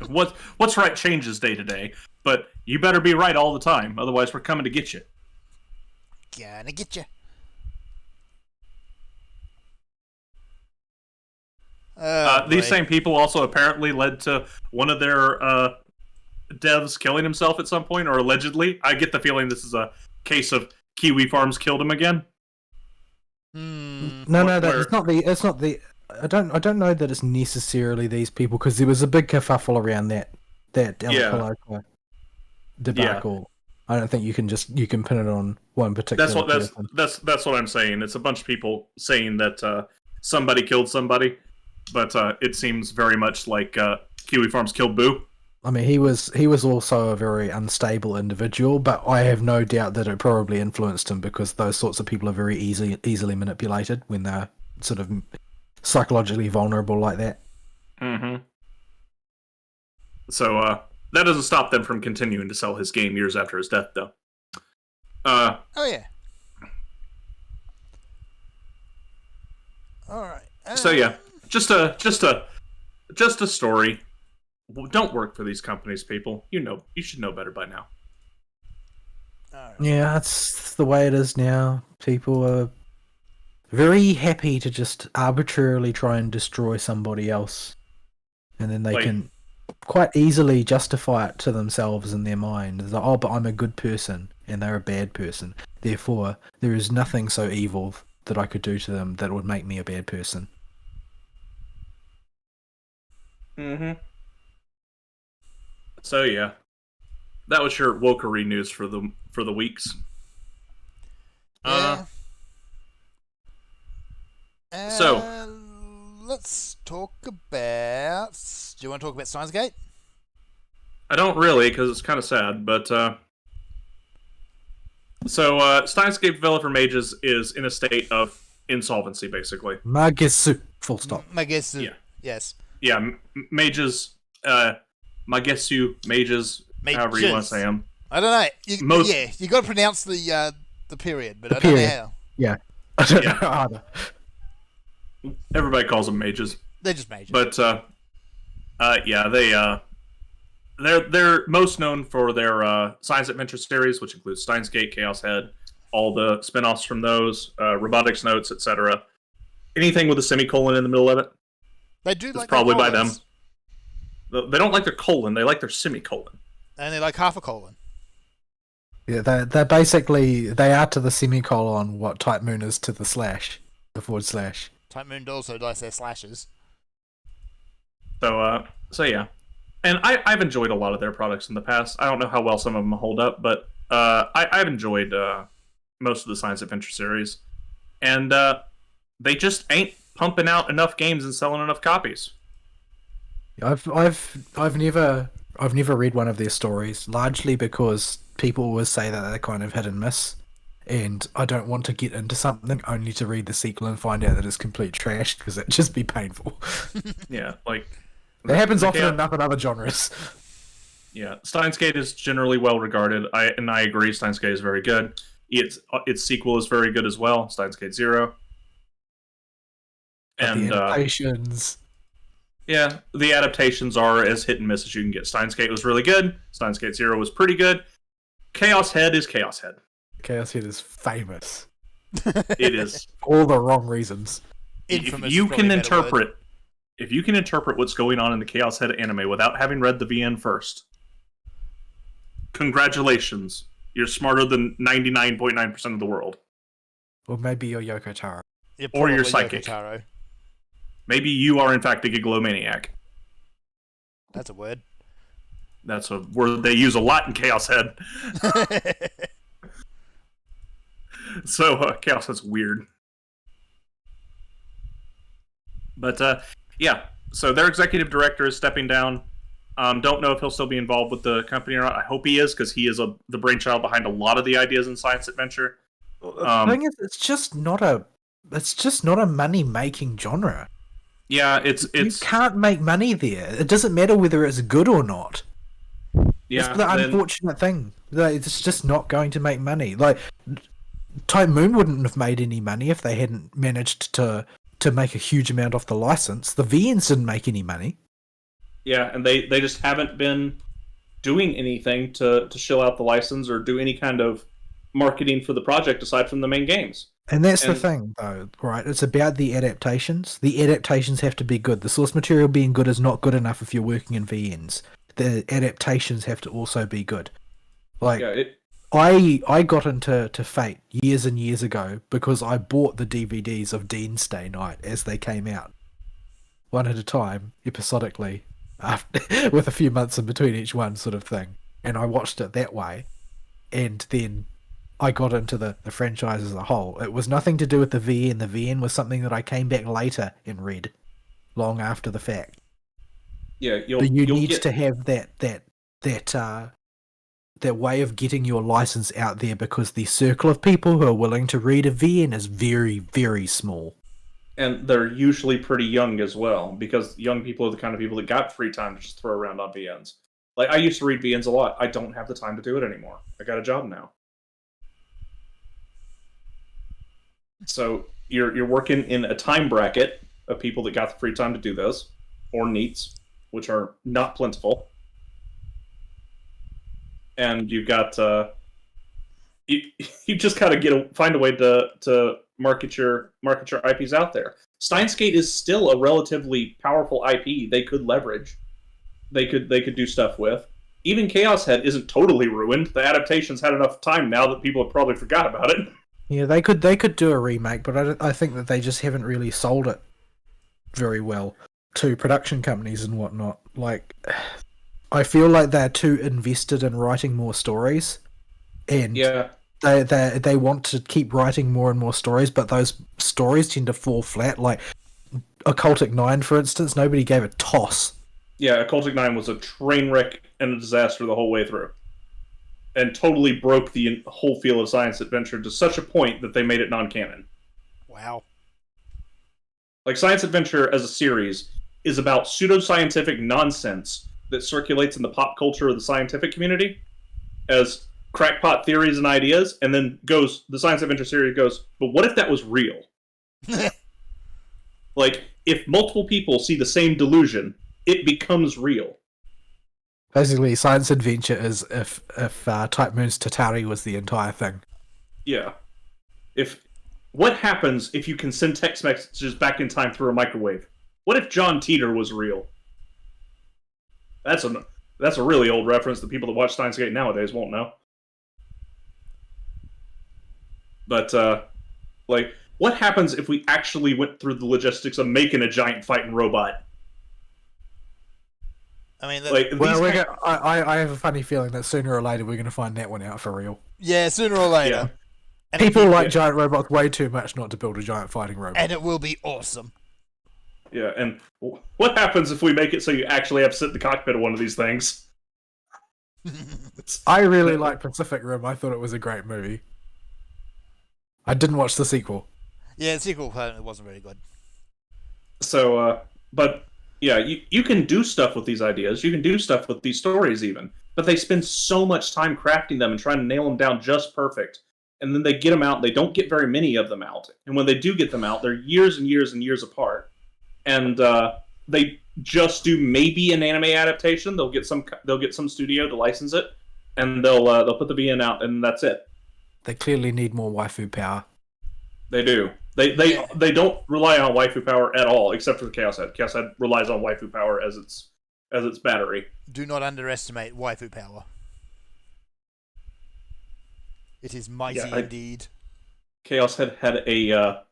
Speaker 1: What's right changes day to day, but you better be right all the time. Otherwise, we're coming to get you.
Speaker 2: Gonna get you.
Speaker 1: These same people also apparently led to one of their devs killing himself at some point, or allegedly. I get the feeling this is a case of Kiwi Farms killed him again.
Speaker 3: No, it's not the. It's not the. I don't know that it's necessarily these people because there was a big kerfuffle around that Alcaloca debacle. I don't think you can pin it on one particular.
Speaker 1: That's what I'm saying. It's a bunch of people saying that somebody killed somebody, but it seems very much like Kiwi Farms killed Boo.
Speaker 3: I mean, he was also a very unstable individual, but I have no doubt that it probably influenced him because those sorts of people are very easily manipulated when they're sort of psychologically vulnerable like that.
Speaker 1: Mm-hmm. So that doesn't stop them from continuing to sell his game years after his death, though.
Speaker 2: Oh yeah. All right.
Speaker 1: So yeah, just a story. Don't work for these companies, people. You should know better by now.
Speaker 2: All right.
Speaker 3: Yeah, that's the way it is now. People are very happy to just arbitrarily try and destroy somebody else, and then they can quite easily justify it to themselves in their mind. It's like, oh, but I'm a good person, and they're a bad person. Therefore, there is nothing so evil that I could do to them that would make me a bad person.
Speaker 1: Mm-hmm. So yeah, that was your wokery news for the weeks.
Speaker 2: Yeah.
Speaker 1: So
Speaker 2: let's talk about. Do you want to talk about Steins Gate?
Speaker 1: I don't really, because it's kind of sad, but Steins Gate Developer Mages is in a state of insolvency, basically.
Speaker 3: Magesu. Full stop.
Speaker 2: Magesu.
Speaker 1: Yeah.
Speaker 2: Yes.
Speaker 1: Yeah, mages, Magesu, mages, however you want to say them.
Speaker 2: I don't know. You got to pronounce the period, but I don't know how.
Speaker 3: Yeah. I don't
Speaker 1: Yeah.
Speaker 3: know either.
Speaker 1: Everybody calls them mages.
Speaker 2: They're just mages.
Speaker 1: But yeah, they're most known for their science adventure series, which includes Steins Gate, Chaos Head, all the spin-offs from those, Robotics Notes, etc. Anything with a semicolon in the middle of it,
Speaker 2: they do
Speaker 1: it's
Speaker 2: like
Speaker 1: probably by
Speaker 2: colons.
Speaker 1: them. They don't like their colon; they like their semicolon.
Speaker 2: And they like half a colon.
Speaker 3: Yeah, they're basically they are to the semicolon what Type Moon is to the slash, the forward slash.
Speaker 2: Type Moon also likes their slashes.
Speaker 1: So yeah, and I've enjoyed a lot of their products in the past. I don't know how well some of them hold up, but I've enjoyed most of the Science Adventure series, and they just ain't pumping out enough games and selling enough copies.
Speaker 3: I've never read one of their stories, largely because people always say that they're kind of hit and miss, and I don't want to get into something only to read the sequel and find out that it's complete trash, because it'd just be painful.
Speaker 1: Yeah, like
Speaker 3: That happens often
Speaker 1: yeah.
Speaker 3: enough in other genres.
Speaker 1: Yeah, Steins Gate is generally well regarded. I agree. Steins Gate is very good. Its sequel is very good as well. Steins Gate Zero.
Speaker 3: But
Speaker 1: And
Speaker 3: the adaptations.
Speaker 1: yeah, the adaptations are as hit and miss as you can get. Steins Gate was really good. Steins Gate Zero was pretty good. Chaos Head is Chaos Head.
Speaker 3: Chaos Head is famous.
Speaker 1: It is.
Speaker 3: For all the wrong reasons.
Speaker 2: Infamous
Speaker 1: If you
Speaker 2: is probably
Speaker 1: can
Speaker 2: a better word.
Speaker 1: interpret, if you can interpret what's going on in the Chaos Head anime without having read the VN first, congratulations. You're smarter than 99.9% of the world.
Speaker 3: Or maybe you're Yoko Taro.
Speaker 2: You're
Speaker 1: or you're
Speaker 2: probably
Speaker 1: psychic.
Speaker 2: Yoko Taro.
Speaker 1: Maybe you are in fact a gigalomaniac.
Speaker 2: That's a word.
Speaker 1: That's a word they use a lot in Chaos Head. So Chaos Head's weird. But yeah, so their executive director is stepping down. Don't know if he'll still be involved with the company or not. I hope he is, because he is the brainchild behind a lot of the ideas in Science Adventure.
Speaker 3: The thing is, it's just not a money making genre.
Speaker 1: Yeah, it's
Speaker 3: You can't make money there. It doesn't matter whether it's good or not.
Speaker 1: yeah.
Speaker 3: That's the
Speaker 1: then-
Speaker 3: unfortunate thing. Like, it's just not going to make money. Like, Type Moon wouldn't have made any money if they hadn't managed to make a huge amount off the license. The VNs didn't make any money.
Speaker 1: Yeah, and they just haven't been doing anything to shill out the license or do any kind of marketing for the project aside from the main games.
Speaker 3: And that's the
Speaker 1: And-
Speaker 3: thing, though, right? It's about the adaptations. The adaptations have to be good. The source material being good is not good enough if you're working in VNs. The adaptations have to also be good. Like,
Speaker 1: Yeah,
Speaker 3: I got into Fate years and years ago because I bought the DVDs of Dean's Day Night as they came out. One at a time, episodically, after, with a few months in between each one, sort of thing. And I watched it that way. And then I got into the franchise as a whole. It was nothing to do with the VN. The VN was something that I came back later and read, long after the fact.
Speaker 1: yeah,
Speaker 3: But you
Speaker 1: you'll
Speaker 3: need
Speaker 1: get,
Speaker 3: to have that way of getting your license out there, because the circle of people who are willing to read a VN is very, very small.
Speaker 1: and they're usually pretty young as well, because young people are the kind of people that got free time to just throw around on VNs. Like, I used to read VNs a lot. I don't have the time to do it anymore. I got a job now. So you're working in a time bracket of people that got the free time to do those, or NEETs, which are not plentiful. And you've got you just gotta find a way to market your IPs out there. Steins Gate is still a relatively powerful IP they could leverage. They could do stuff with. Even Chaos Head isn't totally ruined. The adaptation's had enough time now that people have probably forgot about it.
Speaker 3: Yeah, they could do a remake, but I think that they just haven't really sold it very well to production companies and whatnot. Like, I feel like they're too invested in writing more stories, and
Speaker 1: Yeah.
Speaker 3: they want to keep writing more and more stories, but those stories tend to fall flat. Like Occultic 9, for instance, nobody gave a toss.
Speaker 1: Yeah, Occultic 9 was a train wreck and a disaster the whole way through. And totally broke the whole field of science adventure to such a point that they made it non-canon.
Speaker 2: Wow.
Speaker 1: Like, science adventure as a series is about pseudoscientific nonsense that circulates in the pop culture of the scientific community as crackpot theories and ideas, and then the science adventure series goes, but what if that was real? Like, if multiple people see the same delusion, it becomes real.
Speaker 3: Basically, science adventure is if Type Moon's Tatari was the entire thing.
Speaker 1: Yeah. What happens if you can send text messages back in time through a microwave? What if John Teeter was real? That's a really old reference that people that watch Steins Gate nowadays won't know. But like, what happens if we actually went through the logistics of making a giant fighting robot?
Speaker 2: I mean,
Speaker 1: Like,
Speaker 3: Well,
Speaker 1: these
Speaker 3: I have a funny feeling that sooner or later we're going to find that one out for real.
Speaker 2: yeah, sooner or later.
Speaker 1: Yeah.
Speaker 2: And
Speaker 3: People like
Speaker 1: yeah.
Speaker 3: giant robots way too much not to build a giant fighting robot.
Speaker 2: and it will be awesome.
Speaker 1: Yeah, and what happens if we make it so you actually have to sit in the cockpit of one of these things?
Speaker 3: I really like Pacific Rim. I thought it was a great movie. I didn't watch the sequel.
Speaker 2: Yeah, the sequel wasn't very good.
Speaker 1: So, but yeah, you can do stuff with these ideas. You can do stuff with these stories even. But they spend so much time crafting them and trying to nail them down just perfect. And then they get them out. They don't get very many of them out. And when they do get them out, they're years and years and years apart. And they just do maybe an anime adaptation. They'll get some studio to license it, and they'll put the VN out, and that's it.
Speaker 3: They clearly need more waifu power.
Speaker 1: They do. They don't rely on waifu power at all, except for the Chaos Head. Chaos Head relies on waifu power as its battery.
Speaker 2: Do not underestimate waifu power. It is mighty indeed.
Speaker 1: Chaos Head had a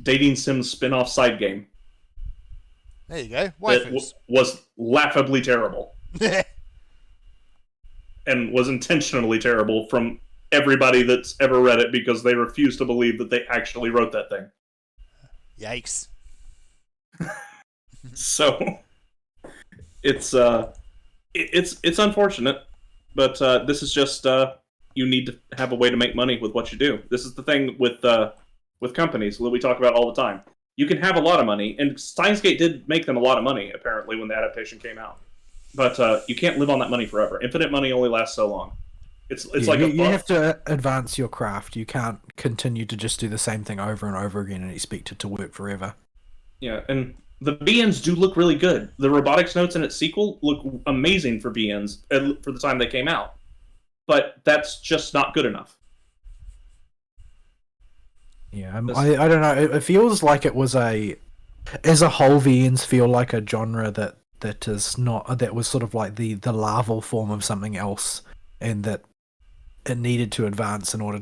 Speaker 1: dating sim spin-off side game
Speaker 2: There you go.
Speaker 1: that
Speaker 2: Waifus.
Speaker 1: was laughably terrible and was intentionally terrible from everybody that's ever read it because they refuse to believe that they actually wrote that thing.
Speaker 2: Yikes.
Speaker 1: So it's unfortunate, but this is just you need to have a way to make money with what you do. This is the thing with companies that we talk about all the time. You can have a lot of money, and Steins Gate did make them a lot of money apparently when the adaptation came out. But you can't live on that money forever. Infinite money only lasts so long. It's like
Speaker 3: you have to advance your craft. You can't continue to just do the same thing over and over again and expect it to work forever.
Speaker 1: Yeah, and the VNs do look really good. The robotics notes in its sequel look amazing for VNs for the time they came out. But that's just not good enough.
Speaker 3: Yeah, I don't know. It feels like it was as a whole, VNs feel like a genre that is not, that was sort of like the larval form of something else, and that it needed to advance in order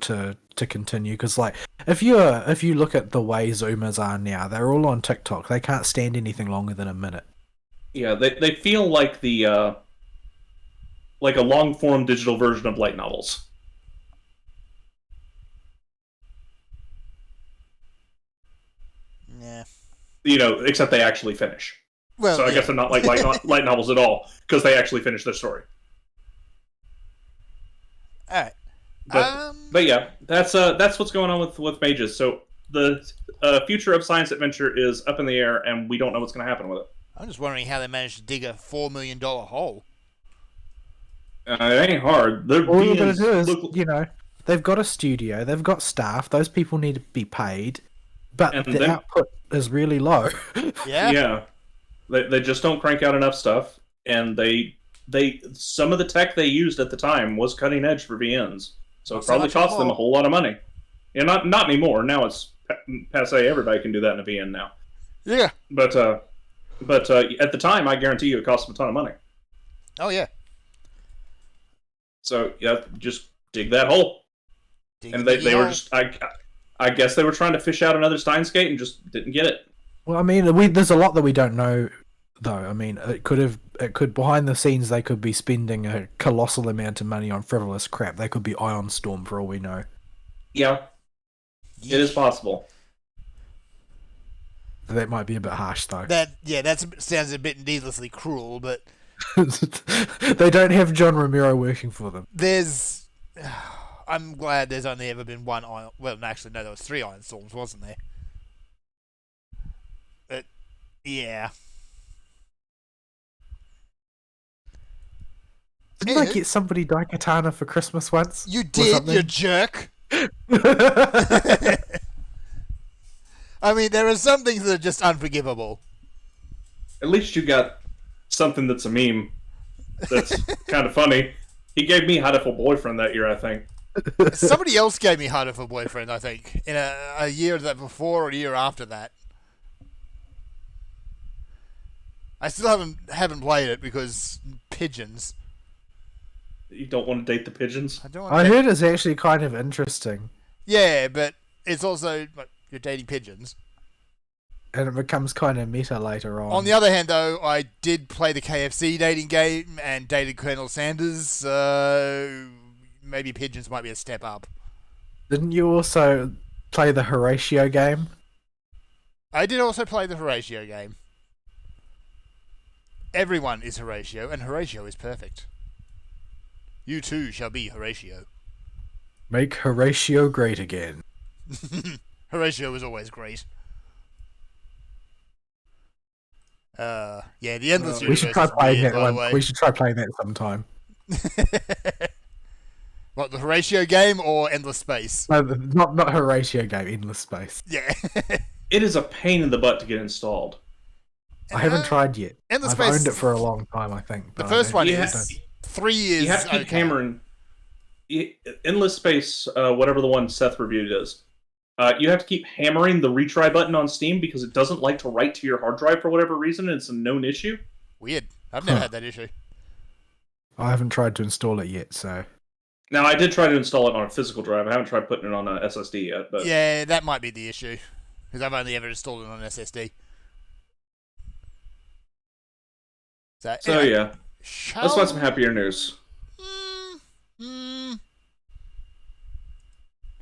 Speaker 3: to continue. Because like if you look at the way Zoomers are now, they're all on TikTok. They can't stand anything longer than a minute.
Speaker 1: Yeah, they feel like the like a long form digital version of light novels.
Speaker 2: Yeah.
Speaker 1: You know, except they actually finish.
Speaker 2: Well,
Speaker 1: So I guess they're not like light novels at all because they actually finish their story.
Speaker 2: All right.
Speaker 1: But yeah, that's what's going on with mages. So the future of science adventure is up in the air, and we don't know what's going to happen with it.
Speaker 2: I'm just wondering how they managed to dig a $4 million hole.
Speaker 1: It ain't hard. They're
Speaker 3: All you're gonna
Speaker 1: beings
Speaker 3: do is,
Speaker 1: look-
Speaker 3: they've got a studio, they've got staff. Those people need to be paid, but
Speaker 1: And
Speaker 3: the
Speaker 1: then-
Speaker 3: output is really low.
Speaker 2: Yeah?
Speaker 1: yeah. They just don't crank out enough stuff, and they some of the tech they used at the time was cutting edge for VNs, so it
Speaker 2: So
Speaker 1: probably
Speaker 2: much
Speaker 1: cost them a
Speaker 2: more.
Speaker 1: whole lot of money. Yeah, not anymore. Now it's passe. Everybody can do that in a VN now.
Speaker 2: Yeah.
Speaker 1: But at the time, I guarantee you, it cost them a ton of money.
Speaker 2: Oh, yeah.
Speaker 1: So yeah, just dig that hole.
Speaker 2: Dig
Speaker 1: And
Speaker 2: the
Speaker 1: they were
Speaker 2: hole.
Speaker 1: just I guess they were trying to fish out another Steins Gate and just didn't get it.
Speaker 3: Well, I mean, there's a lot that we don't know, though. I mean, it could behind the scenes they could be spending a colossal amount of money on frivolous crap. They could be Ion Storm for all we know.
Speaker 1: Yeah, it is possible.
Speaker 3: That might be a bit harsh, though.
Speaker 2: That sounds a bit needlessly cruel, but
Speaker 3: They don't have John Romero working for them.
Speaker 2: there's... I'm glad there's only ever been one Iron... Well, actually, no, there was 3 Iron Storms, wasn't there? But, yeah.
Speaker 3: Didn't I get somebody Daikatana for Christmas once?
Speaker 2: You
Speaker 3: Or
Speaker 2: did,
Speaker 3: something?
Speaker 2: you jerk! I mean, there are some things that are just unforgivable.
Speaker 1: At least you got something that's a meme. That's kind of funny. He gave me Hateful Boyfriend that year, I think.
Speaker 2: Somebody else gave me Harder for Boyfriend, I think, in a year that before or a year after that. I still haven't played it because pigeons.
Speaker 1: You don't want to date the pigeons?
Speaker 2: I don't want
Speaker 3: I
Speaker 2: to
Speaker 3: heard it's actually kind of interesting.
Speaker 2: Yeah, but it's also like, you're dating pigeons.
Speaker 3: And it becomes kind of meta later on.
Speaker 2: On the other hand, though, I did play the KFC dating game and dated Colonel Sanders, so maybe pigeons might be a step up.
Speaker 3: Didn't you also play the Horatio game?
Speaker 2: I did also play the Horatio game. Everyone is Horatio, and Horatio is perfect. You too shall be Horatio.
Speaker 3: Make Horatio great again.
Speaker 2: Horatio is always great. Yeah, the Endless
Speaker 3: We
Speaker 2: Universe
Speaker 3: should try
Speaker 2: is
Speaker 3: playing
Speaker 2: weird,
Speaker 3: that
Speaker 2: by the
Speaker 3: one.
Speaker 2: way.
Speaker 3: We should try playing that sometime.
Speaker 2: What, the Horatio game or Endless Space?
Speaker 3: No, not Horatio game. Endless Space.
Speaker 2: Yeah.
Speaker 1: It is a pain in the butt to get installed.
Speaker 3: I haven't tried yet.
Speaker 2: Endless
Speaker 3: I've
Speaker 2: Space.
Speaker 3: owned it for a long time, I think.
Speaker 2: The
Speaker 3: but
Speaker 2: first
Speaker 3: I
Speaker 2: one
Speaker 3: don't-
Speaker 2: is 3 years.
Speaker 1: You have to keep
Speaker 2: okay.
Speaker 1: hammering. Endless Space, whatever the one Seth reviewed is. You have to keep hammering the retry button on Steam because it doesn't like to write to your hard drive for whatever reason. And it's a known issue.
Speaker 2: Weird. I've never
Speaker 3: Huh.
Speaker 2: had that issue.
Speaker 3: I haven't tried to install it yet, so
Speaker 1: Now, I did try to install it on a physical drive. I haven't tried putting it on an SSD yet. But
Speaker 2: Yeah, that might be the issue. Because I've only ever installed it on SSD. So anyway,
Speaker 1: yeah, let's find some happier news.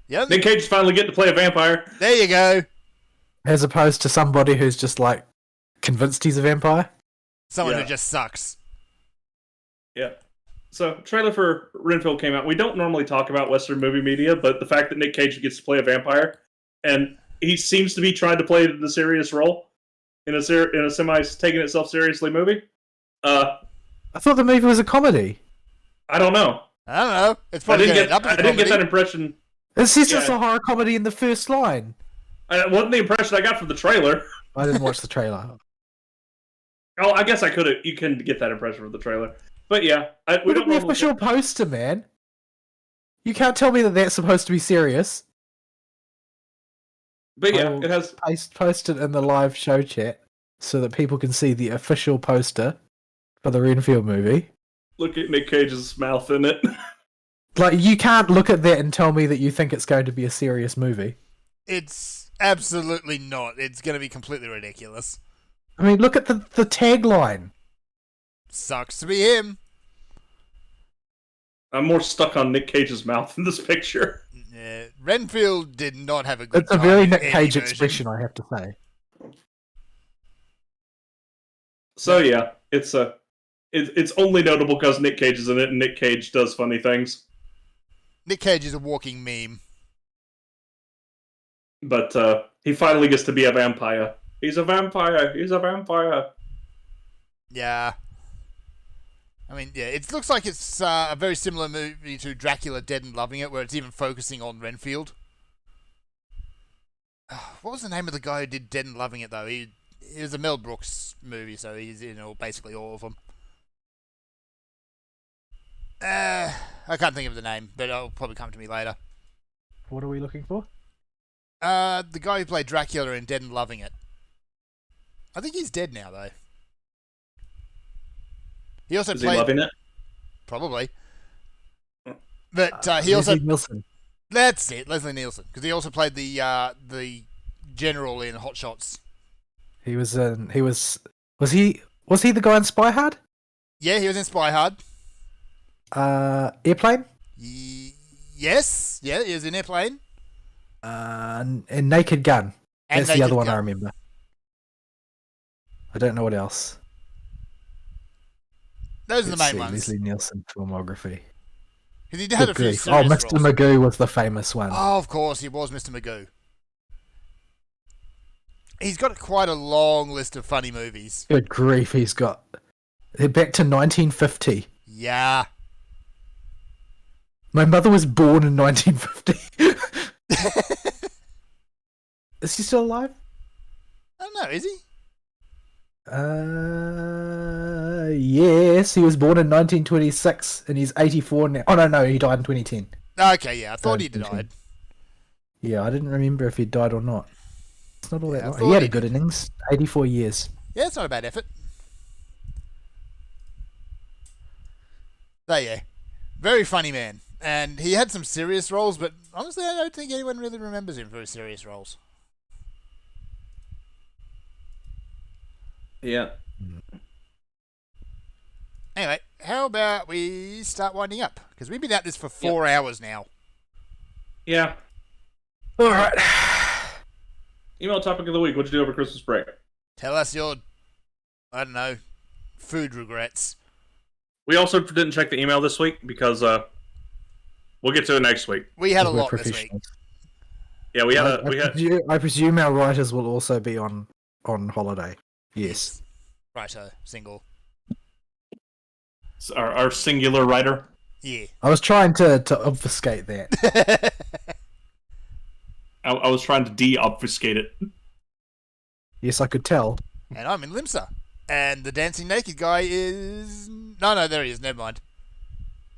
Speaker 2: Yeah,
Speaker 1: Nick Cage is finally getting to play a vampire.
Speaker 2: there you go.
Speaker 3: as opposed to somebody who's just like convinced he's a vampire.
Speaker 2: Someone
Speaker 1: Yeah.
Speaker 2: who just sucks.
Speaker 1: Yeah. So, trailer for Renfield came out. We don't normally talk about Western movie media, but the fact that Nick Cage gets to play a vampire, and he seems to be trying to play the serious role in a semi taking itself seriously movie.
Speaker 3: I thought the movie was a comedy.
Speaker 1: I don't know.
Speaker 2: I don't know. It's
Speaker 1: I
Speaker 2: probably
Speaker 1: didn't
Speaker 2: going to
Speaker 1: get.
Speaker 2: end up as
Speaker 1: I
Speaker 2: a
Speaker 1: didn't get that
Speaker 2: comedy.
Speaker 1: impression.
Speaker 3: It says it's
Speaker 1: Yeah.
Speaker 3: a horror comedy in the first line.
Speaker 1: It wasn't the impression I got from the trailer.
Speaker 3: I didn't watch the trailer.
Speaker 1: Oh, I guess I could have. You can get that impression from the trailer, but yeah, we
Speaker 3: Look
Speaker 1: don't
Speaker 3: at the
Speaker 1: normally-
Speaker 3: official poster, man. You can't tell me that that's supposed to be serious.
Speaker 1: But yeah,
Speaker 3: I'll
Speaker 1: it has.
Speaker 3: Post it in the live show chat so that people can see the official poster for the Renfield movie.
Speaker 1: Look at Nick Cage's mouth in it.
Speaker 3: Like, you can't look at that and tell me that you think it's going to be a serious movie.
Speaker 2: It's absolutely not. It's going to be completely ridiculous.
Speaker 3: I mean, look at the tagline.
Speaker 2: Sucks to be him.
Speaker 1: I'm more stuck on Nick Cage's mouth in this picture.
Speaker 2: Yeah, Renfield did not have a good
Speaker 3: It's a
Speaker 2: time
Speaker 3: very
Speaker 2: in
Speaker 3: Nick
Speaker 2: any
Speaker 3: Cage
Speaker 2: version.
Speaker 3: expression, I have to say.
Speaker 1: So yeah, it's only notable because Nick Cage is in it, and Nick Cage does funny things.
Speaker 2: Nick Cage is a walking meme.
Speaker 1: But he finally gets to be a vampire. He's a vampire. He's a vampire.
Speaker 2: Yeah. I mean, yeah, it looks like it's a very similar movie to Dracula Dead and Loving It, where it's even focusing on Renfield. What was the name of the guy who did Dead and Loving It, though? It was a Mel Brooks movie, so he's in basically all of them. I can't think of the name, but it'll probably come to me later.
Speaker 3: What are we looking for?
Speaker 2: The guy who played Dracula in Dead and Loving It. I think he's dead now, though. He also
Speaker 1: Is he
Speaker 2: played...
Speaker 1: loving it?
Speaker 2: Probably. But he also...
Speaker 3: Leslie Nielsen.
Speaker 2: That's it, Leslie Nielsen. Because he also played the general in Hot Shots.
Speaker 3: He was in. He was. Was he the guy in Spy Hard?
Speaker 2: Yeah, he was in Spy Hard.
Speaker 3: Airplane.
Speaker 2: Yes. Yeah, he was in Airplane.
Speaker 3: And Naked Gun.
Speaker 2: And
Speaker 3: That's the
Speaker 2: Naked
Speaker 3: other one
Speaker 2: Gun.
Speaker 3: I remember. I don't know what else.
Speaker 2: Those are the
Speaker 3: Let's
Speaker 2: main
Speaker 3: see,
Speaker 2: ones.
Speaker 3: Leslie Nielsen filmography.
Speaker 2: Because he had a
Speaker 3: Good
Speaker 2: few
Speaker 3: grief.
Speaker 2: serious
Speaker 3: Oh, Mr.
Speaker 2: roles.
Speaker 3: Magoo was the famous one.
Speaker 2: Oh, of course, he was Mr. Magoo. He's got quite a long list of funny movies.
Speaker 3: Good grief, he's got. They're back to 1950.
Speaker 2: Yeah.
Speaker 3: My mother was born in 1950. Is he still alive?
Speaker 2: I don't know, is he?
Speaker 3: Yes, he was born in 1926 and he's 84 now. Oh, no, he died in 2010.
Speaker 2: Okay, yeah, I thought he
Speaker 3: Okay.
Speaker 2: died.
Speaker 3: Yeah, I didn't remember if he died or not. It's not all
Speaker 2: Yeah,
Speaker 3: that
Speaker 2: I
Speaker 3: long.
Speaker 2: thought
Speaker 3: He had
Speaker 2: he
Speaker 3: a good innings. 84 years.
Speaker 2: Yeah, it's not a bad effort. So yeah, very funny man. And he had some serious roles, but honestly, I don't think anyone really remembers him for his serious roles.
Speaker 1: Yeah.
Speaker 2: Anyway, how about we start winding up? Because we've been at this for 4 hours now.
Speaker 1: Yeah.
Speaker 3: All right.
Speaker 1: Email topic of the week. What'd you do over Christmas break?
Speaker 2: Tell us your, I don't know, food regrets.
Speaker 1: We also didn't check the email this week because we'll get to it next week.
Speaker 2: We had a
Speaker 3: We're
Speaker 2: lot this week.
Speaker 3: professionals.
Speaker 1: Yeah,
Speaker 3: I presume our writers will also be on holiday. Yes.
Speaker 2: Righto, single.
Speaker 1: Our singular writer.
Speaker 2: Yeah.
Speaker 3: I was trying to obfuscate that.
Speaker 1: I was trying to de-obfuscate it.
Speaker 3: Yes, I could tell.
Speaker 2: And I'm in Limsa. And the dancing naked guy is... No, there he is. Never mind.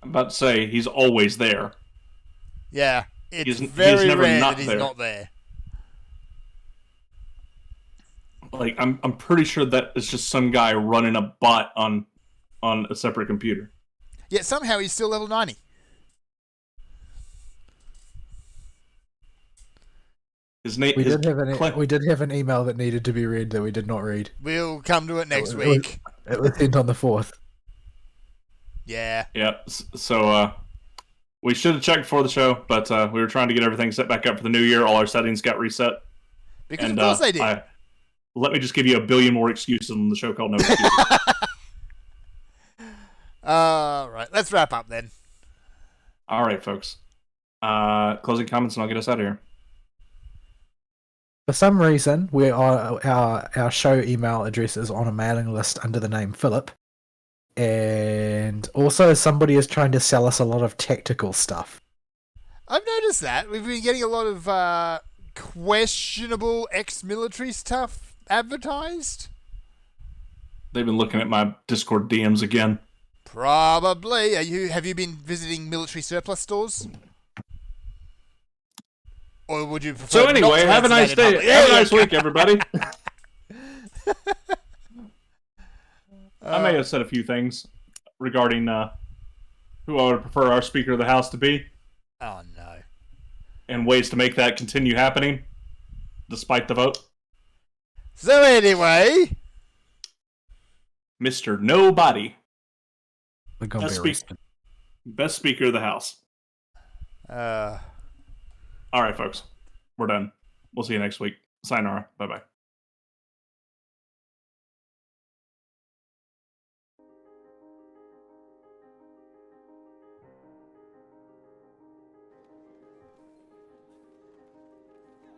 Speaker 1: I'm about to say, he's always there.
Speaker 2: Yeah. It's
Speaker 1: He's
Speaker 2: very
Speaker 1: never
Speaker 2: rare
Speaker 1: not
Speaker 2: that he's
Speaker 1: there.
Speaker 2: not there.
Speaker 1: Like, I'm pretty sure that is just some guy running a bot on a separate computer.
Speaker 2: Yet somehow he's still level 90.
Speaker 1: His name.
Speaker 3: We did have an email that needed to be read that we did not read.
Speaker 2: We'll come to it next
Speaker 3: It
Speaker 2: week.
Speaker 3: It was sent on the 4th.
Speaker 2: Yeah.
Speaker 1: Yeah. So we should have checked before the show, but we were trying to get everything set back up for the new year. All our settings got reset.
Speaker 2: Because of course they did.
Speaker 1: Let me just give you a billion more excuses on the show called No Excuses.
Speaker 2: Right. Let's wrap up then.
Speaker 1: All right, folks. Closing comments, and I'll get us out of here.
Speaker 3: For some reason, our show email address is on a mailing list under the name Philip, and also somebody is trying to sell us a lot of tactical stuff.
Speaker 2: I've noticed that. We've been getting a lot of questionable ex-military stuff advertised.
Speaker 1: They've been looking at my Discord DMs again.
Speaker 2: Probably. Have you been visiting military surplus stores? Or would you prefer
Speaker 1: So anyway, have a nice day. Have a nice week, everybody. I may have said a few things regarding who I would prefer our Speaker of the House to be.
Speaker 2: Oh, no.
Speaker 1: And ways to make that continue happening, despite the vote.
Speaker 2: So anyway...
Speaker 1: Mr. Nobody.
Speaker 3: We're gonna be arrested.
Speaker 1: Best Speaker of the House.
Speaker 2: Uh...
Speaker 1: All right, folks. We're done. We'll see you next week. Sayonara. Bye-bye.